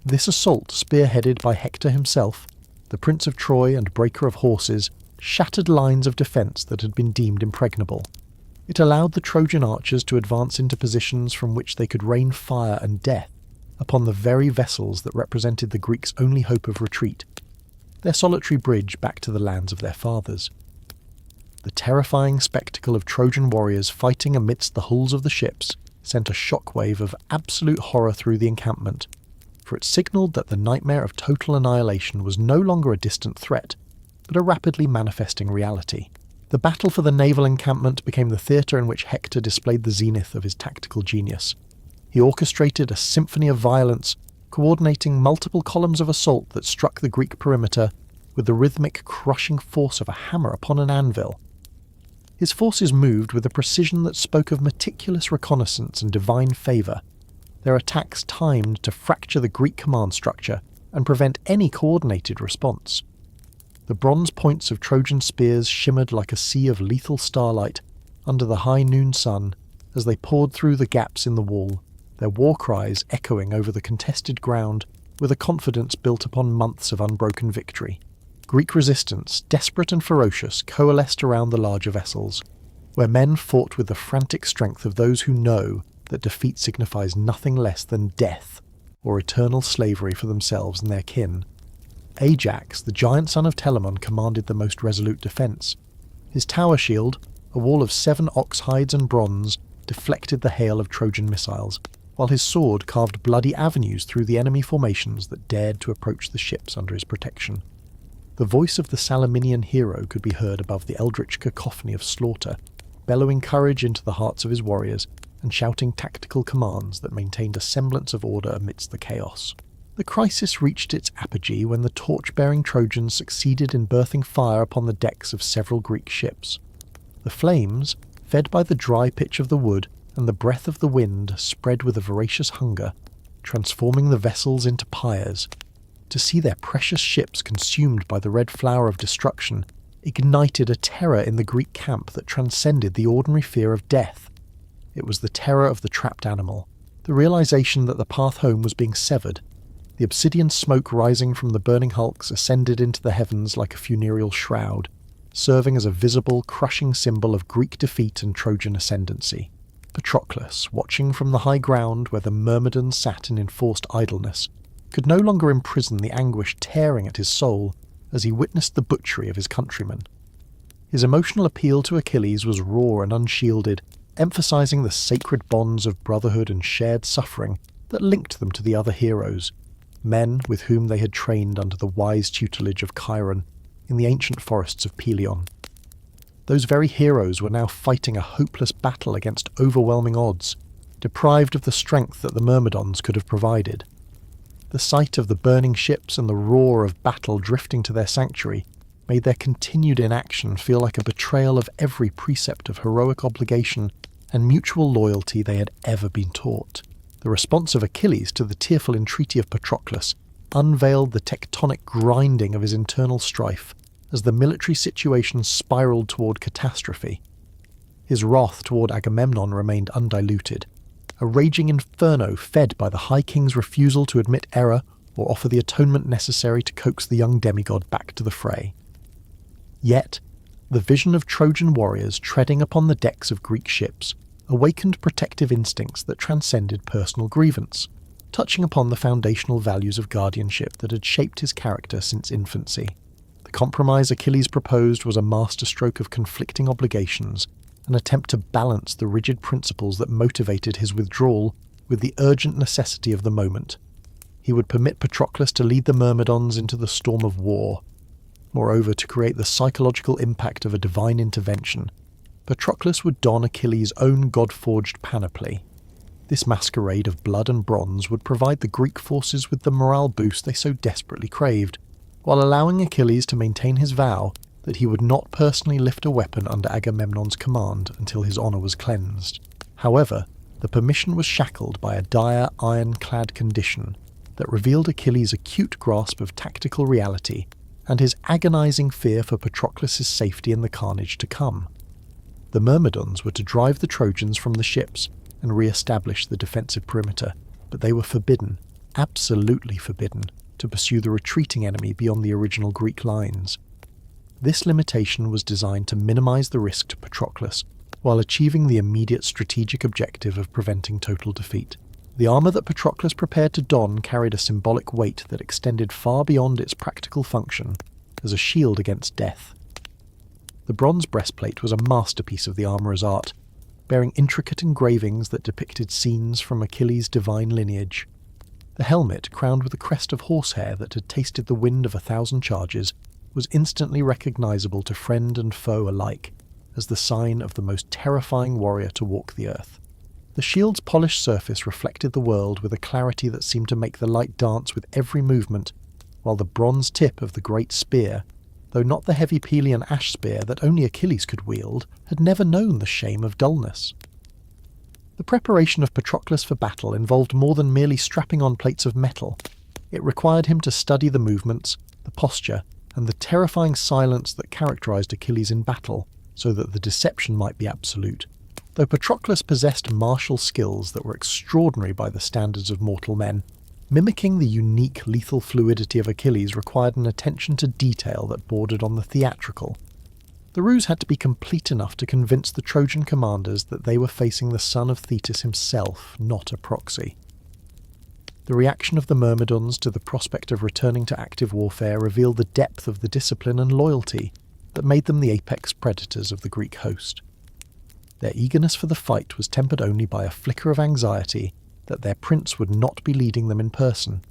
This assault, spearheaded by Hector himself, the Prince of Troy and breaker of horses, shattered lines of defence that had been deemed impregnable. It allowed the Trojan archers to advance into positions from which they could rain fire and death upon the very vessels that represented the Greeks' only hope of retreat, their solitary bridge back to the lands of their fathers. The terrifying spectacle of Trojan warriors fighting amidst the hulls of the ships sent a shockwave of absolute horror through the encampment, for it signalled that the nightmare of total annihilation was no longer a distant threat, but a rapidly manifesting reality. The battle for the naval encampment became the theatre in which Hector displayed the zenith of his tactical genius. He orchestrated a symphony of violence, coordinating multiple columns of assault that struck the Greek perimeter with the rhythmic crushing force of a hammer upon an anvil. His forces moved with a precision that spoke of meticulous reconnaissance and divine favour, their attacks timed to fracture the Greek command structure and prevent any coordinated response. The bronze points of Trojan spears shimmered like a sea of lethal starlight under the high noon sun as they poured through the gaps in the wall, their war cries echoing over the contested ground with a confidence built upon months of unbroken victory. Greek resistance, desperate and ferocious, coalesced around the larger vessels, where men fought with the frantic strength of those who know that defeat signifies nothing less than death or eternal slavery for themselves and their kin. Ajax, the giant son of Telamon, commanded the most resolute defence. His tower shield, a wall of 7 ox hides and bronze, deflected the hail of Trojan missiles, while his sword carved bloody avenues through the enemy formations that dared to approach the ships under his protection. The voice of the Salaminian hero could be heard above the eldritch cacophony of slaughter, bellowing courage into the hearts of his warriors and shouting tactical commands that maintained a semblance of order amidst the chaos. The crisis reached its apogee when the torch-bearing Trojans succeeded in birthing fire upon the decks of several Greek ships. The flames, fed by the dry pitch of the wood and the breath of the wind, spread with a voracious hunger, transforming the vessels into pyres. To see their precious ships consumed by the red flower of destruction ignited a terror in the Greek camp that transcended the ordinary fear of death. It was the terror of the trapped animal, the realization that the path home was being severed, The obsidian smoke rising from the burning hulks ascended into the heavens like a funereal shroud, serving as a visible, crushing symbol of Greek defeat and Trojan ascendancy. Patroclus, watching from the high ground where the Myrmidons sat in enforced idleness, could no longer imprison the anguish tearing at his soul as he witnessed the butchery of his countrymen. His emotional appeal to Achilles was raw and unshielded, emphasizing the sacred bonds of brotherhood and shared suffering that linked them to the other heroes, men with whom they had trained under the wise tutelage of Chiron in the ancient forests of Pelion. Those very heroes were now fighting a hopeless battle against overwhelming odds, deprived of the strength that the Myrmidons could have provided. The sight of the burning ships and the roar of battle drifting to their sanctuary made their continued inaction feel like a betrayal of every precept of heroic obligation and mutual loyalty they had ever been taught. The response of Achilles to the tearful entreaty of Patroclus unveiled the tectonic grinding of his internal strife as the military situation spiraled toward catastrophe. His wrath toward Agamemnon remained undiluted, a raging inferno fed by the High King's refusal to admit error or offer the atonement necessary to coax the young demigod back to the fray. Yet, the vision of Trojan warriors treading upon the decks of Greek ships awakened protective instincts that transcended personal grievance, touching upon the foundational values of guardianship that had shaped his character since infancy. The compromise Achilles proposed was a masterstroke of conflicting obligations, an attempt to balance the rigid principles that motivated his withdrawal with the urgent necessity of the moment. He would permit Patroclus to lead the Myrmidons into the storm of war. Moreover, to create the psychological impact of a divine intervention, Patroclus would don Achilles' own god-forged panoply. This masquerade of blood and bronze would provide the Greek forces with the morale boost they so desperately craved, while allowing Achilles to maintain his vow that he would not personally lift a weapon under Agamemnon's command until his honour was cleansed. However, the permission was shackled by a dire, iron-clad condition that revealed Achilles' acute grasp of tactical reality and his agonizing fear for Patroclus' safety in the carnage to come. The Myrmidons were to drive the Trojans from the ships and re-establish the defensive perimeter, but they were forbidden, absolutely forbidden, to pursue the retreating enemy beyond the original Greek lines. This limitation was designed to minimize the risk to Patroclus, while achieving the immediate strategic objective of preventing total defeat. The armour that Patroclus prepared to don carried a symbolic weight that extended far beyond its practical function as a shield against death. The bronze breastplate was a masterpiece of the armourer's art, bearing intricate engravings that depicted scenes from Achilles' divine lineage. The helmet, crowned with a crest of horsehair that had tasted the wind of 1,000 charges, was instantly recognisable to friend and foe alike as the sign of the most terrifying warrior to walk the earth. The shield's polished surface reflected the world with a clarity that seemed to make the light dance with every movement, while the bronze tip of the great spear, though not the heavy Pelion ash spear that only Achilles could wield, had never known the shame of dullness. The preparation of Patroclus for battle involved more than merely strapping on plates of metal. It required him to study the movements, the posture, and the terrifying silence that characterized Achilles in battle, so that the deception might be absolute. Though Patroclus possessed martial skills that were extraordinary by the standards of mortal men, mimicking the unique lethal fluidity of Achilles required an attention to detail that bordered on the theatrical. The ruse had to be complete enough to convince the Trojan commanders that they were facing the son of Thetis himself, not a proxy. The reaction of the Myrmidons to the prospect of returning to active warfare revealed the depth of the discipline and loyalty that made them the apex predators of the Greek host. Their eagerness for the fight was tempered only by a flicker of anxiety that their prince would not be leading them in person.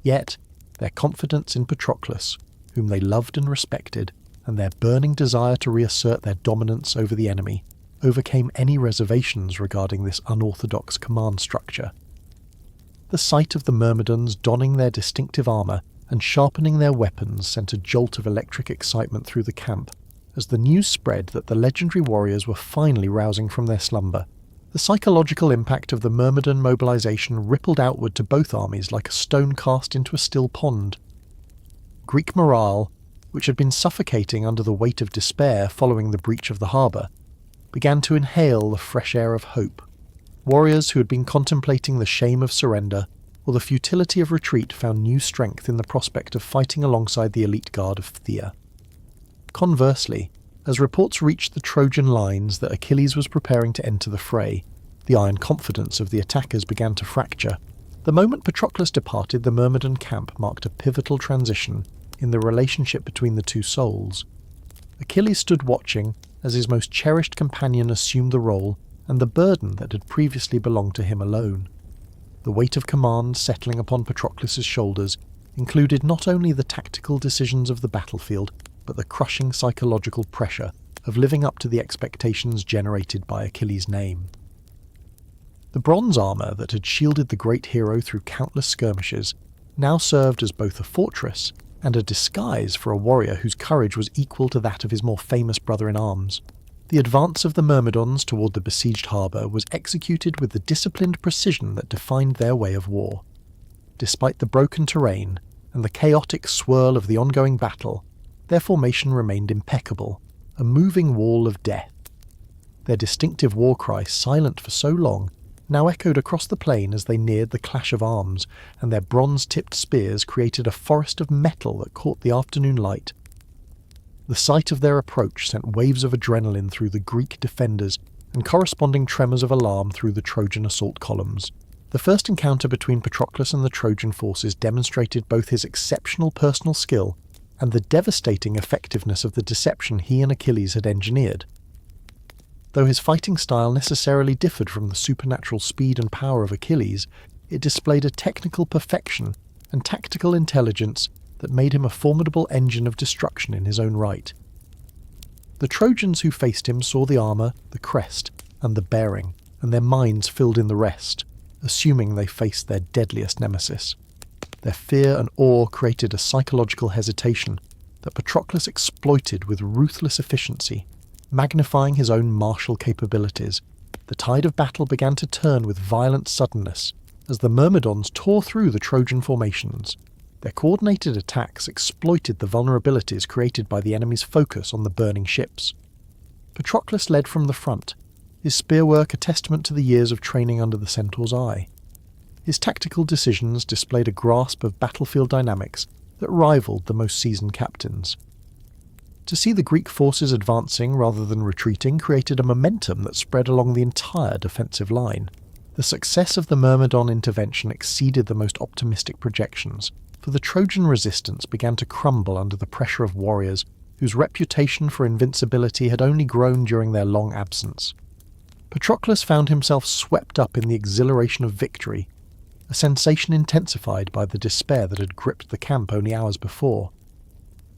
Yet, their confidence in Patroclus, whom they loved and respected, and their burning desire to reassert their dominance over the enemy, overcame any reservations regarding this unorthodox command structure. The sight of the Myrmidons donning their distinctive armour and sharpening their weapons sent a jolt of electric excitement through the camp, as the news spread that the legendary warriors were finally rousing from their slumber. The psychological impact of the Myrmidon mobilization rippled outward to both armies like a stone cast into a still pond. Greek morale, which had been suffocating under the weight of despair following the breach of the harbour, began to inhale the fresh air of hope. Warriors who had been contemplating the shame of surrender or the futility of retreat found new strength in the prospect of fighting alongside the elite guard of Thea. Conversely, as reports reached the Trojan lines that Achilles was preparing to enter the fray, the iron confidence of the attackers began to fracture. The moment Patroclus departed, the Myrmidon camp marked a pivotal transition in the relationship between the two souls. Achilles stood watching as his most cherished companion assumed the role and the burden that had previously belonged to him alone. The weight of command settling upon Patroclus's shoulders included not only the tactical decisions of the battlefield, but the crushing psychological pressure of living up to the expectations generated by Achilles' name. The bronze armour that had shielded the great hero through countless skirmishes now served as both a fortress and a disguise for a warrior whose courage was equal to that of his more famous brother-in-arms. The advance of the Myrmidons toward the besieged harbour was executed with the disciplined precision that defined their way of war. Despite the broken terrain and the chaotic swirl of the ongoing battle, their formation remained impeccable, a moving wall of death. Their distinctive war cry, silent for so long, now echoed across the plain as they neared the clash of arms, and their bronze-tipped spears created a forest of metal that caught the afternoon light. The sight of their approach sent waves of adrenaline through the Greek defenders and corresponding tremors of alarm through the Trojan assault columns. The first encounter between Patroclus and the Trojan forces demonstrated both his exceptional personal skill and the devastating effectiveness of the deception he and Achilles had engineered. Though his fighting style necessarily differed from the supernatural speed and power of Achilles, it displayed a technical perfection and tactical intelligence that made him a formidable engine of destruction in his own right. The Trojans who faced him saw the armour, the crest, and the bearing, and their minds filled in the rest, assuming they faced their deadliest nemesis. Their fear and awe created a psychological hesitation that Patroclus exploited with ruthless efficiency, magnifying his own martial capabilities. The tide of battle began to turn with violent suddenness as the Myrmidons tore through the Trojan formations. Their coordinated attacks exploited the vulnerabilities created by the enemy's focus on the burning ships. Patroclus led from the front, his spearwork a testament to the years of training under the Centaur's eye. His tactical decisions displayed a grasp of battlefield dynamics that rivaled the most seasoned captains. To see the Greek forces advancing rather than retreating created a momentum that spread along the entire defensive line. The success of the Myrmidon intervention exceeded the most optimistic projections, for the Trojan resistance began to crumble under the pressure of warriors whose reputation for invincibility had only grown during their long absence. Patroclus found himself swept up in the exhilaration of victory, a sensation intensified by the despair that had gripped the camp only hours before.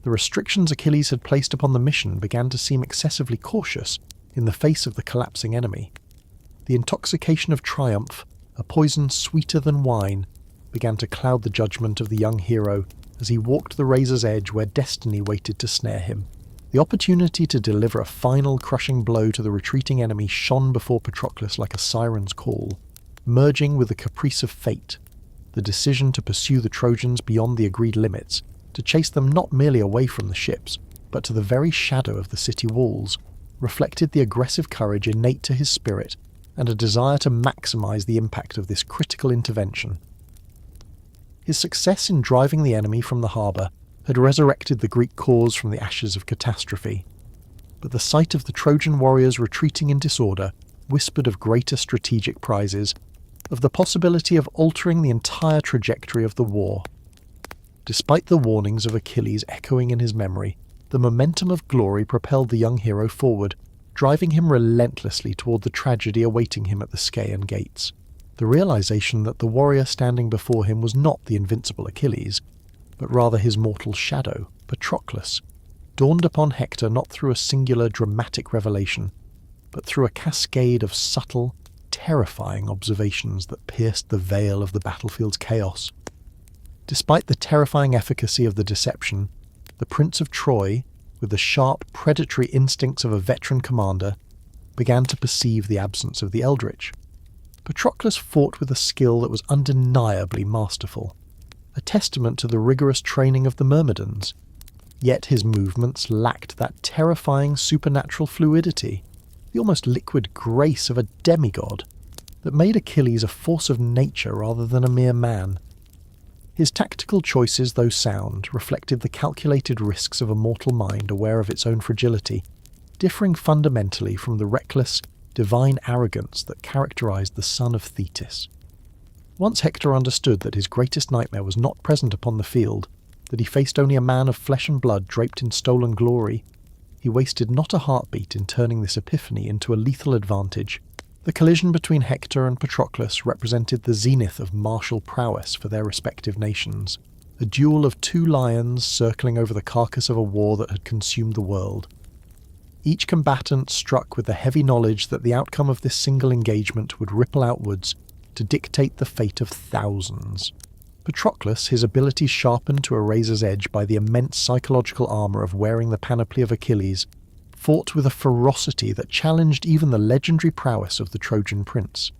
The restrictions Achilles had placed upon the mission began to seem excessively cautious in the face of the collapsing enemy. The intoxication of triumph, a poison sweeter than wine, began to cloud the judgment of the young hero as he walked the razor's edge where destiny waited to snare him. The opportunity to deliver a final crushing blow to the retreating enemy shone before Patroclus like a siren's call, merging with the caprice of fate, the decision to pursue the Trojans beyond the agreed limits, to chase them not merely away from the ships, but to the very shadow of the city walls, reflected the aggressive courage innate to his spirit and a desire to maximize the impact of this critical intervention. His success in driving the enemy from the harbour had resurrected the Greek cause from the ashes of catastrophe, but the sight of the Trojan warriors retreating in disorder whispered of greater strategic prizes, of the possibility of altering the entire trajectory of the war. Despite the warnings of Achilles echoing in his memory, the momentum of glory propelled the young hero forward, driving him relentlessly toward the tragedy awaiting him at the Scaean gates. The realization that the warrior standing before him was not the invincible Achilles, but rather his mortal shadow, Patroclus, dawned upon Hector not through a singular dramatic revelation, but through a cascade of subtle, terrifying observations that pierced the veil of the battlefield's chaos. Despite the terrifying efficacy of the deception, the Prince of Troy, with the sharp, predatory instincts of a veteran commander, began to perceive the absence of the eldritch. Patroclus fought with a skill that was undeniably masterful, a testament to the rigorous training of the Myrmidons. Yet his movements lacked that terrifying supernatural fluidity, the almost liquid grace of a demigod. that made Achilles a force of nature rather than a mere man. His tactical choices, though sound, reflected the calculated risks of a mortal mind aware of its own fragility, differing fundamentally from the reckless, divine arrogance that characterized the son of Thetis. Once Hector understood that his greatest nightmare was not present upon the field, that he faced only a man of flesh and blood draped in stolen glory, he wasted not a heartbeat in turning this epiphany into a lethal advantage. The collision between Hector and Patroclus represented the zenith of martial prowess for their respective nations, a duel of two lions circling over the carcass of a war that had consumed the world. Each combatant struck with the heavy knowledge that the outcome of this single engagement would ripple outwards to dictate the fate of thousands. Patroclus, his abilities sharpened to a razor's edge by the immense psychological armour of wearing the panoply of Achilles, fought with a ferocity that challenged even the legendary prowess of the Trojan prince.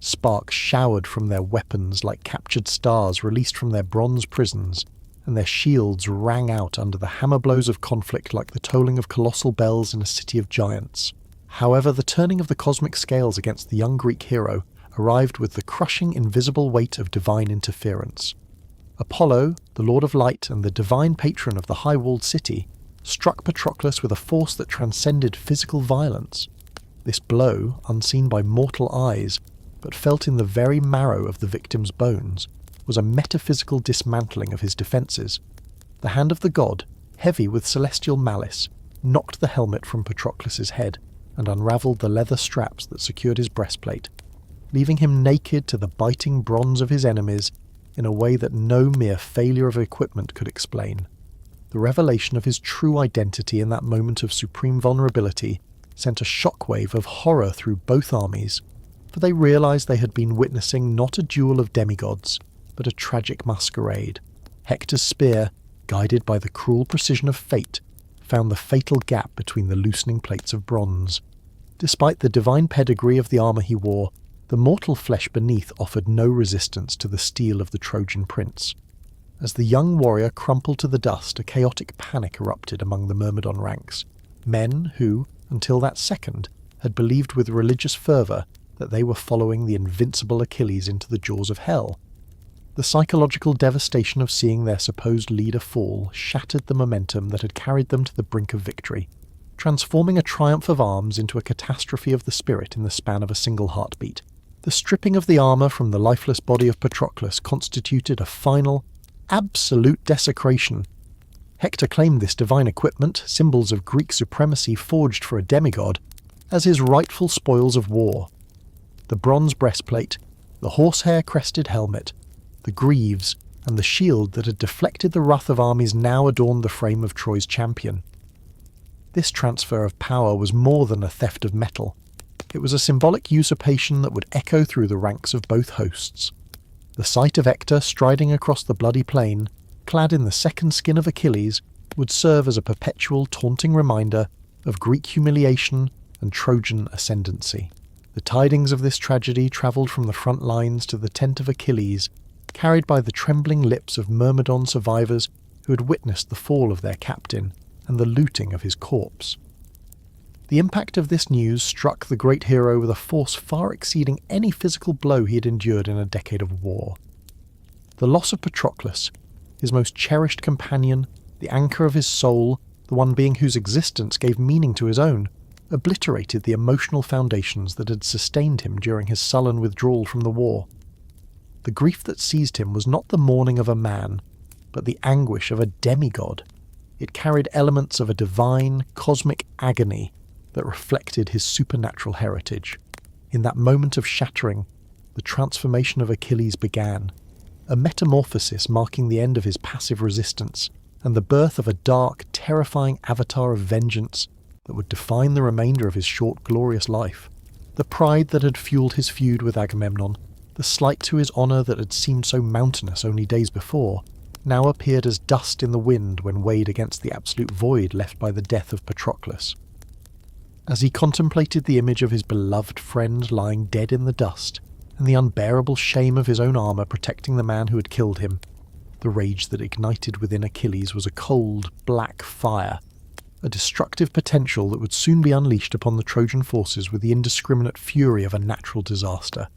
Sparks showered from their weapons like captured stars released from their bronze prisons, and their shields rang out under the hammer blows of conflict like the tolling of colossal bells in a city of giants. However, the turning of the cosmic scales against the young Greek hero arrived with the crushing invisible weight of divine interference. Apollo, the lord of light and the divine patron of the high-walled city, struck Patroclus with a force that transcended physical violence. This blow, unseen by mortal eyes, but felt in the very marrow of the victim's bones, was a metaphysical dismantling of his defences. The hand of the god, heavy with celestial malice, knocked the helmet from Patroclus's head and unravelled the leather straps that secured his breastplate, leaving him naked to the biting bronze of his enemies in a way that no mere failure of equipment could explain. The revelation of his true identity in that moment of supreme vulnerability sent a shockwave of horror through both armies, for they realized they had been witnessing not a duel of demigods, but a tragic masquerade. Hector's spear, guided by the cruel precision of fate, found the fatal gap between the loosening plates of bronze. Despite the divine pedigree of the armour he wore, the mortal flesh beneath offered no resistance to the steel of the Trojan prince. As the young warrior crumpled to the dust, a chaotic panic erupted among the Myrmidon ranks. Men who, until that second, had believed with religious fervour that they were following the invincible Achilles into the jaws of hell. The psychological devastation of seeing their supposed leader fall shattered the momentum that had carried them to the brink of victory, transforming a triumph of arms into a catastrophe of the spirit in the span of a single heartbeat. The stripping of the armour from the lifeless body of Patroclus constituted a final, absolute desecration. Hector claimed this divine equipment, symbols of Greek supremacy forged for a demigod, as his rightful spoils of war. The bronze breastplate, the horsehair-crested helmet, the greaves, and the shield that had deflected the wrath of armies now adorned the frame of Troy's champion. This transfer of power was more than a theft of metal. It was a symbolic usurpation that would echo through the ranks of both hosts. The sight of Hector striding across the bloody plain, clad in the second skin of Achilles, would serve as a perpetual taunting reminder of Greek humiliation and Trojan ascendancy. The tidings of this tragedy travelled from the front lines to the tent of Achilles, carried by the trembling lips of Myrmidon survivors who had witnessed the fall of their captain and the looting of his corpse. The impact of this news struck the great hero with a force far exceeding any physical blow he had endured in a decade of war. The loss of Patroclus, his most cherished companion, the anchor of his soul, the one being whose existence gave meaning to his own, obliterated the emotional foundations that had sustained him during his sullen withdrawal from the war. The grief that seized him was not the mourning of a man, but the anguish of a demigod. It carried elements of a divine, cosmic agony that reflected his supernatural heritage. In that moment of shattering, the transformation of Achilles began, a metamorphosis marking the end of his passive resistance and the birth of a dark, terrifying avatar of vengeance that would define the remainder of his short, glorious life. The pride that had fueled his feud with Agamemnon, the slight to his honour that had seemed so mountainous only days before, now appeared as dust in the wind when weighed against the absolute void left by the death of Patroclus. As he contemplated the image of his beloved friend lying dead in the dust, and the unbearable shame of his own armour protecting the man who had killed him, the rage that ignited within Achilles was a cold, black fire, a destructive potential that would soon be unleashed upon the Trojan forces with the indiscriminate fury of a natural disaster.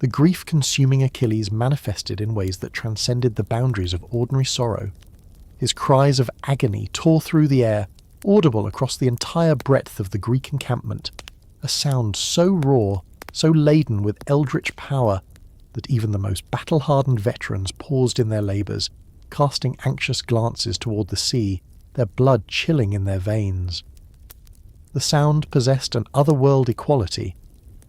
The grief-consuming Achilles manifested in ways that transcended the boundaries of ordinary sorrow. His cries of agony tore through the air, audible across the entire breadth of the Greek encampment, a sound so raw, so laden with eldritch power, that even the most battle-hardened veterans paused in their labours, casting anxious glances toward the sea, their blood chilling in their veins. The sound possessed an otherworldly quality,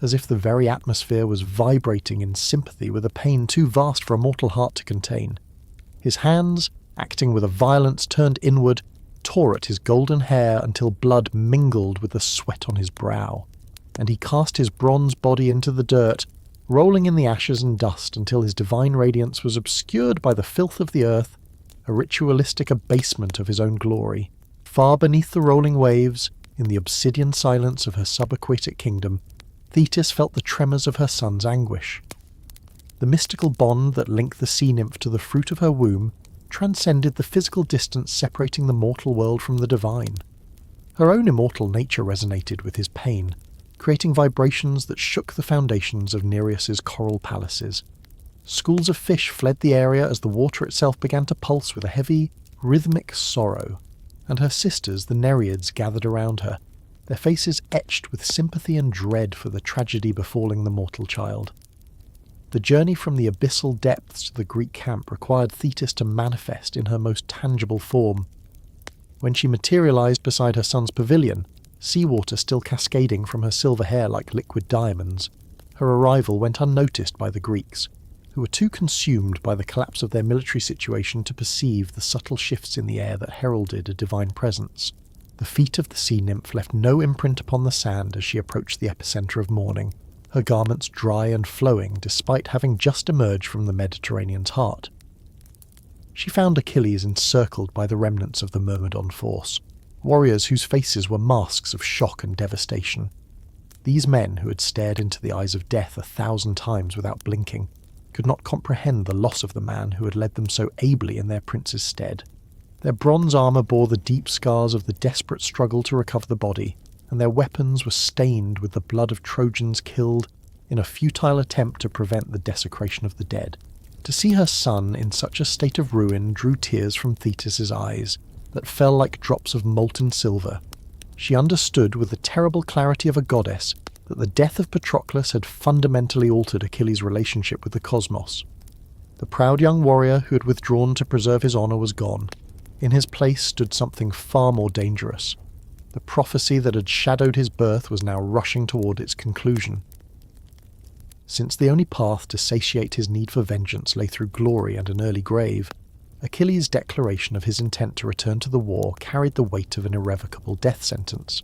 as if the very atmosphere was vibrating in sympathy with a pain too vast for a mortal heart to contain. His hands, acting with a violence turned inward, tore at his golden hair until blood mingled with the sweat on his brow, and he cast his bronze body into the dirt, rolling in the ashes and dust until his divine radiance was obscured by the filth of the earth, a ritualistic abasement of his own glory. Far beneath the rolling waves, in the obsidian silence of her subaquatic kingdom, Thetis felt the tremors of her son's anguish. The mystical bond that linked the sea nymph to the fruit of her womb transcended the physical distance separating the mortal world from the divine. Her own immortal nature resonated with his pain, creating vibrations that shook the foundations of Nereus's coral palaces. Schools of fish fled the area as the water itself began to pulse with a heavy, rhythmic sorrow, and her sisters, the Nereids, gathered around her, their faces etched with sympathy and dread for the tragedy befalling the mortal child. The journey from the abyssal depths to the Greek camp required Thetis to manifest in her most tangible form. When she materialized beside her son's pavilion, seawater still cascading from her silver hair like liquid diamonds, her arrival went unnoticed by the Greeks, who were too consumed by the collapse of their military situation to perceive the subtle shifts in the air that heralded a divine presence. The feet of the sea nymph left no imprint upon the sand as she approached the epicenter of mourning, her garments dry and flowing despite having just emerged from the Mediterranean's heart. She found Achilles encircled by the remnants of the Myrmidon force, warriors whose faces were masks of shock and devastation. These men, who had stared into the eyes of death 1,000 times without blinking, could not comprehend the loss of the man who had led them so ably in their prince's stead. Their bronze armour bore the deep scars of the desperate struggle to recover the body, and their weapons were stained with the blood of Trojans killed in a futile attempt to prevent the desecration of the dead. To see her son in such a state of ruin drew tears from Thetis's eyes that fell like drops of molten silver. She understood with the terrible clarity of a goddess that the death of Patroclus had fundamentally altered Achilles' relationship with the cosmos. The proud young warrior who had withdrawn to preserve his honour was gone. In his place stood something far more dangerous. The prophecy that had shadowed his birth was now rushing toward its conclusion. Since the only path to satiate his need for vengeance lay through glory and an early grave, Achilles' declaration of his intent to return to the war carried the weight of an irrevocable death sentence.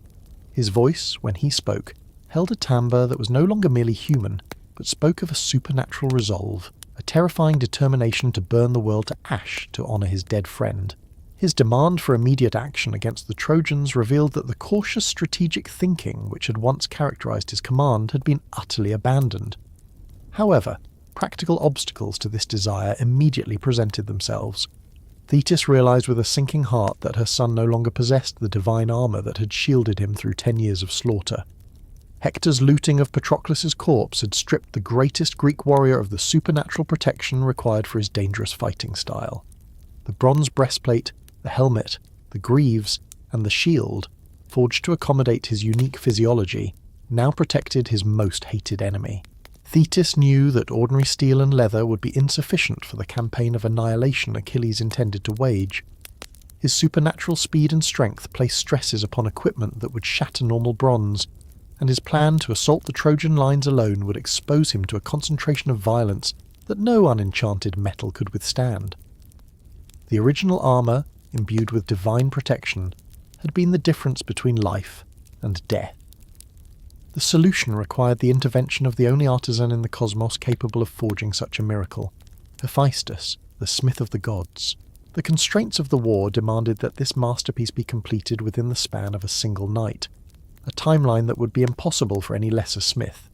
His voice, when he spoke, held a timbre that was no longer merely human, but spoke of a supernatural resolve, a terrifying determination to burn the world to ash to honour his dead friend. His demand for immediate action against the Trojans revealed that the cautious strategic thinking which had once characterized his command had been utterly abandoned. However, practical obstacles to this desire immediately presented themselves. Thetis realized with a sinking heart that her son no longer possessed the divine armor that had shielded him through 10 years of slaughter. Hector's looting of Patroclus's corpse had stripped the greatest Greek warrior of the supernatural protection required for his dangerous fighting style. The bronze breastplate, the helmet, the greaves, and the shield, forged to accommodate his unique physiology, now protected his most hated enemy. Thetis knew that ordinary steel and leather would be insufficient for the campaign of annihilation Achilles intended to wage. His supernatural speed and strength placed stresses upon equipment that would shatter normal bronze, and his plan to assault the Trojan lines alone would expose him to a concentration of violence that no unenchanted metal could withstand. The original armour, imbued with divine protection, had been the difference between life and death. The solution required the intervention of the only artisan in the cosmos capable of forging such a miracle, Hephaestus, the smith of the gods. The constraints of the war demanded that this masterpiece be completed within the span of a single night, a timeline that would be impossible for any lesser smith.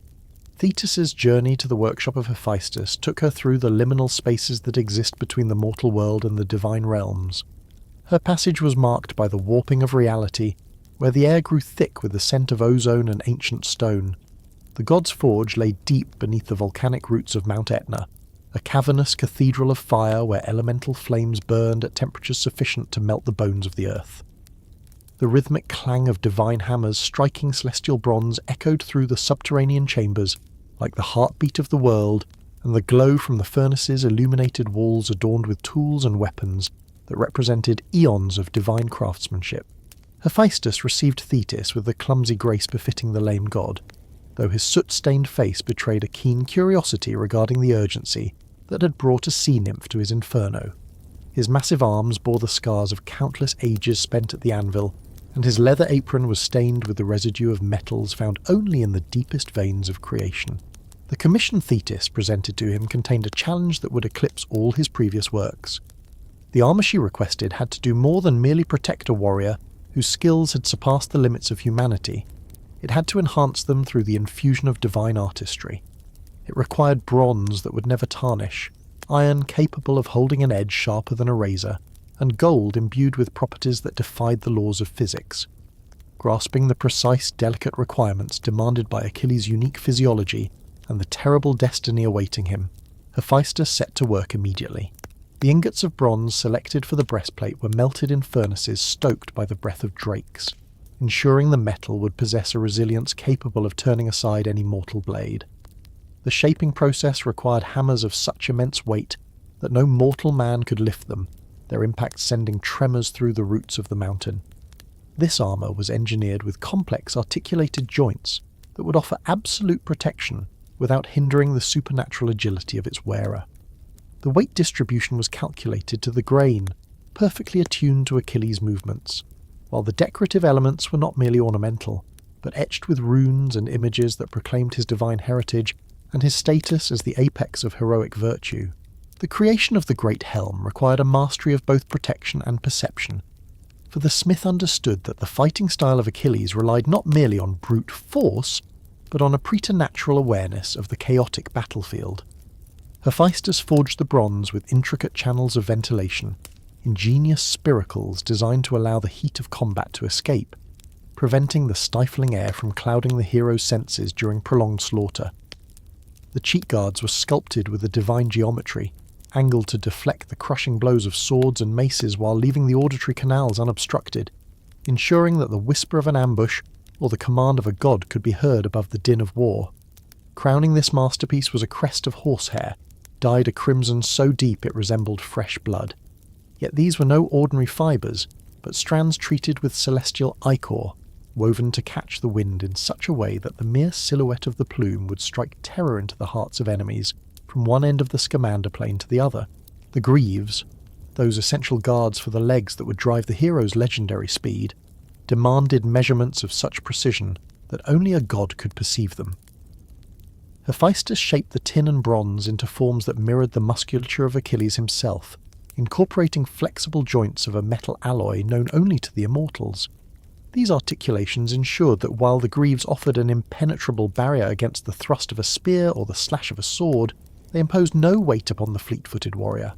Thetis's journey to the workshop of Hephaestus took her through the liminal spaces that exist between the mortal world and the divine realms. Her passage was marked by the warping of reality, where the air grew thick with the scent of ozone and ancient stone. The god's forge lay deep beneath the volcanic roots of Mount Etna, a cavernous cathedral of fire where elemental flames burned at temperatures sufficient to melt the bones of the earth. The rhythmic clang of divine hammers striking celestial bronze echoed through the subterranean chambers like the heartbeat of the world, and the glow from the furnaces illuminated walls adorned with tools and weapons that represented eons of divine craftsmanship. Hephaestus received Thetis with the clumsy grace befitting the lame god, though his soot-stained face betrayed a keen curiosity regarding the urgency that had brought a sea nymph to his inferno. His massive arms bore the scars of countless ages spent at the anvil, and his leather apron was stained with the residue of metals found only in the deepest veins of creation. The commission Thetis presented to him contained a challenge that would eclipse all his previous works. The armour she requested had to do more than merely protect a warrior whose skills had surpassed the limits of humanity. It had to enhance them through the infusion of divine artistry. It required bronze that would never tarnish, iron capable of holding an edge sharper than a razor, and gold imbued with properties that defied the laws of physics. Grasping the precise, delicate requirements demanded by Achilles' unique physiology and the terrible destiny awaiting him, Hephaestus set to work immediately. The ingots of bronze selected for the breastplate were melted in furnaces stoked by the breath of drakes, ensuring the metal would possess a resilience capable of turning aside any mortal blade. The shaping process required hammers of such immense weight that no mortal man could lift them, their impact sending tremors through the roots of the mountain. This armour was engineered with complex articulated joints that would offer absolute protection without hindering the supernatural agility of its wearer. The weight distribution was calculated to the grain, perfectly attuned to Achilles' movements, while the decorative elements were not merely ornamental, but etched with runes and images that proclaimed his divine heritage and his status as the apex of heroic virtue. The creation of the great helm required a mastery of both protection and perception, for the smith understood that the fighting style of Achilles relied not merely on brute force, but on a preternatural awareness of the chaotic battlefield. Hephaestus forged the bronze with intricate channels of ventilation, ingenious spiracles designed to allow the heat of combat to escape, preventing the stifling air from clouding the hero's senses during prolonged slaughter. The cheek guards were sculpted with a divine geometry, angled to deflect the crushing blows of swords and maces while leaving the auditory canals unobstructed, ensuring that the whisper of an ambush or the command of a god could be heard above the din of war. Crowning this masterpiece was a crest of horsehair, dyed a crimson so deep it resembled fresh blood. Yet these were no ordinary fibres, but strands treated with celestial ichor, woven to catch the wind in such a way that the mere silhouette of the plume would strike terror into the hearts of enemies, from one end of the Scamander plane to the other. The greaves, those essential guards for the legs that would drive the hero's legendary speed, demanded measurements of such precision that only a god could perceive them. Hephaestus shaped the tin and bronze into forms that mirrored the musculature of Achilles himself, incorporating flexible joints of a metal alloy known only to the immortals. These articulations ensured that while the greaves offered an impenetrable barrier against the thrust of a spear or the slash of a sword, they imposed no weight upon the fleet-footed warrior.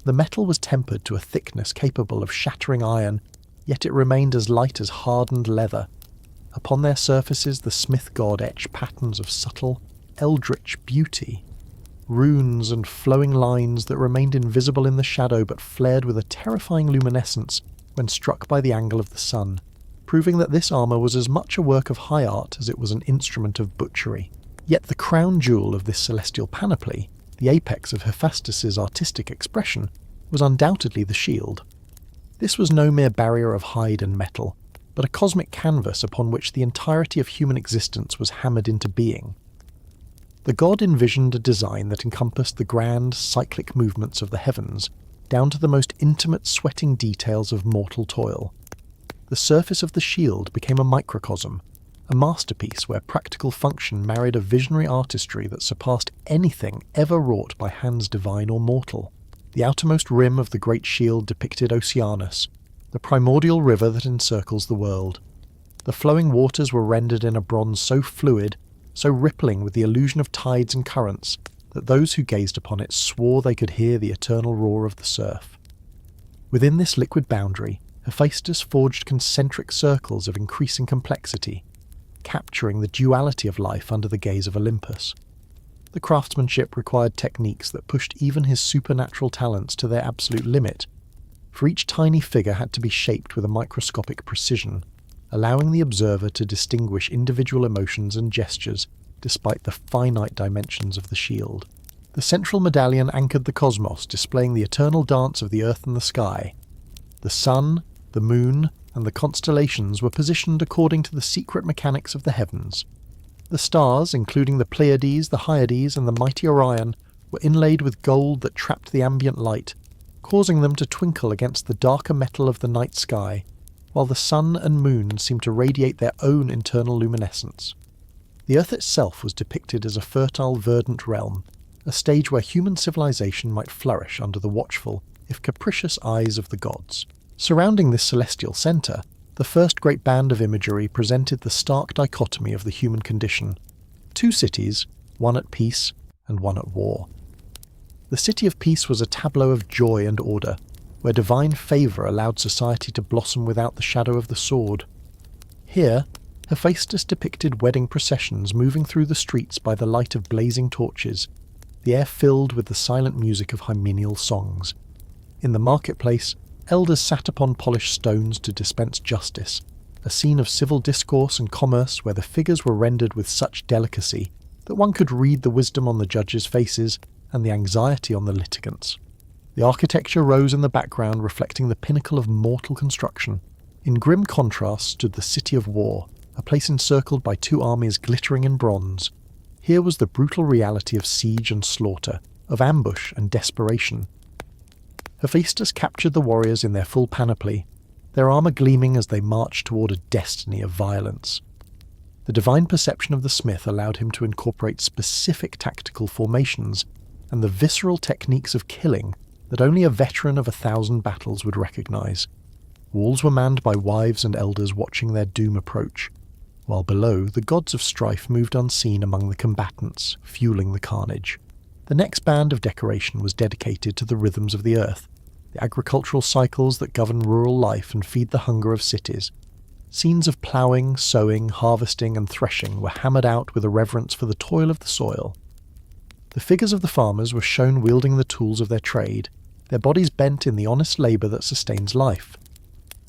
The metal was tempered to a thickness capable of shattering iron, yet it remained as light as hardened leather. Upon their surfaces the smith god etched patterns of subtle, eldritch beauty, runes and flowing lines that remained invisible in the shadow but flared with a terrifying luminescence when struck by the angle of the sun, proving that this armour was as much a work of high art as it was an instrument of butchery. Yet the crown jewel of this celestial panoply, the apex of Hephaestus's artistic expression, was undoubtedly the shield. This was no mere barrier of hide and metal, but a cosmic canvas upon which the entirety of human existence was hammered into being. The god envisioned a design that encompassed the grand, cyclic movements of the heavens, down to the most intimate sweating details of mortal toil. The surface of the shield became a microcosm, a masterpiece where practical function married a visionary artistry that surpassed anything ever wrought by hands divine or mortal. The outermost rim of the great shield depicted Oceanus, the primordial river that encircles the world. The flowing waters were rendered in a bronze so fluid, so rippling with the illusion of tides and currents, that those who gazed upon it swore they could hear the eternal roar of the surf. Within this liquid boundary, Hephaestus forged concentric circles of increasing complexity, capturing the duality of life under the gaze of Olympus. The craftsmanship required techniques that pushed even his supernatural talents to their absolute limit, for each tiny figure had to be shaped with a microscopic precision, allowing the observer to distinguish individual emotions and gestures despite the finite dimensions of the shield. The central medallion anchored the cosmos, displaying the eternal dance of the earth and the sky. The sun, the moon, and the constellations were positioned according to the secret mechanics of the heavens. The stars, including the Pleiades, the Hyades, and the mighty Orion, were inlaid with gold that trapped the ambient light, causing them to twinkle against the darker metal of the night sky, while the sun and moon seemed to radiate their own internal luminescence. The earth itself was depicted as a fertile, verdant realm, a stage where human civilization might flourish under the watchful, if capricious eyes of the gods. Surrounding this celestial centre, the first great band of imagery presented the stark dichotomy of the human condition. Two cities, one at peace and one at war. The City of Peace was a tableau of joy and order, where divine favour allowed society to blossom without the shadow of the sword. Here, Hephaestus depicted wedding processions moving through the streets by the light of blazing torches, the air filled with the silent music of hymeneal songs. In the marketplace, elders sat upon polished stones to dispense justice, a scene of civil discourse and commerce where the figures were rendered with such delicacy that one could read the wisdom on the judges' faces and the anxiety on the litigants. The architecture rose in the background, reflecting the pinnacle of mortal construction. In grim contrast stood the City of War, a place encircled by two armies glittering in bronze. Here was the brutal reality of siege and slaughter, of ambush and desperation. Hephaestus captured the warriors in their full panoply, their armour gleaming as they marched toward a destiny of violence. The divine perception of the smith allowed him to incorporate specific tactical formations and the visceral techniques of killing that only a veteran of 1,000 battles would recognize. Walls were manned by wives and elders watching their doom approach, while below the gods of strife moved unseen among the combatants, fueling the carnage. The next band of decoration was dedicated to the rhythms of the earth, the agricultural cycles that govern rural life and feed the hunger of cities. Scenes of ploughing, sowing, harvesting, and threshing were hammered out with a reverence for the toil of the soil. The figures of the farmers were shown wielding the tools of their trade, their bodies bent in the honest labour that sustains life.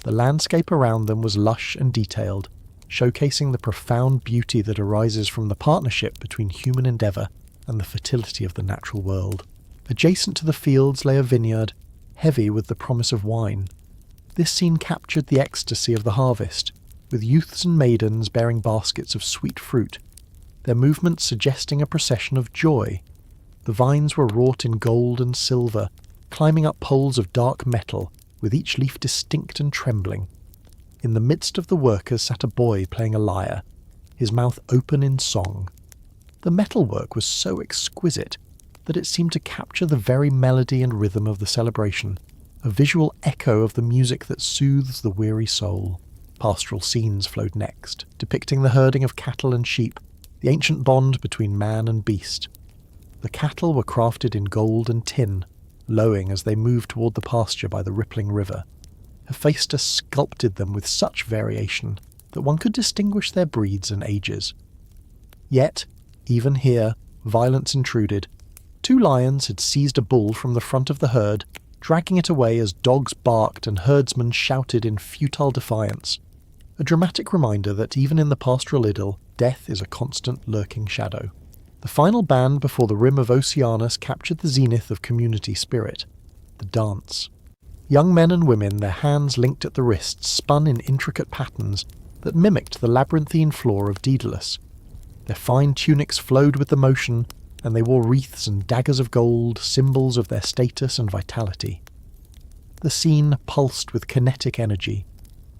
The landscape around them was lush and detailed, showcasing the profound beauty that arises from the partnership between human endeavour and the fertility of the natural world. Adjacent to the fields lay a vineyard, heavy with the promise of wine. This scene captured the ecstasy of the harvest, with youths and maidens bearing baskets of sweet fruit, their movements suggesting a procession of joy. The vines were wrought in gold and silver, climbing up poles of dark metal, with each leaf distinct and trembling. In the midst of the workers sat a boy playing a lyre, his mouth open in song. The metalwork was so exquisite that it seemed to capture the very melody and rhythm of the celebration, a visual echo of the music that soothes the weary soul. Pastoral scenes flowed next, depicting the herding of cattle and sheep, the ancient bond between man and beast. The cattle were crafted in gold and tin, lowing as they moved toward the pasture by the rippling river. Hephaestus sculpted them with such variation that one could distinguish their breeds and ages. Yet, even here, violence intruded. Two lions had seized a bull from the front of the herd, dragging it away as dogs barked and herdsmen shouted in futile defiance. A dramatic reminder that even in the pastoral idyll, death is a constant lurking shadow. The final band before the rim of Oceanus captured the zenith of community spirit, the dance. Young men and women, their hands linked at the wrists, spun in intricate patterns that mimicked the labyrinthine floor of Daedalus. Their fine tunics flowed with the motion, and they wore wreaths and daggers of gold, symbols of their status and vitality. The scene pulsed with kinetic energy,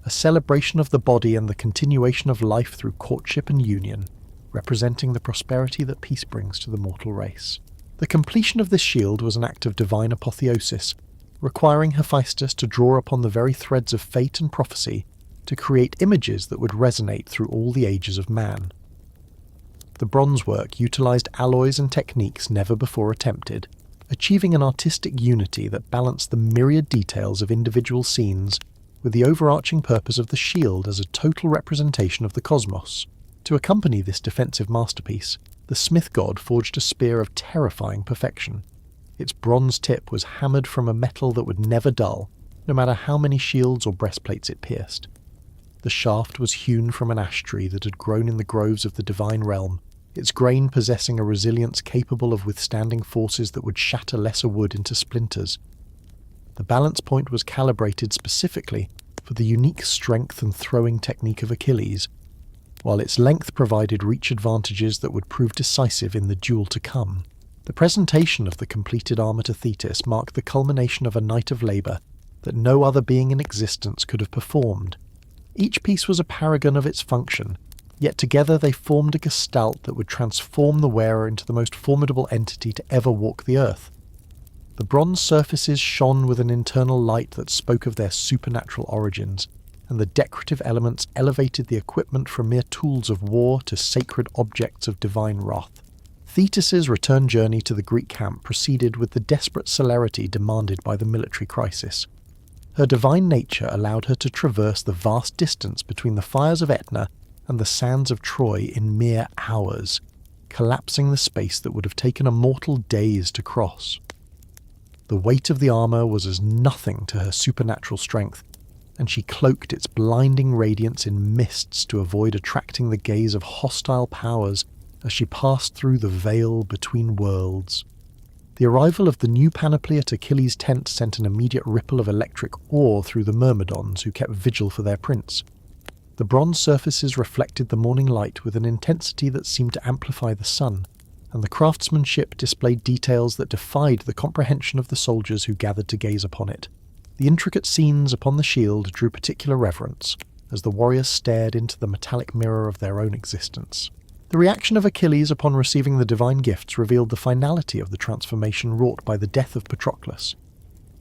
a celebration of the body and the continuation of life through courtship and union, representing the prosperity that peace brings to the mortal race. The completion of this shield was an act of divine apotheosis, requiring Hephaestus to draw upon the very threads of fate and prophecy to create images that would resonate through all the ages of man. The bronze work utilized alloys and techniques never before attempted, achieving an artistic unity that balanced the myriad details of individual scenes with the overarching purpose of the shield as a total representation of the cosmos. To accompany this defensive masterpiece, the smith god forged a spear of terrifying perfection. Its bronze tip was hammered from a metal that would never dull, no matter how many shields or breastplates it pierced. The shaft was hewn from an ash tree that had grown in the groves of the divine realm, its grain possessing a resilience capable of withstanding forces that would shatter lesser wood into splinters. The balance point was calibrated specifically for the unique strength and throwing technique of Achilles, while its length provided reach advantages that would prove decisive in the duel to come. The presentation of the completed armour to Thetis marked the culmination of a night of labour that no other being in existence could have performed. Each piece was a paragon of its function, yet together they formed a gestalt that would transform the wearer into the most formidable entity to ever walk the earth. The bronze surfaces shone with an internal light that spoke of their supernatural origins, and the decorative elements elevated the equipment from mere tools of war to sacred objects of divine wrath. Thetis's return journey to the Greek camp proceeded with the desperate celerity demanded by the military crisis. Her divine nature allowed her to traverse the vast distance between the fires of Etna and the sands of Troy in mere hours, collapsing the space that would have taken a mortal days to cross. The weight of the armour was as nothing to her supernatural strength, and she cloaked its blinding radiance in mists to avoid attracting the gaze of hostile powers as she passed through the veil between worlds. The arrival of the new panoply at Achilles' tent sent an immediate ripple of electric awe through the Myrmidons who kept vigil for their prince. The bronze surfaces reflected the morning light with an intensity that seemed to amplify the sun, and the craftsmanship displayed details that defied the comprehension of the soldiers who gathered to gaze upon it. The intricate scenes upon the shield drew particular reverence, as the warriors stared into the metallic mirror of their own existence. The reaction of Achilles upon receiving the divine gifts revealed the finality of the transformation wrought by the death of Patroclus.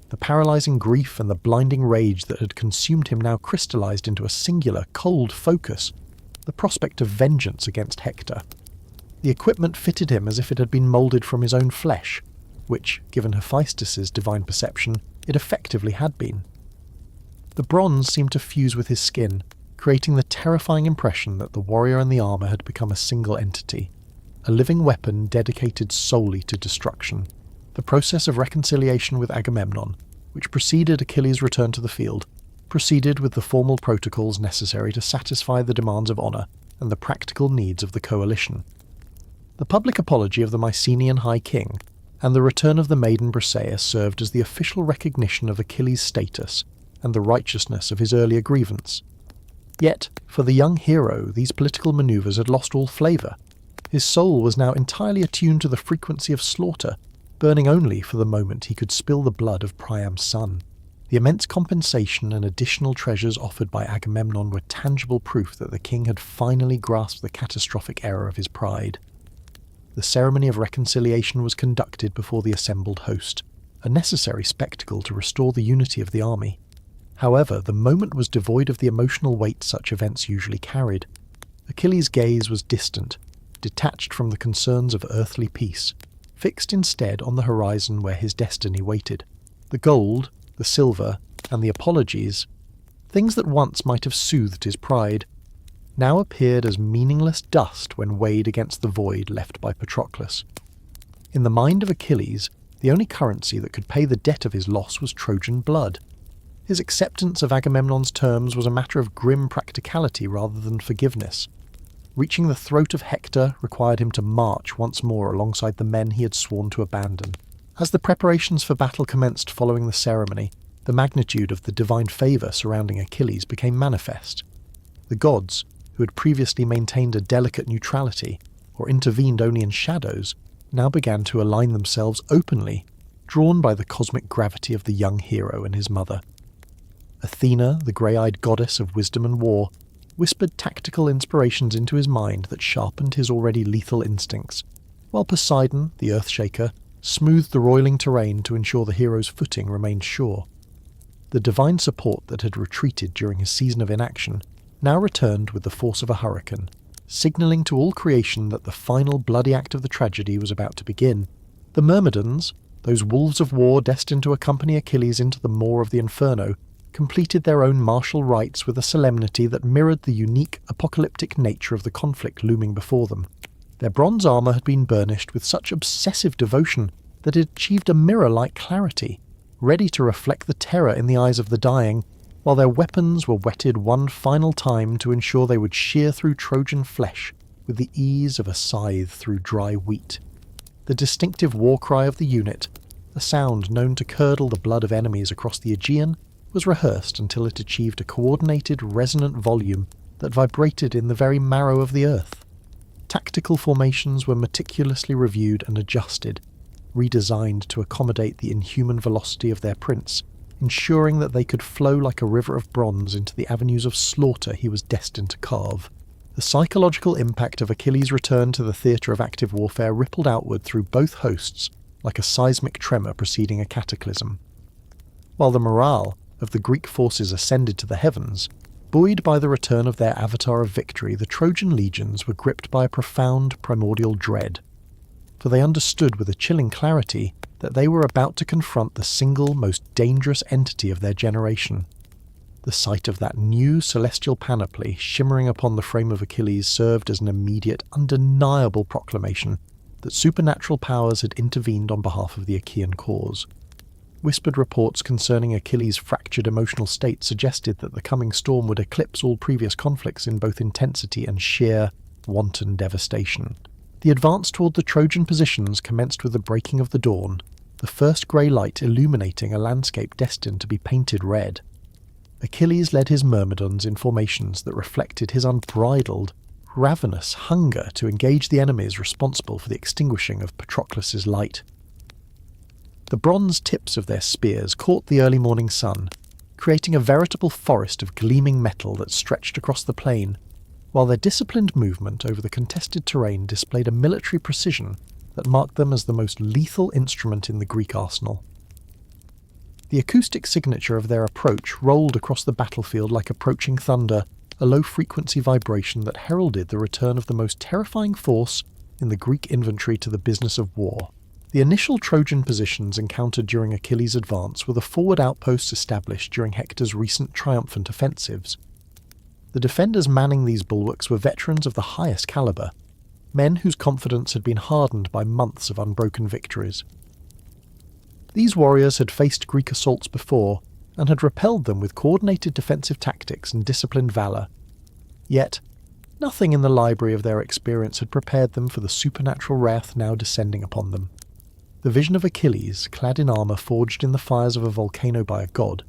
The paralyzing grief and the blinding rage that had consumed him now crystallized into a singular, cold focus, the prospect of vengeance against Hector. The equipment fitted him as if it had been moulded from his own flesh, which, given Hephaestus's divine perception, it effectively had been. The bronze seemed to fuse with his skin, creating the terrifying impression that the warrior and the armour had become a single entity, a living weapon dedicated solely to destruction. The process of reconciliation with Agamemnon, which preceded Achilles' return to the field, proceeded with the formal protocols necessary to satisfy the demands of honour and the practical needs of the coalition. The public apology of the Mycenaean High King and the return of the maiden Briseis served as the official recognition of Achilles' status and the righteousness of his earlier grievance. Yet, for the young hero, these political manoeuvres had lost all flavour. His soul was now entirely attuned to the frequency of slaughter, burning only for the moment he could spill the blood of Priam's son. The immense compensation and additional treasures offered by Agamemnon were tangible proof that the king had finally grasped the catastrophic error of his pride. The ceremony of reconciliation was conducted before the assembled host, a necessary spectacle to restore the unity of the army. However, the moment was devoid of the emotional weight such events usually carried. Achilles' gaze was distant, detached from the concerns of earthly peace, fixed instead on the horizon where his destiny waited. The gold, the silver, and the apologies, things that once might have soothed his pride, now appeared as meaningless dust when weighed against the void left by Patroclus. In the mind of Achilles, the only currency that could pay the debt of his loss was Trojan blood. His acceptance of Agamemnon's terms was a matter of grim practicality rather than forgiveness. Reaching the throat of Hector required him to march once more alongside the men he had sworn to abandon. As the preparations for battle commenced following the ceremony, the magnitude of the divine favour surrounding Achilles became manifest. The gods, who had previously maintained a delicate neutrality, or intervened only in shadows, now began to align themselves openly, drawn by the cosmic gravity of the young hero and his mother. Athena, the grey-eyed goddess of wisdom and war, whispered tactical inspirations into his mind that sharpened his already lethal instincts, while Poseidon, the Earthshaker, smoothed the roiling terrain to ensure the hero's footing remained sure. The divine support that had retreated during his season of inaction now returned with the force of a hurricane, signalling to all creation that the final bloody act of the tragedy was about to begin. The Myrmidons, those wolves of war destined to accompany Achilles into the maw of the Inferno, completed their own martial rites with a solemnity that mirrored the unique apocalyptic nature of the conflict looming before them. Their bronze armour had been burnished with such obsessive devotion that it achieved a mirror-like clarity, ready to reflect the terror in the eyes of the dying, while their weapons were whetted one final time to ensure they would shear through Trojan flesh with the ease of a scythe through dry wheat. The distinctive war cry of the unit, a sound known to curdle the blood of enemies across the Aegean, was rehearsed until it achieved a coordinated, resonant volume that vibrated in the very marrow of the earth. Tactical formations were meticulously reviewed and adjusted, redesigned to accommodate the inhuman velocity of their prince, ensuring that they could flow like a river of bronze into the avenues of slaughter he was destined to carve. The psychological impact of Achilles' return to the theatre of active warfare rippled outward through both hosts like a seismic tremor preceding a cataclysm. While the morale of the Greek forces ascended to the heavens, buoyed by the return of their avatar of victory, the Trojan legions were gripped by a profound primordial dread. For they understood with a chilling clarity that they were about to confront the single most dangerous entity of their generation. The sight of that new celestial panoply shimmering upon the frame of Achilles served as an immediate, undeniable proclamation that supernatural powers had intervened on behalf of the Achaean cause. Whispered reports concerning Achilles' fractured emotional state suggested that the coming storm would eclipse all previous conflicts in both intensity and sheer, wanton devastation. The advance toward the Trojan positions commenced with the breaking of the dawn, the first grey light illuminating a landscape destined to be painted red. Achilles led his Myrmidons in formations that reflected his unbridled, ravenous hunger to engage the enemies responsible for the extinguishing of Patroclus' light. The bronze tips of their spears caught the early morning sun, creating a veritable forest of gleaming metal that stretched across the plain, while their disciplined movement over the contested terrain displayed a military precision that marked them as the most lethal instrument in the Greek arsenal. The acoustic signature of their approach rolled across the battlefield like approaching thunder, a low-frequency vibration that heralded the return of the most terrifying force in the Greek inventory to the business of war. The initial Trojan positions encountered during Achilles' advance were the forward outposts established during Hector's recent triumphant offensives. The defenders manning these bulwarks were veterans of the highest calibre, men whose confidence had been hardened by months of unbroken victories. These warriors had faced Greek assaults before, and had repelled them with coordinated defensive tactics and disciplined valour. Yet, nothing in the library of their experience had prepared them for the supernatural wrath now descending upon them. The vision of Achilles, clad in armour forged in the fires of a volcano by a god,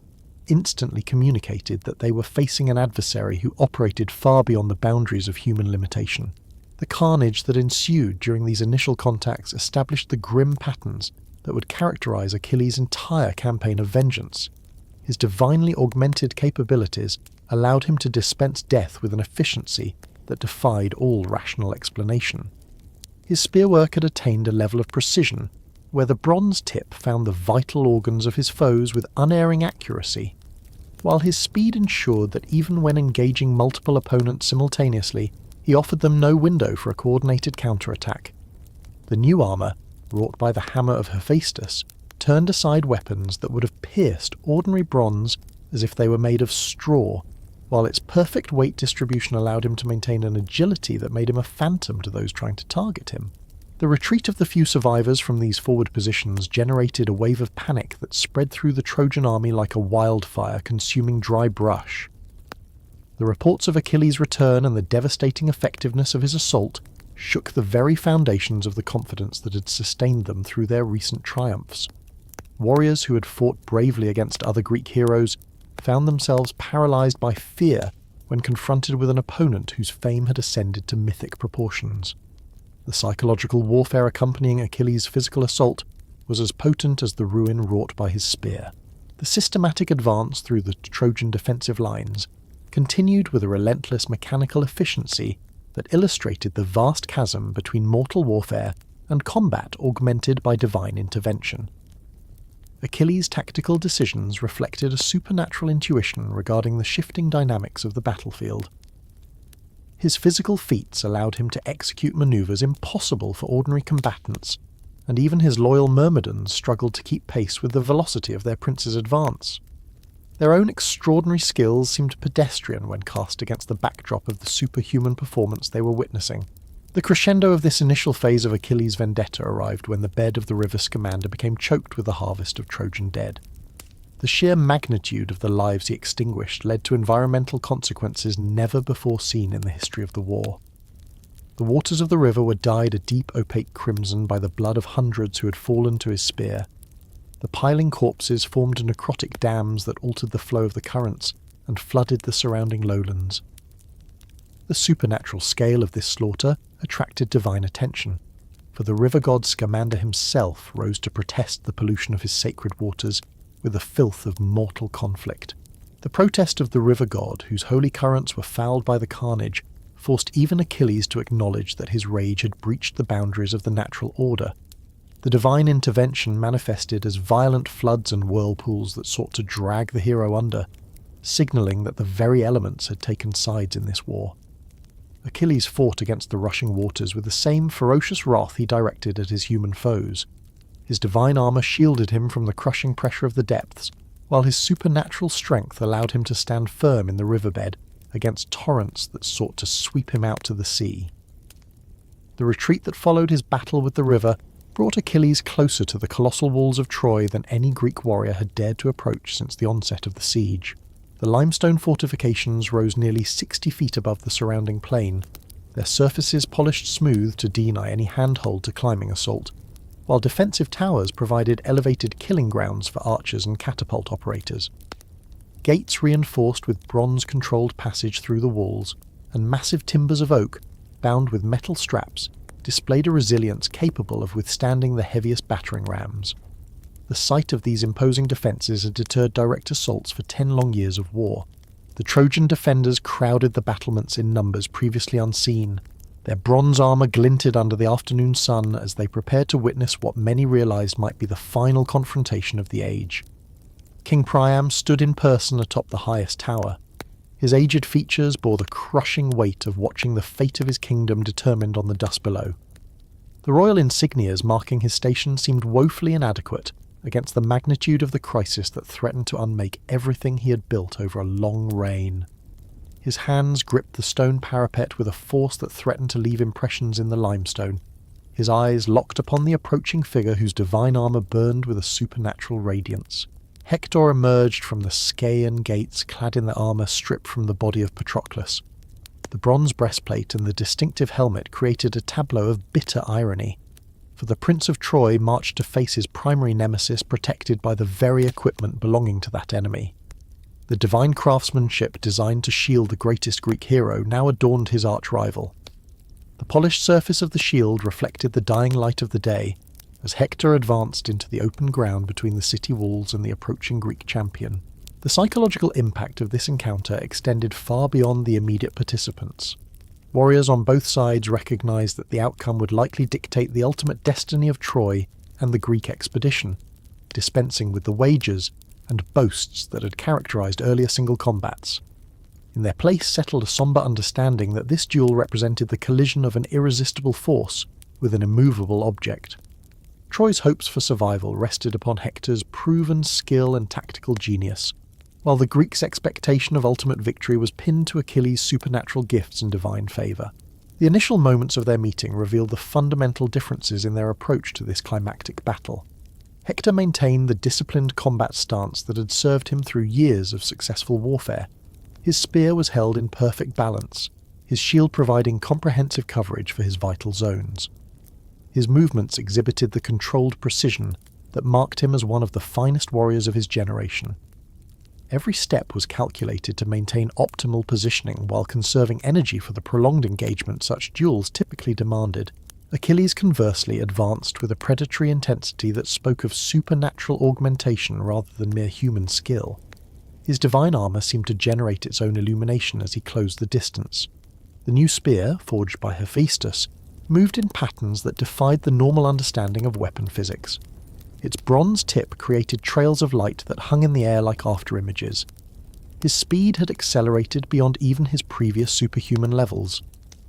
instantly communicated that they were facing an adversary who operated far beyond the boundaries of human limitation. The carnage that ensued during these initial contacts established the grim patterns that would characterize Achilles' entire campaign of vengeance. His divinely augmented capabilities allowed him to dispense death with an efficiency that defied all rational explanation. His spearwork had attained a level of precision where the bronze tip found the vital organs of his foes with unerring accuracy, while his speed ensured that even when engaging multiple opponents simultaneously, he offered them no window for a coordinated counterattack. The new armour, wrought by the hammer of Hephaestus, turned aside weapons that would have pierced ordinary bronze as if they were made of straw, while its perfect weight distribution allowed him to maintain an agility that made him a phantom to those trying to target him. The retreat of the few survivors from these forward positions generated a wave of panic that spread through the Trojan army like a wildfire consuming dry brush. The reports of Achilles' return and the devastating effectiveness of his assault shook the very foundations of the confidence that had sustained them through their recent triumphs. Warriors who had fought bravely against other Greek heroes found themselves paralyzed by fear when confronted with an opponent whose fame had ascended to mythic proportions. The psychological warfare accompanying Achilles' physical assault was as potent as the ruin wrought by his spear. The systematic advance through the Trojan defensive lines continued with a relentless mechanical efficiency that illustrated the vast chasm between mortal warfare and combat augmented by divine intervention. Achilles' tactical decisions reflected a supernatural intuition regarding the shifting dynamics of the battlefield. His physical feats allowed him to execute maneuvers impossible for ordinary combatants, and even his loyal Myrmidons struggled to keep pace with the velocity of their prince's advance. Their own extraordinary skills seemed pedestrian when cast against the backdrop of the superhuman performance they were witnessing. The crescendo of this initial phase of Achilles' vendetta arrived when the bed of the river Scamander became choked with the harvest of Trojan dead. The sheer magnitude of the lives he extinguished led to environmental consequences never before seen in the history of the war. The waters of the river were dyed a deep opaque crimson by the blood of hundreds who had fallen to his spear. The piling corpses formed necrotic dams that altered the flow of the currents and flooded the surrounding lowlands. The supernatural scale of this slaughter attracted divine attention, for the river god Scamander himself rose to protest the pollution of his sacred waters with the filth of mortal conflict. The protest of the river god, whose holy currents were fouled by the carnage, forced even Achilles to acknowledge that his rage had breached the boundaries of the natural order. The divine intervention manifested as violent floods and whirlpools that sought to drag the hero under, signalling that the very elements had taken sides in this war. Achilles fought against the rushing waters with the same ferocious wrath he directed at his human foes. His divine armour shielded him from the crushing pressure of the depths, while his supernatural strength allowed him to stand firm in the riverbed against torrents that sought to sweep him out to the sea. The retreat that followed his battle with the river brought Achilles closer to the colossal walls of Troy than any Greek warrior had dared to approach since the onset of the siege. The limestone fortifications rose nearly 60 feet above the surrounding plain, their surfaces polished smooth to deny any handhold to climbing assault, while defensive towers provided elevated killing grounds for archers and catapult operators. Gates reinforced with bronze-controlled passage through the walls, and massive timbers of oak, bound with metal straps, displayed a resilience capable of withstanding the heaviest battering rams. The sight of these imposing defences had deterred direct assaults for 10 long years of war. The Trojan defenders crowded the battlements in numbers previously unseen. Their bronze armour glinted under the afternoon sun as they prepared to witness what many realised might be the final confrontation of the age. King Priam stood in person atop the highest tower. His aged features bore the crushing weight of watching the fate of his kingdom determined on the dust below. The royal insignias marking his station seemed woefully inadequate against the magnitude of the crisis that threatened to unmake everything he had built over a long reign. His hands gripped the stone parapet with a force that threatened to leave impressions in the limestone. His eyes locked upon the approaching figure whose divine armour burned with a supernatural radiance. Hector emerged from the Scaean gates clad in the armour stripped from the body of Patroclus. The bronze breastplate and the distinctive helmet created a tableau of bitter irony, for the Prince of Troy marched to face his primary nemesis protected by the very equipment belonging to that enemy. The divine craftsmanship designed to shield the greatest Greek hero now adorned his arch-rival. The polished surface of the shield reflected the dying light of the day as Hector advanced into the open ground between the city walls and the approaching Greek champion. The psychological impact of this encounter extended far beyond the immediate participants. Warriors on both sides recognized that the outcome would likely dictate the ultimate destiny of Troy and the Greek expedition, dispensing with the wagers and boasts that had characterized earlier single combats. In their place settled a somber understanding that this duel represented the collision of an irresistible force with an immovable object. Troy's hopes for survival rested upon Hector's proven skill and tactical genius, while the Greeks' expectation of ultimate victory was pinned to Achilles' supernatural gifts and divine favour. The initial moments of their meeting revealed the fundamental differences in their approach to this climactic battle. Hector maintained the disciplined combat stance that had served him through years of successful warfare. His spear was held in perfect balance, his shield providing comprehensive coverage for his vital zones. His movements exhibited the controlled precision that marked him as one of the finest warriors of his generation. Every step was calculated to maintain optimal positioning while conserving energy for the prolonged engagement such duels typically demanded. Achilles conversely advanced with a predatory intensity that spoke of supernatural augmentation rather than mere human skill. His divine armour seemed to generate its own illumination as he closed the distance. The new spear, forged by Hephaestus, moved in patterns that defied the normal understanding of weapon physics. Its bronze tip created trails of light that hung in the air like after-images. His speed had accelerated beyond even his previous superhuman levels.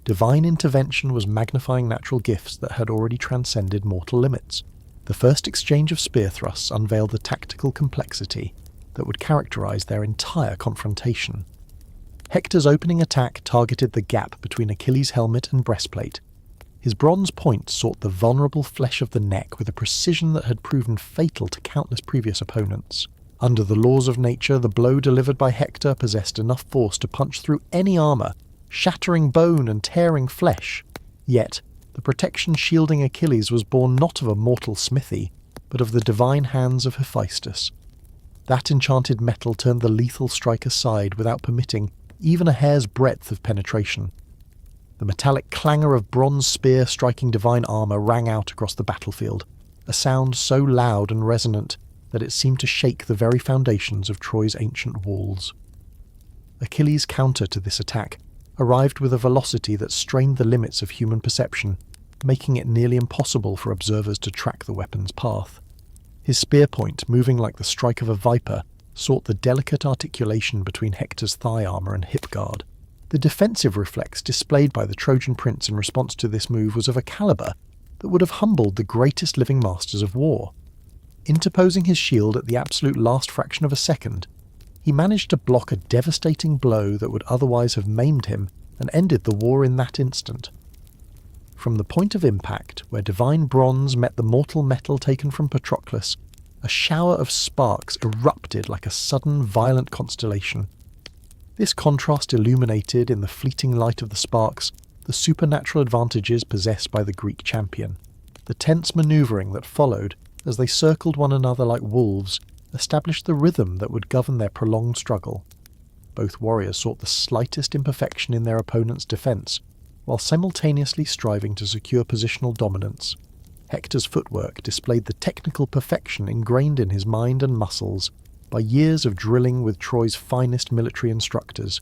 Divine intervention was magnifying natural gifts that had already transcended mortal limits. The first exchange of spear thrusts unveiled the tactical complexity. that would characterize their entire confrontation. Hector's opening attack targeted the gap between Achilles' helmet and breastplate. His bronze point sought the vulnerable flesh of the neck with a precision that had proven fatal to countless previous opponents. Under the laws of nature, the blow delivered by Hector possessed enough force to punch through any armour, shattering bone and tearing flesh. Yet, the protection shielding Achilles was born not of a mortal smithy, but of the divine hands of Hephaestus. That enchanted metal turned the lethal strike aside without permitting even a hair's breadth of penetration. The metallic clangour of bronze spear striking divine armour rang out across the battlefield, a sound so loud and resonant that it seemed to shake the very foundations of Troy's ancient walls. Achilles' counter to this attack arrived with a velocity that strained the limits of human perception, making it nearly impossible for observers to track the weapon's path. His spear point, moving like the strike of a viper, sought the delicate articulation between Hector's thigh armour and hip guard. The defensive reflex displayed by the Trojan prince in response to this move was of a calibre that would have humbled the greatest living masters of war. Interposing his shield at the absolute last fraction of a second, he managed to block a devastating blow that would otherwise have maimed him and ended the war in that instant. From the point of impact, where divine bronze met the mortal metal taken from Patroclus, a shower of sparks erupted like a sudden, violent constellation. This contrast illuminated, in the fleeting light of the sparks, the supernatural advantages possessed by the Greek champion. The tense manoeuvring that followed, as they circled one another like wolves, established the rhythm that would govern their prolonged struggle. Both warriors sought the slightest imperfection in their opponent's defence, while simultaneously striving to secure positional dominance. Hector's footwork displayed the technical perfection ingrained in his mind and muscles by years of drilling with Troy's finest military instructors.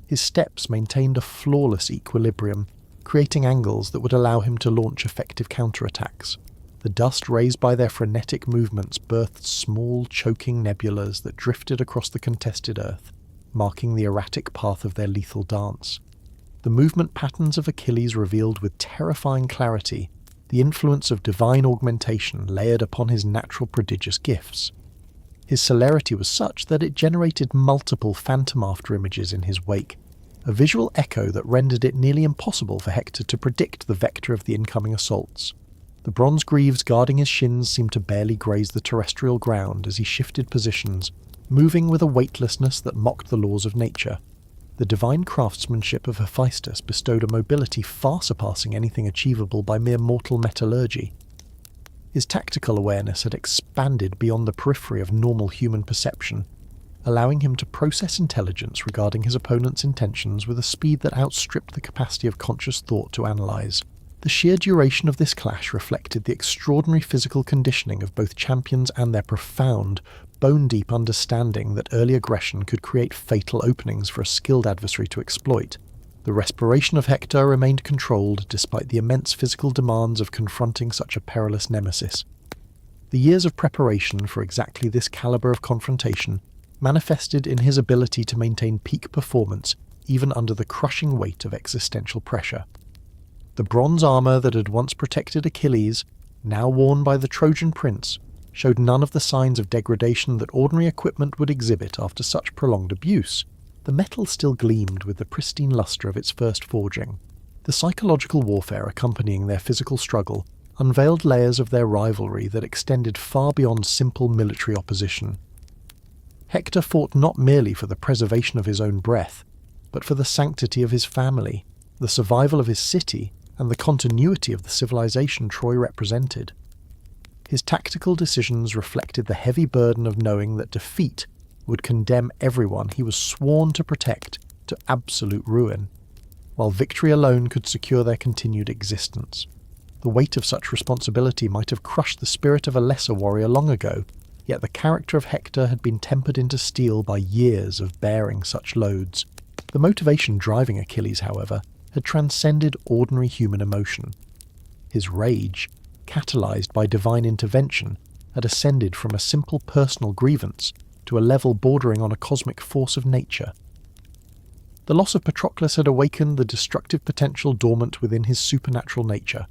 His steps maintained a flawless equilibrium, creating angles that would allow him to launch effective counterattacks. The dust raised by their frenetic movements birthed small, choking nebulas that drifted across the contested earth, marking the erratic path of their lethal dance. The movement patterns of Achilles revealed with terrifying clarity the influence of divine augmentation layered upon his natural prodigious gifts. His celerity was such that it generated multiple phantom after-images in his wake, a visual echo that rendered it nearly impossible for Hector to predict the vector of the incoming assaults. The bronze greaves guarding his shins seemed to barely graze the terrestrial ground as he shifted positions, moving with a weightlessness that mocked the laws of nature. The divine craftsmanship of Hephaestus bestowed a mobility far surpassing anything achievable by mere mortal metallurgy. His tactical awareness had expanded beyond the periphery of normal human perception, allowing him to process intelligence regarding his opponent's intentions with a speed that outstripped the capacity of conscious thought to analyze. The sheer duration of this clash reflected the extraordinary physical conditioning of both champions and their profound, bone-deep understanding that early aggression could create fatal openings for a skilled adversary to exploit. The respiration of Hector remained controlled despite the immense physical demands of confronting such a perilous nemesis. The years of preparation for exactly this calibre of confrontation manifested in his ability to maintain peak performance even under the crushing weight of existential pressure. The bronze armour that had once protected Achilles, now worn by the Trojan prince, showed none of the signs of degradation that ordinary equipment would exhibit after such prolonged abuse. The metal still gleamed with the pristine lustre of its first forging. The psychological warfare accompanying their physical struggle unveiled layers of their rivalry that extended far beyond simple military opposition. Hector fought not merely for the preservation of his own breath, but for the sanctity of his family, the survival of his city, and the continuity of the civilization Troy represented. His tactical decisions reflected the heavy burden of knowing that defeat would condemn everyone he was sworn to protect to absolute ruin, while victory alone could secure their continued existence. The weight of such responsibility might have crushed the spirit of a lesser warrior long ago, yet the character of Hector had been tempered into steel by years of bearing such loads. The motivation driving Achilles, however, had transcended ordinary human emotion. His rage, catalyzed by divine intervention, had ascended from a simple personal grievance to a level bordering on a cosmic force of nature. The loss of Patroclus had awakened the destructive potential dormant within his supernatural nature,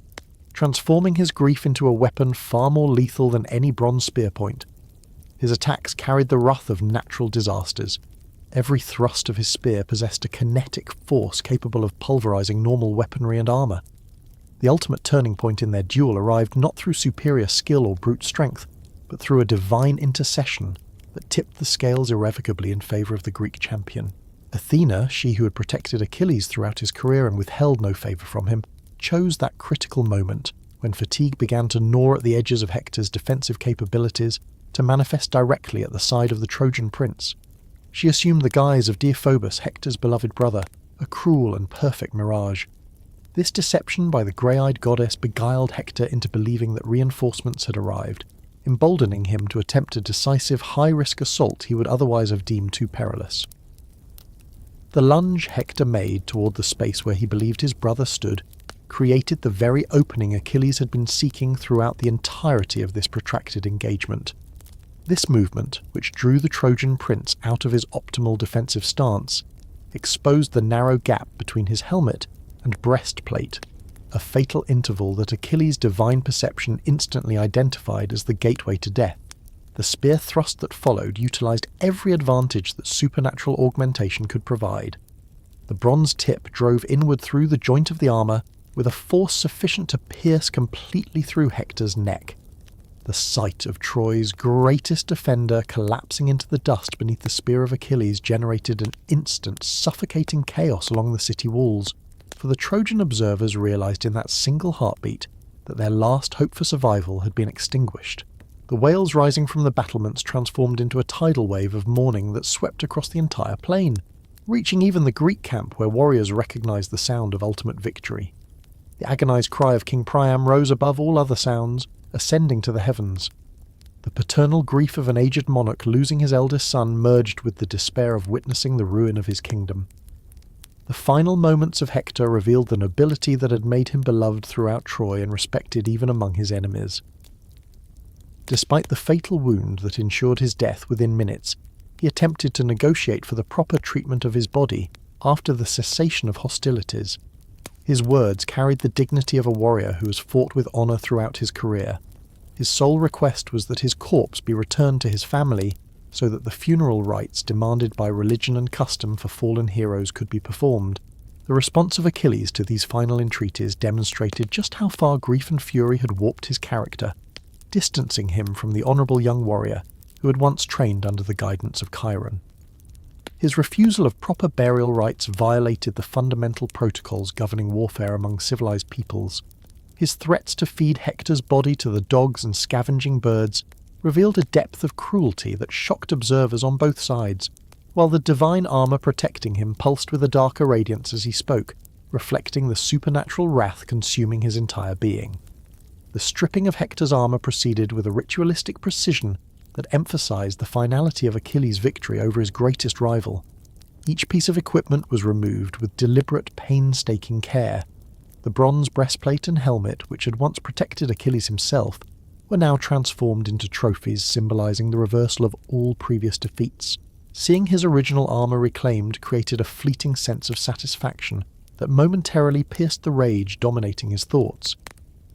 transforming his grief into a weapon far more lethal than any bronze spear point. His attacks carried the wrath of natural disasters. Every thrust of his spear possessed a kinetic force capable of pulverizing normal weaponry and armor. The ultimate turning point in their duel arrived not through superior skill or brute strength, but through a divine intercession that tipped the scales irrevocably in favor of the Greek champion. Athena, she who had protected Achilles throughout his career and withheld no favor from him, chose that critical moment when fatigue began to gnaw at the edges of Hector's defensive capabilities to manifest directly at the side of the Trojan prince. She assumed the guise of Deiphobus, Hector's beloved brother, a cruel and perfect mirage. This deception by the grey-eyed goddess beguiled Hector into believing that reinforcements had arrived, emboldening him to attempt a decisive high-risk assault he would otherwise have deemed too perilous. The lunge Hector made toward the space where he believed his brother stood created the very opening Achilles had been seeking throughout the entirety of this protracted engagement. This movement, which drew the Trojan prince out of his optimal defensive stance, exposed the narrow gap between his helmet and breastplate, a fatal interval that Achilles' divine perception instantly identified as the gateway to death. The spear thrust that followed utilized every advantage that supernatural augmentation could provide. The bronze tip drove inward through the joint of the armor with a force sufficient to pierce completely through Hector's neck. The sight of Troy's greatest defender collapsing into the dust beneath the spear of Achilles generated an instant, suffocating chaos along the city walls, for the Trojan observers realized in that single heartbeat that their last hope for survival had been extinguished. The wails rising from the battlements transformed into a tidal wave of mourning that swept across the entire plain, reaching even the Greek camp where warriors recognized the sound of ultimate victory. The agonized cry of King Priam rose above all other sounds, ascending to the heavens. The paternal grief of an aged monarch losing his eldest son merged with the despair of witnessing the ruin of his kingdom. The final moments of Hector revealed the nobility that had made him beloved throughout Troy and respected even among his enemies. Despite the fatal wound that ensured his death within minutes, he attempted to negotiate for the proper treatment of his body after the cessation of hostilities. His words carried the dignity of a warrior who has fought with honor throughout his career. His sole request was that his corpse be returned to his family so that the funeral rites demanded by religion and custom for fallen heroes could be performed. The response of Achilles to these final entreaties demonstrated just how far grief and fury had warped his character, distancing him from the honourable young warrior who had once trained under the guidance of Chiron. His refusal of proper burial rites violated the fundamental protocols governing warfare among civilized peoples. His threats to feed Hector's body to the dogs and scavenging birds revealed a depth of cruelty that shocked observers on both sides, while the divine armour protecting him pulsed with a darker radiance as he spoke, reflecting the supernatural wrath consuming his entire being. The stripping of Hector's armour proceeded with a ritualistic precision that emphasized the finality of Achilles' victory over his greatest rival. Each piece of equipment was removed with deliberate, painstaking care. The bronze breastplate and helmet, which had once protected Achilles himself, were now transformed into trophies symbolizing the reversal of all previous defeats. Seeing his original armour reclaimed created a fleeting sense of satisfaction that momentarily pierced the rage dominating his thoughts.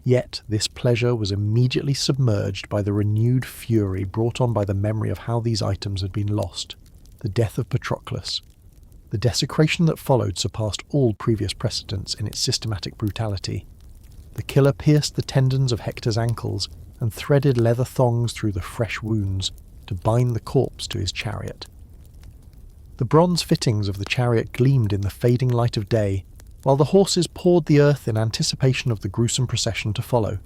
Yet this pleasure was immediately submerged by the renewed fury brought on by the memory of how these items had been lost. The death of Patroclus. The desecration that followed surpassed all previous precedents in its systematic brutality. The killer pierced the tendons of Hector's ankles and threaded leather thongs through the fresh wounds to bind the corpse to his chariot. The bronze fittings of the chariot gleamed in the fading light of day, while the horses pawed the earth in anticipation of the gruesome procession to follow.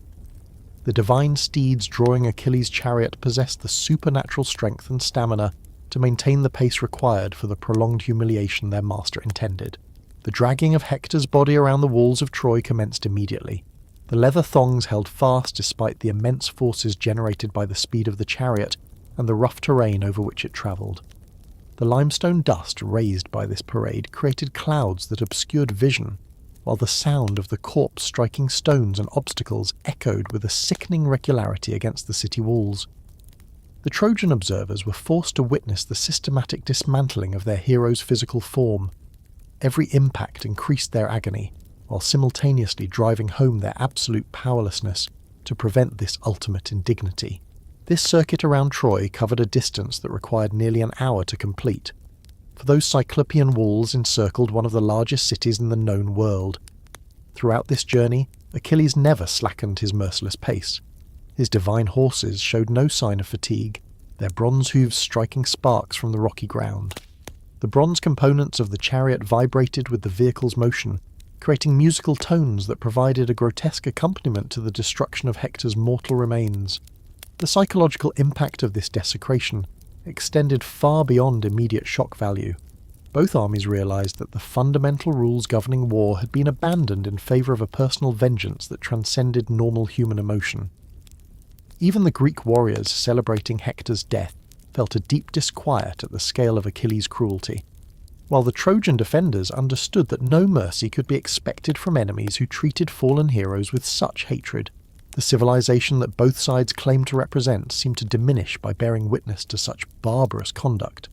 The divine steeds drawing Achilles' chariot possessed the supernatural strength and stamina to maintain the pace required for the prolonged humiliation their master intended. The dragging of Hector's body around the walls of Troy commenced immediately. The leather thongs held fast despite the immense forces generated by the speed of the chariot and the rough terrain over which it travelled. The limestone dust raised by this parade created clouds that obscured vision, while the sound of the corpse striking stones and obstacles echoed with a sickening regularity against the city walls. The Trojan observers were forced to witness the systematic dismantling of their hero's physical form. Every impact increased their agony, while simultaneously driving home their absolute powerlessness to prevent this ultimate indignity. This circuit around Troy covered a distance that required nearly an hour to complete, for those cyclopean walls encircled one of the largest cities in the known world. Throughout this journey, Achilles never slackened his merciless pace. His divine horses showed no sign of fatigue, their bronze hooves striking sparks from the rocky ground. The bronze components of the chariot vibrated with the vehicle's motion, creating musical tones that provided a grotesque accompaniment to the destruction of Hector's mortal remains. The psychological impact of this desecration extended far beyond immediate shock value. Both armies realized that the fundamental rules governing war had been abandoned in favor of a personal vengeance that transcended normal human emotion. Even the Greek warriors celebrating Hector's death felt a deep disquiet at the scale of Achilles' cruelty, while the Trojan defenders understood that no mercy could be expected from enemies who treated fallen heroes with such hatred. The civilization that both sides claimed to represent seemed to diminish by bearing witness to such barbarous conduct.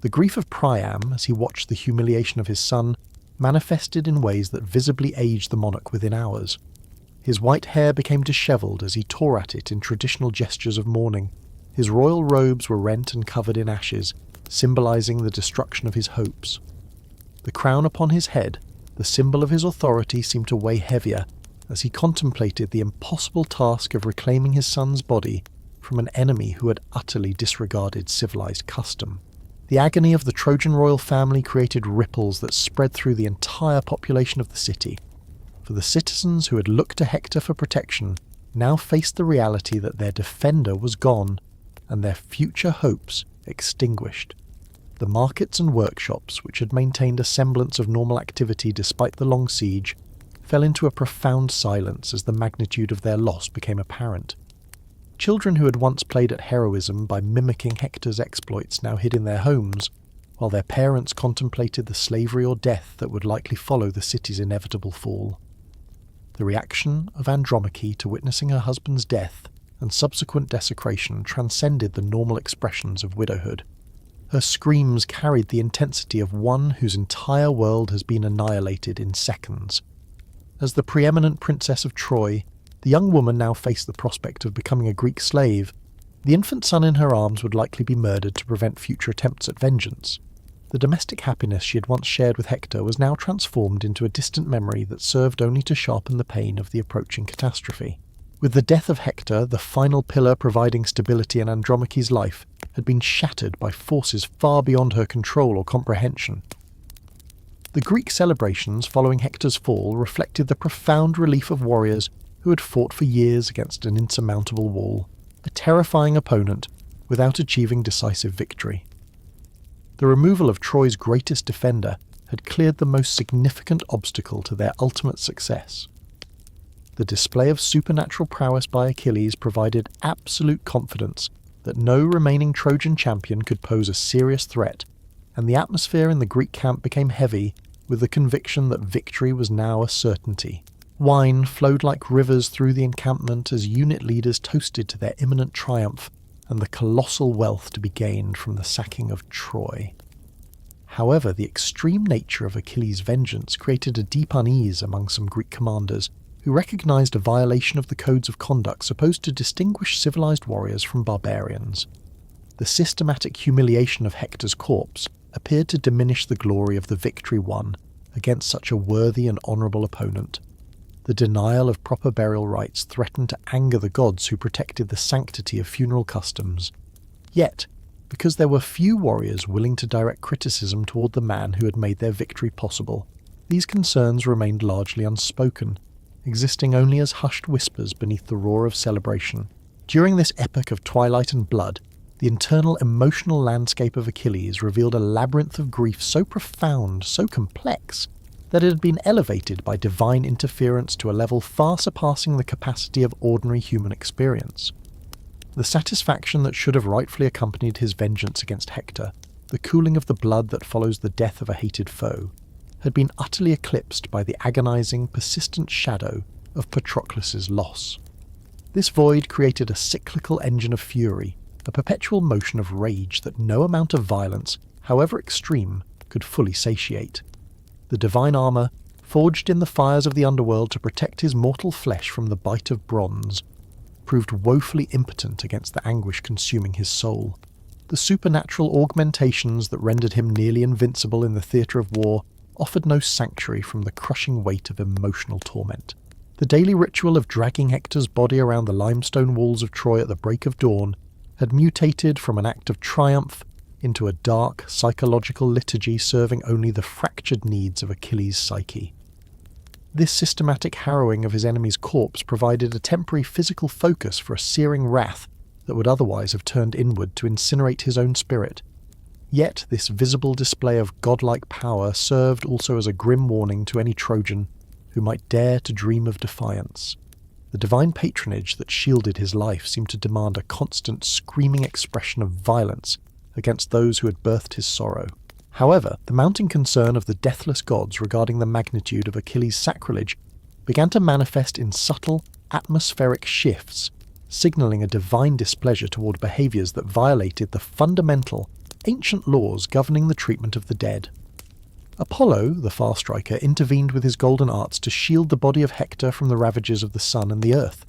The grief of Priam, as he watched the humiliation of his son, manifested in ways that visibly aged the monarch within hours. His white hair became dishevelled as he tore at it in traditional gestures of mourning. His royal robes were rent and covered in ashes, symbolizing the destruction of his hopes. The crown upon his head, the symbol of his authority, seemed to weigh heavier as he contemplated the impossible task of reclaiming his son's body from an enemy who had utterly disregarded civilized custom. The agony of the Trojan royal family created ripples that spread through the entire population of the city, for the citizens who had looked to Hector for protection now faced the reality that their defender was gone and their future hopes extinguished. The markets and workshops, which had maintained a semblance of normal activity despite the long siege, fell into a profound silence as the magnitude of their loss became apparent. Children who had once played at heroism by mimicking Hector's exploits now hid in their homes, while their parents contemplated the slavery or death that would likely follow the city's inevitable fall. The reaction of Andromache to witnessing her husband's death and subsequent desecration transcended the normal expressions of widowhood. Her screams carried the intensity of one whose entire world has been annihilated in seconds. As the preeminent princess of Troy, the young woman now faced the prospect of becoming a Greek slave. The infant son in her arms would likely be murdered to prevent future attempts at vengeance. The domestic happiness she had once shared with Hector was now transformed into a distant memory that served only to sharpen the pain of the approaching catastrophe. With the death of Hector, the final pillar providing stability in Andromache's life had been shattered by forces far beyond her control or comprehension. The Greek celebrations following Hector's fall reflected the profound relief of warriors who had fought for years against an insurmountable wall, a terrifying opponent without achieving decisive victory. The removal of Troy's greatest defender had cleared the most significant obstacle to their ultimate success. The display of supernatural prowess by Achilles provided absolute confidence that no remaining Trojan champion could pose a serious threat, and the atmosphere in the Greek camp became heavy with the conviction that victory was now a certainty. Wine flowed like rivers through the encampment as unit leaders toasted to their imminent triumph and the colossal wealth to be gained from the sacking of Troy. However, the extreme nature of Achilles' vengeance created a deep unease among some Greek commanders who recognized a violation of the codes of conduct supposed to distinguish civilized warriors from barbarians. The systematic humiliation of Hector's corpse appeared to diminish the glory of the victory won against such a worthy and honourable opponent. The denial of proper burial rites threatened to anger the gods who protected the sanctity of funeral customs. Yet, because there were few warriors willing to direct criticism toward the man who had made their victory possible, these concerns remained largely unspoken, existing only as hushed whispers beneath the roar of celebration. During this epoch of twilight and blood, the internal emotional landscape of Achilles revealed a labyrinth of grief so profound, so complex, that it had been elevated by divine interference to a level far surpassing the capacity of ordinary human experience. The satisfaction that should have rightfully accompanied his vengeance against Hector, the cooling of the blood that follows the death of a hated foe, had been utterly eclipsed by the agonizing, persistent shadow of Patroclus's loss. This void created a cyclical engine of fury, a perpetual motion of rage that no amount of violence, however extreme, could fully satiate. The divine armour, forged in the fires of the underworld to protect his mortal flesh from the bite of bronze, proved woefully impotent against the anguish consuming his soul. The supernatural augmentations that rendered him nearly invincible in the theatre of war offered no sanctuary from the crushing weight of emotional torment. The daily ritual of dragging Hector's body around the limestone walls of Troy at the break of dawn had mutated from an act of triumph into a dark, psychological liturgy serving only the fractured needs of Achilles' psyche. This systematic harrowing of his enemy's corpse provided a temporary physical focus for a searing wrath that would otherwise have turned inward to incinerate his own spirit. Yet this visible display of godlike power served also as a grim warning to any Trojan who might dare to dream of defiance. The divine patronage that shielded his life seemed to demand a constant, screaming expression of violence against those who had birthed his sorrow. However, the mounting concern of the deathless gods regarding the magnitude of Achilles' sacrilege began to manifest in subtle, atmospheric shifts, signalling a divine displeasure toward behaviours that violated the fundamental, ancient laws governing the treatment of the dead. Apollo, the far striker, intervened with his golden arts to shield the body of Hector from the ravages of the sun and the earth.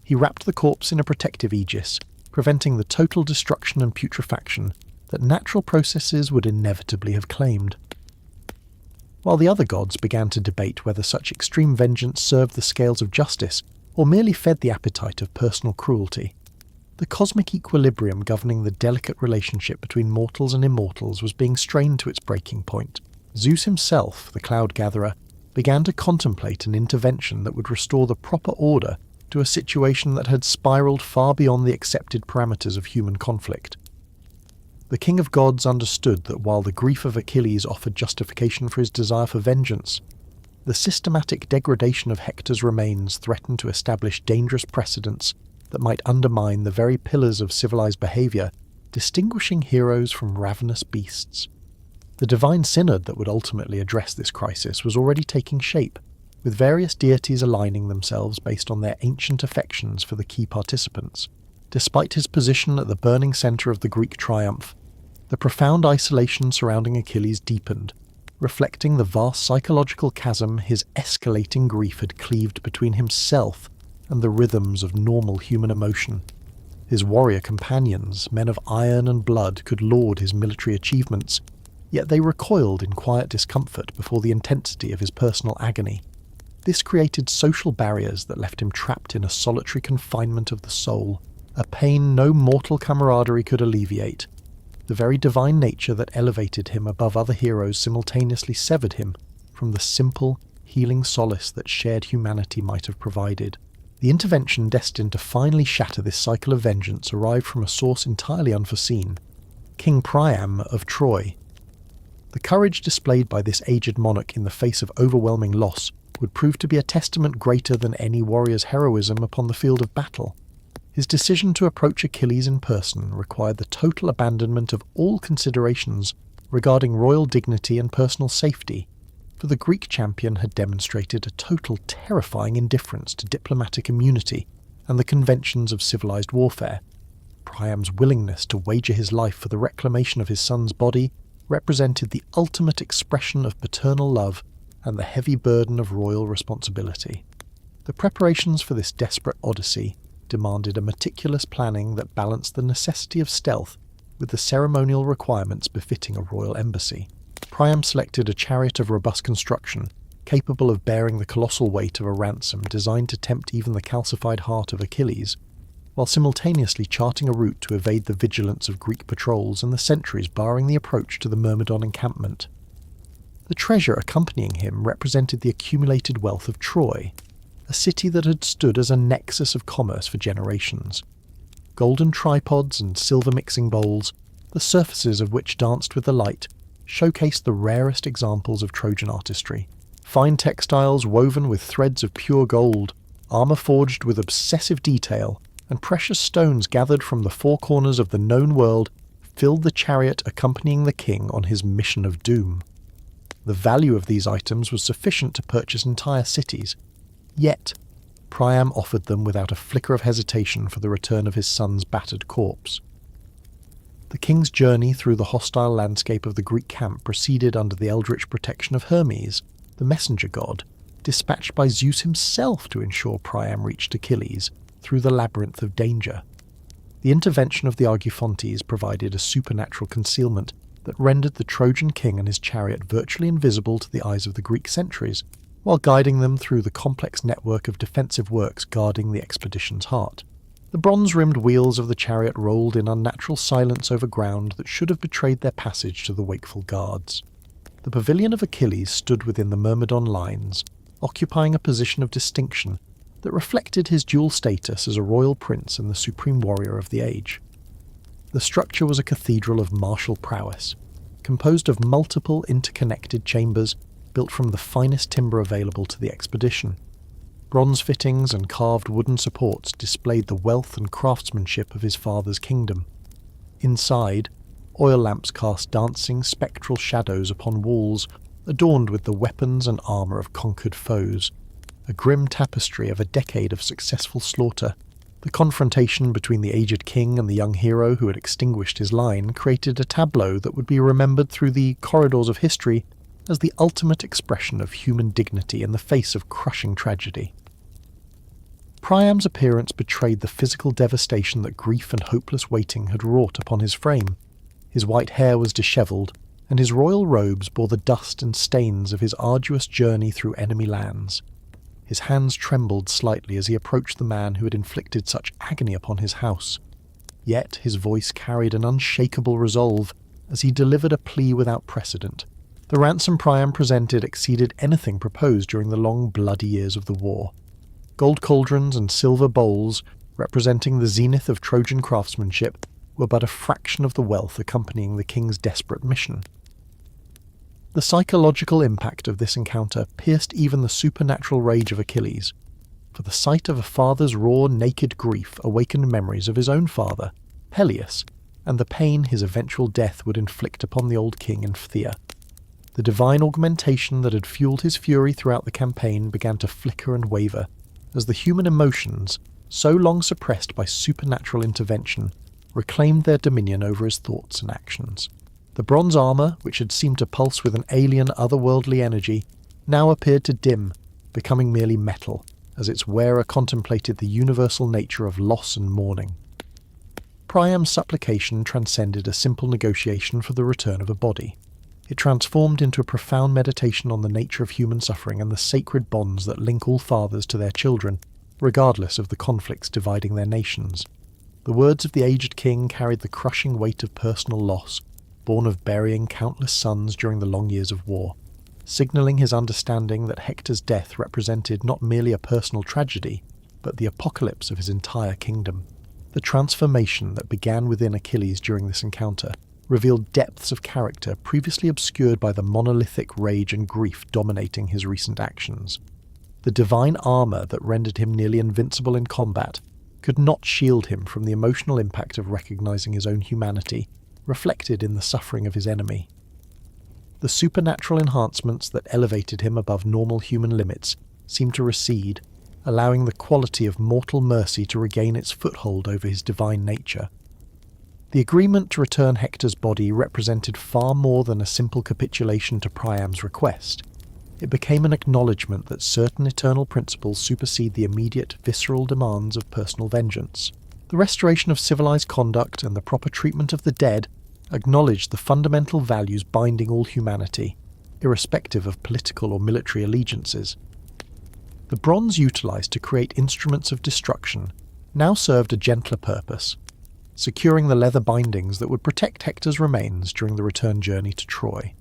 He wrapped the corpse in a protective aegis, preventing the total destruction and putrefaction that natural processes would inevitably have claimed. While the other gods began to debate whether such extreme vengeance served the scales of justice or merely fed the appetite of personal cruelty, the cosmic equilibrium governing the delicate relationship between mortals and immortals was being strained to its breaking point. Zeus himself, the cloud-gatherer, began to contemplate an intervention that would restore the proper order to a situation that had spiraled far beyond the accepted parameters of human conflict. The king of gods understood that while the grief of Achilles offered justification for his desire for vengeance, the systematic degradation of Hector's remains threatened to establish dangerous precedents that might undermine the very pillars of civilized behavior, distinguishing heroes from ravenous beasts. The divine synod that would ultimately address this crisis was already taking shape, with various deities aligning themselves based on their ancient affections for the key participants. Despite his position at the burning centre of the Greek triumph, the profound isolation surrounding Achilles deepened, reflecting the vast psychological chasm his escalating grief had cleaved between himself and the rhythms of normal human emotion. His warrior companions, men of iron and blood, could laud his military achievements, yet they recoiled in quiet discomfort before the intensity of his personal agony. This created social barriers that left him trapped in a solitary confinement of the soul, a pain no mortal camaraderie could alleviate. The very divine nature that elevated him above other heroes simultaneously severed him from the simple, healing solace that shared humanity might have provided. The intervention destined to finally shatter this cycle of vengeance arrived from a source entirely unforeseen: King Priam of Troy. The courage displayed by this aged monarch in the face of overwhelming loss would prove to be a testament greater than any warrior's heroism upon the field of battle. His decision to approach Achilles in person required the total abandonment of all considerations regarding royal dignity and personal safety, for the Greek champion had demonstrated a total terrifying indifference to diplomatic immunity and the conventions of civilized warfare. Priam's willingness to wager his life for the reclamation of his son's body represented the ultimate expression of paternal love and the heavy burden of royal responsibility. The preparations for this desperate odyssey demanded a meticulous planning that balanced the necessity of stealth with the ceremonial requirements befitting a royal embassy. Priam selected a chariot of robust construction, capable of bearing the colossal weight of a ransom designed to tempt even the calcified heart of Achilles, while simultaneously charting a route to evade the vigilance of Greek patrols and the sentries barring the approach to the Myrmidon encampment. The treasure accompanying him represented the accumulated wealth of Troy, a city that had stood as a nexus of commerce for generations. Golden tripods and silver mixing bowls, the surfaces of which danced with the light, showcased the rarest examples of Trojan artistry. Fine textiles woven with threads of pure gold, armour forged with obsessive detail, and precious stones gathered from the four corners of the known world filled the chariot accompanying the king on his mission of doom. The value of these items was sufficient to purchase entire cities, yet Priam offered them without a flicker of hesitation for the return of his son's battered corpse. The king's journey through the hostile landscape of the Greek camp proceeded under the eldritch protection of Hermes, the messenger god, dispatched by Zeus himself to ensure Priam reached Achilles, through the labyrinth of danger. The intervention of the Argifontes provided a supernatural concealment that rendered the Trojan king and his chariot virtually invisible to the eyes of the Greek sentries, while guiding them through the complex network of defensive works guarding the expedition's heart. The bronze-rimmed wheels of the chariot rolled in unnatural silence over ground that should have betrayed their passage to the wakeful guards. The pavilion of Achilles stood within the Myrmidon lines, occupying a position of distinction that reflected his dual status as a royal prince and the supreme warrior of the age. The structure was a cathedral of martial prowess, composed of multiple interconnected chambers built from the finest timber available to the expedition. Bronze fittings and carved wooden supports displayed the wealth and craftsmanship of his father's kingdom. Inside, oil lamps cast dancing, spectral shadows upon walls adorned with the weapons and armour of conquered foes, a grim tapestry of a decade of successful slaughter. The confrontation between the aged king and the young hero who had extinguished his line created a tableau that would be remembered through the corridors of history as the ultimate expression of human dignity in the face of crushing tragedy. Priam's appearance betrayed the physical devastation that grief and hopeless waiting had wrought upon his frame. His white hair was dishevelled, and his royal robes bore the dust and stains of his arduous journey through enemy lands. His hands trembled slightly as he approached the man who had inflicted such agony upon his house. Yet his voice carried an unshakable resolve as he delivered a plea without precedent. The ransom Priam presented exceeded anything proposed during the long, bloody years of the war. Gold cauldrons and silver bowls, representing the zenith of Trojan craftsmanship, were but a fraction of the wealth accompanying the king's desperate mission. The psychological impact of this encounter pierced even the supernatural rage of Achilles, for the sight of a father's raw, naked grief awakened memories of his own father, Peleus, and the pain his eventual death would inflict upon the old king in Phthia. The divine augmentation that had fueled his fury throughout the campaign began to flicker and waver, as the human emotions, so long suppressed by supernatural intervention, reclaimed their dominion over his thoughts and actions. The bronze armour, which had seemed to pulse with an alien, otherworldly energy, now appeared to dim, becoming merely metal, as its wearer contemplated the universal nature of loss and mourning. Priam's supplication transcended a simple negotiation for the return of a body. It transformed into a profound meditation on the nature of human suffering and the sacred bonds that link all fathers to their children, regardless of the conflicts dividing their nations. The words of the aged king carried the crushing weight of personal loss, born of burying countless sons during the long years of war, signalling his understanding that Hector's death represented not merely a personal tragedy, but the apocalypse of his entire kingdom. The transformation that began within Achilles during this encounter revealed depths of character previously obscured by the monolithic rage and grief dominating his recent actions. The divine armour that rendered him nearly invincible in combat could not shield him from the emotional impact of recognizing his own humanity, reflected in the suffering of his enemy. The supernatural enhancements that elevated him above normal human limits seemed to recede, allowing the quality of mortal mercy to regain its foothold over his divine nature. The agreement to return Hector's body represented far more than a simple capitulation to Priam's request. It became an acknowledgement that certain eternal principles supersede the immediate, visceral demands of personal vengeance. The restoration of civilized conduct and the proper treatment of the dead acknowledged the fundamental values binding all humanity, irrespective of political or military allegiances. The bronze utilized to create instruments of destruction now served a gentler purpose, securing the leather bindings that would protect Hector's remains during the return journey to Troy.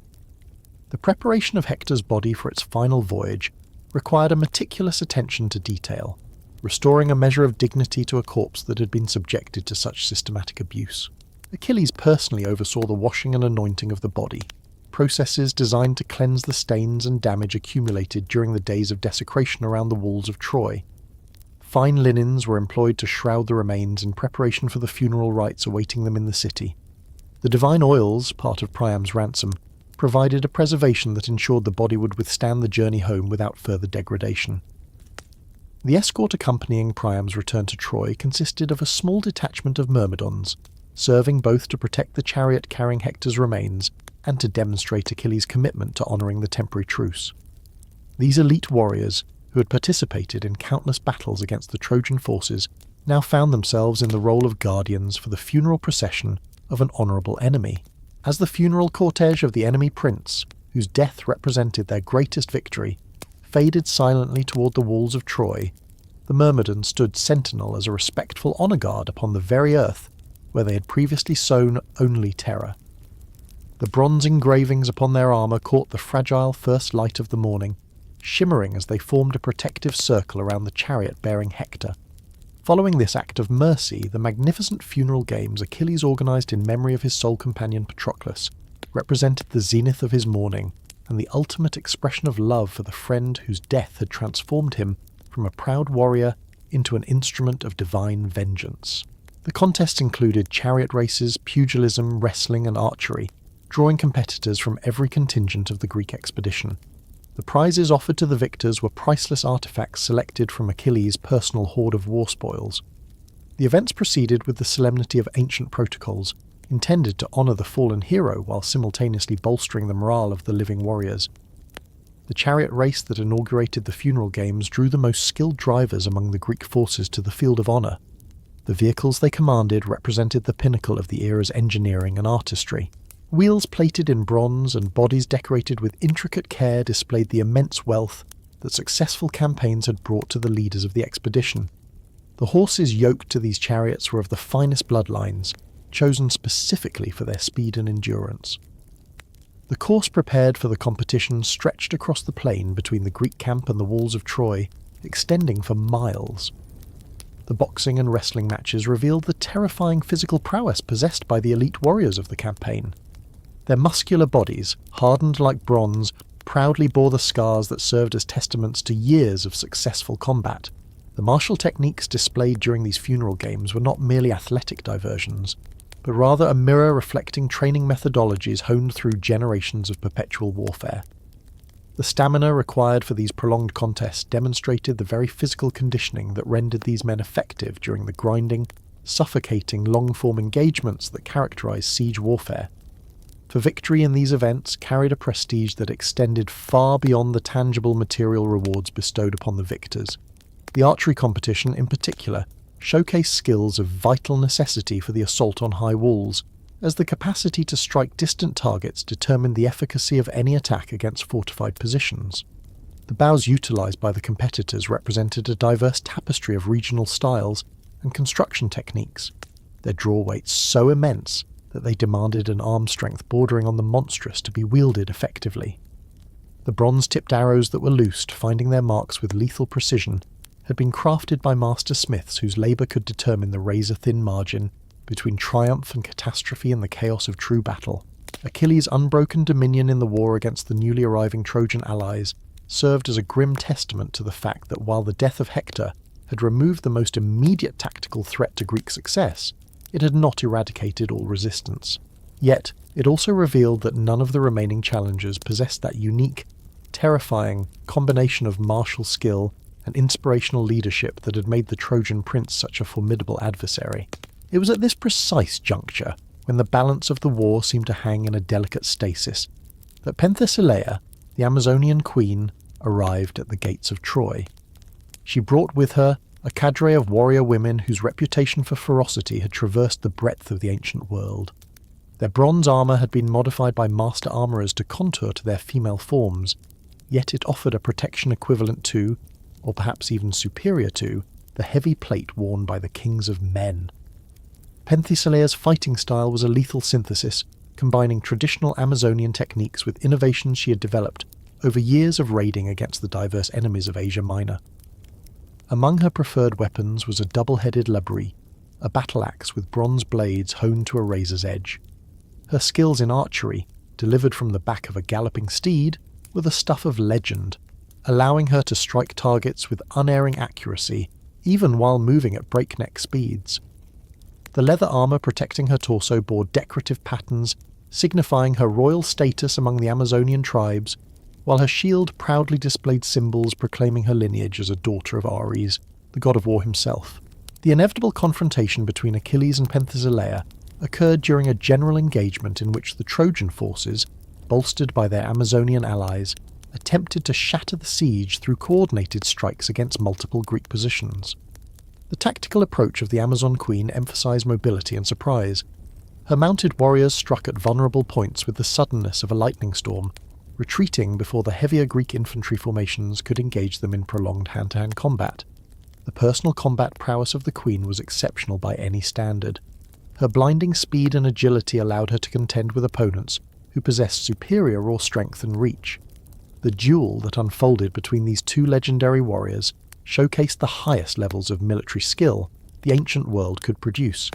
The preparation of Hector's body for its final voyage required a meticulous attention to detail, restoring a measure of dignity to a corpse that had been subjected to such systematic abuse. Achilles personally oversaw the washing and anointing of the body, processes designed to cleanse the stains and damage accumulated during the days of desecration around the walls of Troy. Fine linens were employed to shroud the remains in preparation for the funeral rites awaiting them in the city. The divine oils, part of Priam's ransom, provided a preservation that ensured the body would withstand the journey home without further degradation. The escort accompanying Priam's return to Troy consisted of a small detachment of Myrmidons, serving both to protect the chariot carrying Hector's remains and to demonstrate Achilles' commitment to honouring the temporary truce. These elite warriors, who had participated in countless battles against the Trojan forces, now found themselves in the role of guardians for the funeral procession of an honourable enemy. As the funeral cortege of the enemy prince, whose death represented their greatest victory, faded silently toward the walls of Troy, the Myrmidons stood sentinel as a respectful honour guard upon the very earth where they had previously sown only terror. The bronze engravings upon their armour caught the fragile first light of the morning, shimmering as they formed a protective circle around the chariot bearing Hector. Following this act of mercy, the magnificent funeral games Achilles organised in memory of his sole companion Patroclus represented the zenith of his mourning and the ultimate expression of love for the friend whose death had transformed him from a proud warrior into an instrument of divine vengeance. The contests included chariot races, pugilism, wrestling and archery, drawing competitors from every contingent of the Greek expedition. The prizes offered to the victors were priceless artefacts selected from Achilles' personal hoard of war spoils. The events proceeded with the solemnity of ancient protocols, intended to honour the fallen hero while simultaneously bolstering the morale of the living warriors. The chariot race that inaugurated the funeral games drew the most skilled drivers among the Greek forces to the field of honour. The vehicles they commanded represented the pinnacle of the era's engineering and artistry. Wheels plated in bronze and bodies decorated with intricate care displayed the immense wealth that successful campaigns had brought to the leaders of the expedition. The horses yoked to these chariots were of the finest bloodlines, chosen specifically for their speed and endurance. The course prepared for the competition stretched across the plain between the Greek camp and the walls of Troy, extending for miles. The boxing and wrestling matches revealed the terrifying physical prowess possessed by the elite warriors of the campaign. Their muscular bodies, hardened like bronze, proudly bore the scars that served as testaments to years of successful combat. The martial techniques displayed during these funeral games were not merely athletic diversions, but rather a mirror reflecting training methodologies honed through generations of perpetual warfare. The stamina required for these prolonged contests demonstrated the very physical conditioning that rendered these men effective during the grinding, suffocating, long-form engagements that characterise siege warfare. For victory in these events carried a prestige that extended far beyond the tangible material rewards bestowed upon the victors. The archery competition, in particular, showcased skills of vital necessity for the assault on high walls, as the capacity to strike distant targets determined the efficacy of any attack against fortified positions. The bows utilised by the competitors represented a diverse tapestry of regional styles and construction techniques, their draw weights so immense that they demanded an arm strength bordering on the monstrous to be wielded effectively. The bronze-tipped arrows that were loosed, finding their marks with lethal precision, had been crafted by master smiths whose labour could determine the razor-thin margin between triumph and catastrophe in the chaos of true battle. Achilles' unbroken dominion in the war against the newly arriving Trojan allies served as a grim testament to the fact that while the death of Hector had removed the most immediate tactical threat to Greek success, it had not eradicated all resistance. Yet, it also revealed that none of the remaining challengers possessed that unique, terrifying combination of martial skill and inspirational leadership that had made the Trojan prince such a formidable adversary. It was at this precise juncture, when the balance of the war seemed to hang in a delicate stasis, that Penthesilea, the Amazonian queen, arrived at the gates of Troy. She brought with her a cadre of warrior women whose reputation for ferocity had traversed the breadth of the ancient world. Their bronze armour had been modified by master armourers to contour to their female forms, yet it offered a protection equivalent to, or perhaps even superior to, the heavy plate worn by the kings of men. Penthesilea's fighting style was a lethal synthesis, combining traditional Amazonian techniques with innovations she had developed over years of raiding against the diverse enemies of Asia Minor. Among her preferred weapons was a double-headed labrie, a battle-axe with bronze blades honed to a razor's edge. Her skills in archery, delivered from the back of a galloping steed, were the stuff of legend, allowing her to strike targets with unerring accuracy, even while moving at breakneck speeds. The leather armour protecting her torso bore decorative patterns, signifying her royal status among the Amazonian tribes, while her shield proudly displayed symbols proclaiming her lineage as a daughter of Ares, the god of war himself. The inevitable confrontation between Achilles and Penthesilea occurred during a general engagement in which the Trojan forces, bolstered by their Amazonian allies, attempted to shatter the siege through coordinated strikes against multiple Greek positions. The tactical approach of the Amazon Queen emphasized mobility and surprise. Her mounted warriors struck at vulnerable points with the suddenness of a lightning storm, retreating before the heavier Greek infantry formations could engage them in prolonged hand-to-hand combat. The personal combat prowess of the Queen was exceptional by any standard. Her blinding speed and agility allowed her to contend with opponents who possessed superior raw strength and reach. The duel that unfolded between these two legendary warriors showcased the highest levels of military skill the ancient world could produce.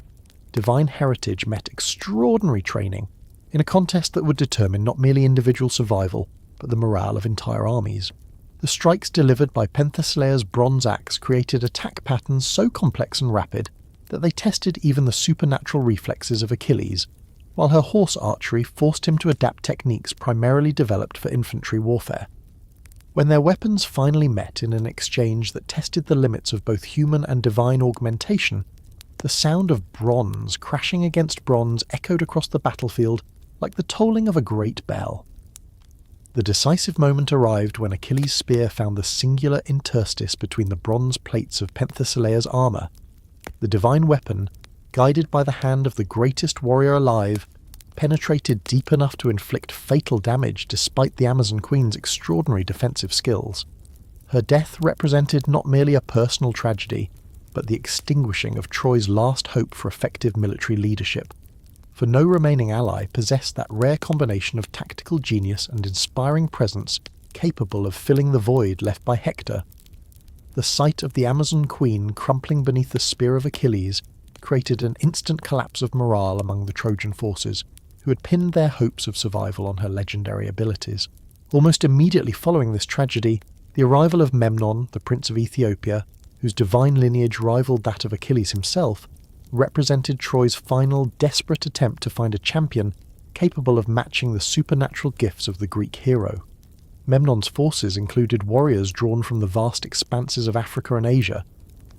Divine heritage met extraordinary training in a contest that would determine not merely individual survival, but the morale of entire armies. The strikes delivered by Penthesileia's bronze axe created attack patterns so complex and rapid that they tested even the supernatural reflexes of Achilles, while her horse archery forced him to adapt techniques primarily developed for infantry warfare. When their weapons finally met in an exchange that tested the limits of both human and divine augmentation, the sound of bronze crashing against bronze echoed across the battlefield like the tolling of a great bell. The decisive moment arrived when Achilles' spear found the singular interstice between the bronze plates of Penthesileia's armour. The divine weapon, guided by the hand of the greatest warrior alive, penetrated deep enough to inflict fatal damage despite the Amazon Queen's extraordinary defensive skills. Her death represented not merely a personal tragedy, but the extinguishing of Troy's last hope for effective military leadership. For no remaining ally possessed that rare combination of tactical genius and inspiring presence capable of filling the void left by Hector. The sight of the Amazon Queen crumpling beneath the spear of Achilles created an instant collapse of morale among the Trojan forces, who had pinned their hopes of survival on her legendary abilities. Almost immediately following this tragedy, the arrival of Memnon, the Prince of Ethiopia, whose divine lineage rivaled that of Achilles himself, represented Troy's final desperate attempt to find a champion capable of matching the supernatural gifts of the Greek hero. Memnon's forces included warriors drawn from the vast expanses of Africa and Asia.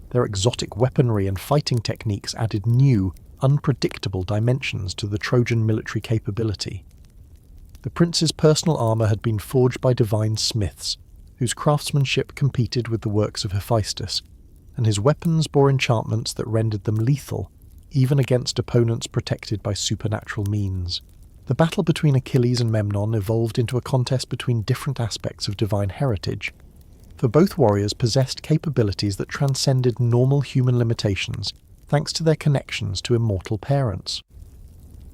Their exotic weaponry and fighting techniques added new, unpredictable dimensions to the Trojan military capability. The prince's personal armour had been forged by divine smiths, whose craftsmanship competed with the works of Hephaestus, and his weapons bore enchantments that rendered them lethal, even against opponents protected by supernatural means. The battle between Achilles and Memnon evolved into a contest between different aspects of divine heritage, for both warriors possessed capabilities that transcended normal human limitations thanks to their connections to immortal parents.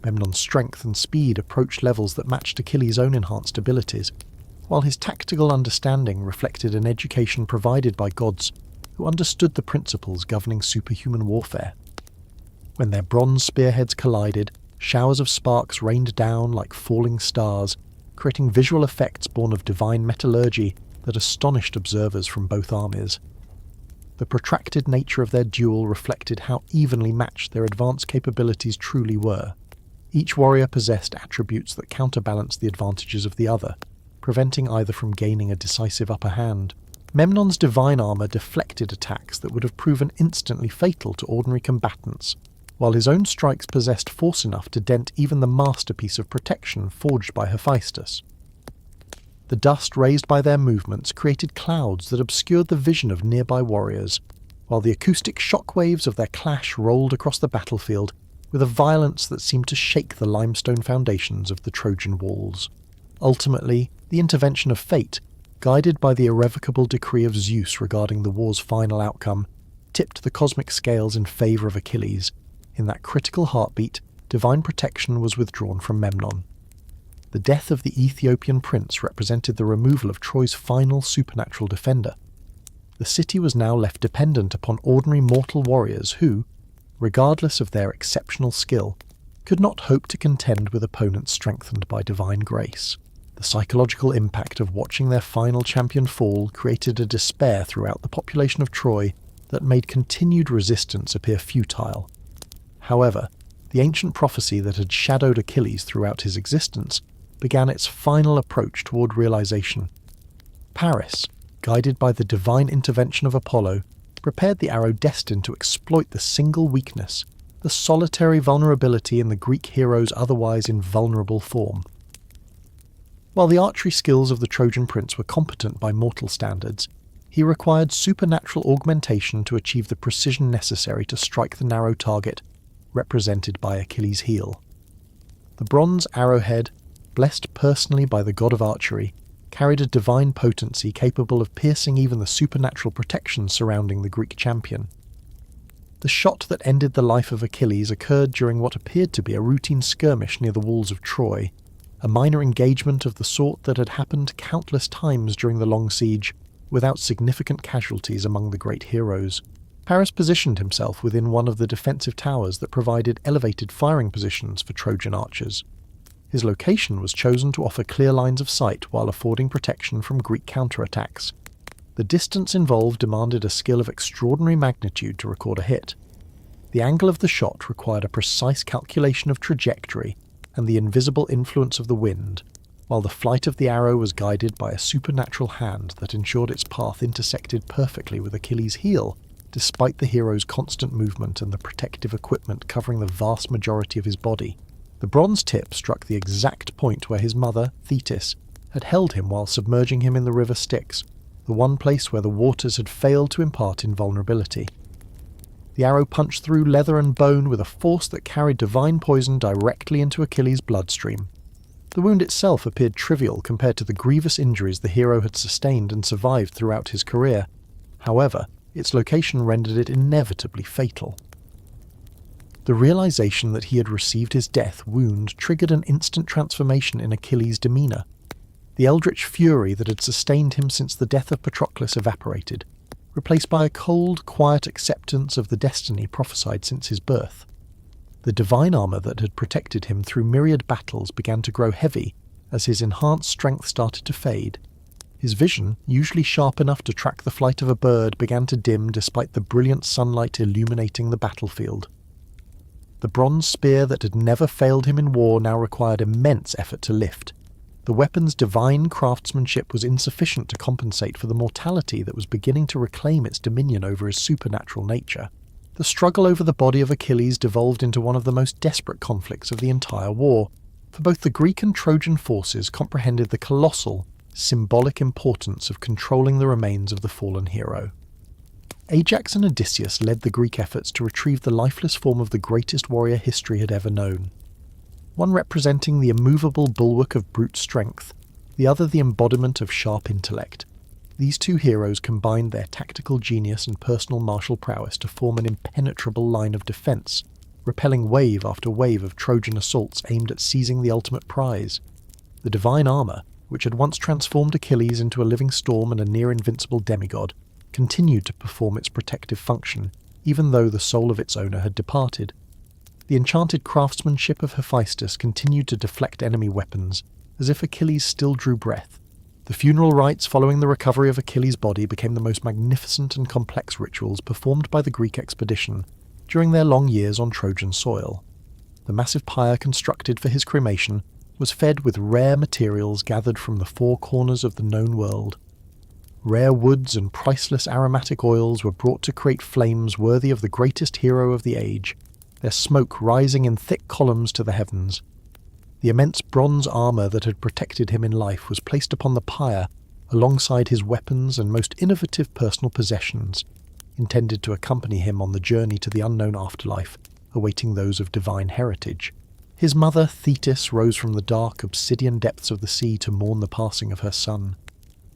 Memnon's strength and speed approached levels that matched Achilles' own enhanced abilities, while his tactical understanding reflected an education provided by gods who understood the principles governing superhuman warfare. When their bronze spearheads collided, showers of sparks rained down like falling stars, creating visual effects born of divine metallurgy that astonished observers from both armies. The protracted nature of their duel reflected how evenly matched their advanced capabilities truly were. Each warrior possessed attributes that counterbalanced the advantages of the other, preventing either from gaining a decisive upper hand. Memnon's divine armour deflected attacks that would have proven instantly fatal to ordinary combatants, while his own strikes possessed force enough to dent even the masterpiece of protection forged by Hephaestus. The dust raised by their movements created clouds that obscured the vision of nearby warriors, while the acoustic shockwaves of their clash rolled across the battlefield with a violence that seemed to shake the limestone foundations of the Trojan walls. Ultimately, the intervention of fate, guided by the irrevocable decree of Zeus regarding the war's final outcome, tipped the cosmic scales in favour of Achilles. In that critical heartbeat, divine protection was withdrawn from Memnon. The death of the Ethiopian prince represented the removal of Troy's final supernatural defender. The city was now left dependent upon ordinary mortal warriors who, regardless of their exceptional skill, could not hope to contend with opponents strengthened by divine grace. The psychological impact of watching their final champion fall created a despair throughout the population of Troy that made continued resistance appear futile. However, the ancient prophecy that had shadowed Achilles throughout his existence began its final approach toward realization. Paris, guided by the divine intervention of Apollo, prepared the arrow destined to exploit the single weakness, the solitary vulnerability in the Greek hero's otherwise invulnerable form. While the archery skills of the Trojan prince were competent by mortal standards, He required supernatural augmentation to achieve the precision necessary to strike the narrow target, represented by Achilles' heel. The bronze arrowhead, blessed personally by the god of archery, carried a divine potency capable of piercing even the supernatural protection surrounding the Greek champion. The shot that ended the life of Achilles occurred during what appeared to be a routine skirmish near the walls of Troy, a minor engagement of the sort that had happened countless times during the long siege, without significant casualties among the great heroes. Paris positioned himself within one of the defensive towers that provided elevated firing positions for Trojan archers. His location was chosen to offer clear lines of sight while affording protection from Greek counterattacks. The distance involved demanded a skill of extraordinary magnitude to record a hit. The angle of the shot required a precise calculation of trajectory and the invisible influence of the wind, while the flight of the arrow was guided by a supernatural hand that ensured its path intersected perfectly with Achilles' heel, despite the hero's constant movement and the protective equipment covering the vast majority of his body. The bronze tip struck the exact point where his mother, Thetis, had held him while submerging him in the river Styx, the one place where the waters had failed to impart invulnerability. The arrow punched through leather and bone with a force that carried divine poison directly into Achilles' bloodstream. The wound itself appeared trivial compared to the grievous injuries the hero had sustained and survived throughout his career. However, its location rendered it inevitably fatal. The realization that he had received his death wound triggered an instant transformation in Achilles' demeanor. The eldritch fury that had sustained him since the death of Patroclus evaporated, replaced by a cold, quiet acceptance of the destiny prophesied since his birth. The divine armor that had protected him through myriad battles began to grow heavy as his enhanced strength started to fade. His vision, usually sharp enough to track the flight of a bird, began to dim despite the brilliant sunlight illuminating the battlefield. The bronze spear that had never failed him in war now required immense effort to lift. The weapon's divine craftsmanship was insufficient to compensate for the mortality that was beginning to reclaim its dominion over his supernatural nature. The struggle over the body of Achilles devolved into one of the most desperate conflicts of the entire war, for both the Greek and Trojan forces comprehended the colossal, symbolic importance of controlling the remains of the fallen hero. Ajax and Odysseus led the Greek efforts to retrieve the lifeless form of the greatest warrior history had ever known. One representing the immovable bulwark of brute strength, the other the embodiment of sharp intellect. These two heroes combined their tactical genius and personal martial prowess to form an impenetrable line of defense, repelling wave after wave of Trojan assaults aimed at seizing the ultimate prize. The divine armor, which had once transformed Achilles into a living storm and a near-invincible demigod, continued to perform its protective function, even though the soul of its owner had departed. The enchanted craftsmanship of Hephaestus continued to deflect enemy weapons, as if Achilles still drew breath. The funeral rites following the recovery of Achilles' body became the most magnificent and complex rituals performed by the Greek expedition during their long years on Trojan soil. The massive pyre constructed for his cremation was fed with rare materials gathered from the four corners of the known world. Rare woods and priceless aromatic oils were brought to create flames worthy of the greatest hero of the age, their smoke rising in thick columns to the heavens. The immense bronze armor that had protected him in life was placed upon the pyre alongside his weapons and most innovative personal possessions, intended to accompany him on the journey to the unknown afterlife, awaiting those of divine heritage. His mother, Thetis, rose from the dark, obsidian depths of the sea to mourn the passing of her son.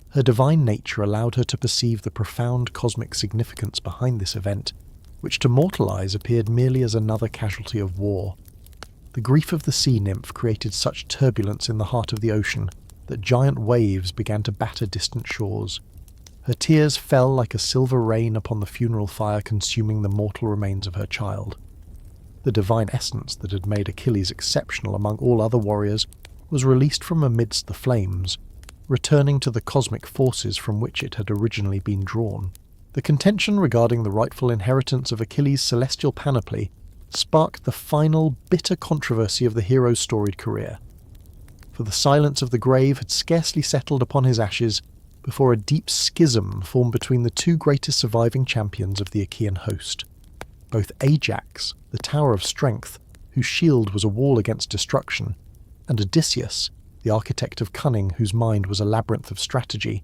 Her divine nature allowed her to perceive the profound cosmic significance behind this event, which to mortal eyes appeared merely as another casualty of war. The grief of the sea nymph created such turbulence in the heart of the ocean that giant waves began to batter distant shores. Her tears fell like a silver rain upon the funeral fire consuming the mortal remains of her child. The divine essence that had made Achilles exceptional among all other warriors was released from amidst the flames, returning to the cosmic forces from which it had originally been drawn. The contention regarding the rightful inheritance of Achilles' celestial panoply sparked the final, bitter controversy of the hero's storied career. For the silence of the grave had scarcely settled upon his ashes before a deep schism formed between the two greatest surviving champions of the Achaean host. Both Ajax, the tower of strength, whose shield was a wall against destruction, and Odysseus, the architect of cunning whose mind was a labyrinth of strategy,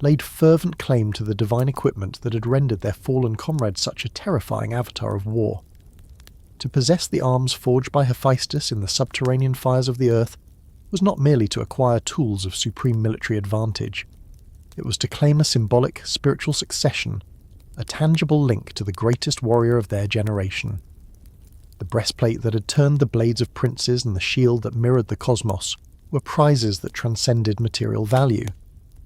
laid fervent claim to the divine equipment that had rendered their fallen comrade such a terrifying avatar of war. To possess the arms forged by Hephaestus in the subterranean fires of the earth was not merely to acquire tools of supreme military advantage. It was to claim a symbolic spiritual succession, a tangible link to the greatest warrior of their generation. The breastplate that had turned the blades of princes and the shield that mirrored the cosmos were prizes that transcended material value,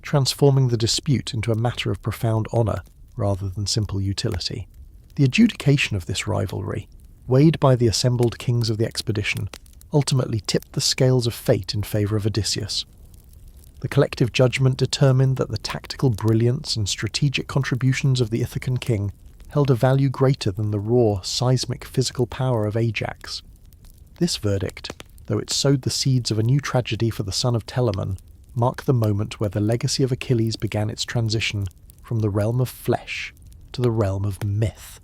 transforming the dispute into a matter of profound honour rather than simple utility. The adjudication of this rivalry, weighed by the assembled kings of the expedition, ultimately tipped the scales of fate in favour of Odysseus. The collective judgment determined that the tactical brilliance and strategic contributions of the Ithacan king held a value greater than the raw, seismic physical power of Ajax. This verdict, though it sowed the seeds of a new tragedy for the son of Telamon, marked the moment where the legacy of Achilles began its transition from the realm of flesh to the realm of myth.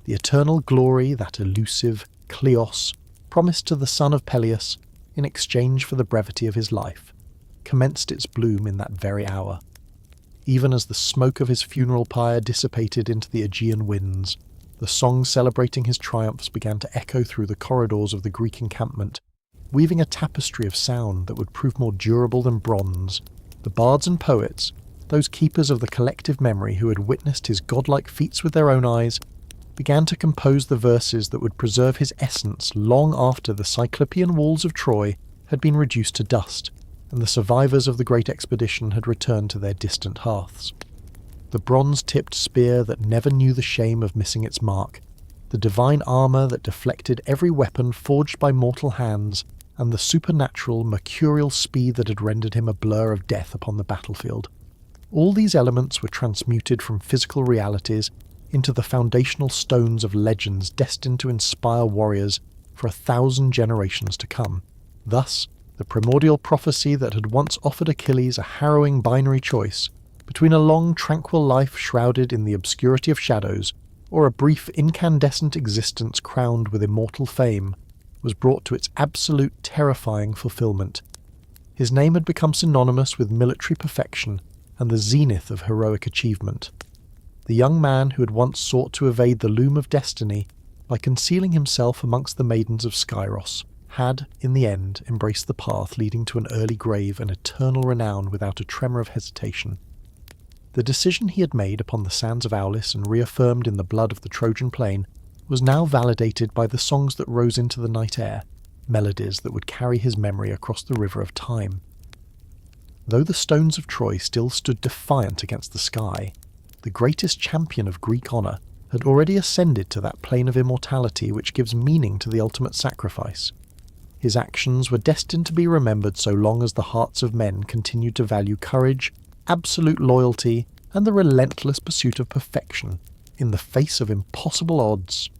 The eternal glory that elusive Kleos promised to the son of Peleus in exchange for the brevity of his life commenced its bloom in that very hour. Even as the smoke of his funeral pyre dissipated into the Aegean winds, the songs celebrating his triumphs began to echo through the corridors of the Greek encampment, weaving a tapestry of sound that would prove more durable than bronze. The bards and poets, those keepers of the collective memory who had witnessed his godlike feats with their own eyes, began to compose the verses that would preserve his essence long after the Cyclopean walls of Troy had been reduced to dust, and the survivors of the great expedition had returned to their distant hearths. The bronze-tipped spear that never knew the shame of missing its mark, the divine armour that deflected every weapon forged by mortal hands, and the supernatural, mercurial speed that had rendered him a blur of death upon the battlefield. All these elements were transmuted from physical realities into the foundational stones of legends destined to inspire warriors for 1,000 generations to come. Thus, the primordial prophecy that had once offered Achilles a harrowing binary choice between a long, tranquil life shrouded in the obscurity of shadows or a brief, incandescent existence crowned with immortal fame, was brought to its absolute terrifying fulfillment. His name had become synonymous with military perfection and the zenith of heroic achievement. The young man who had once sought to evade the loom of destiny by concealing himself amongst the maidens of Skyros had, in the end, embraced the path leading to an early grave and eternal renown without a tremor of hesitation. The decision he had made upon the sands of Aulis and reaffirmed in the blood of the Trojan plain was now validated by the songs that rose into the night air, melodies that would carry his memory across the river of time. Though the stones of Troy still stood defiant against the sky, the greatest champion of Greek honour had already ascended to that plane of immortality which gives meaning to the ultimate sacrifice. His actions were destined to be remembered so long as the hearts of men continued to value courage, absolute loyalty, and the relentless pursuit of perfection in the face of impossible odds.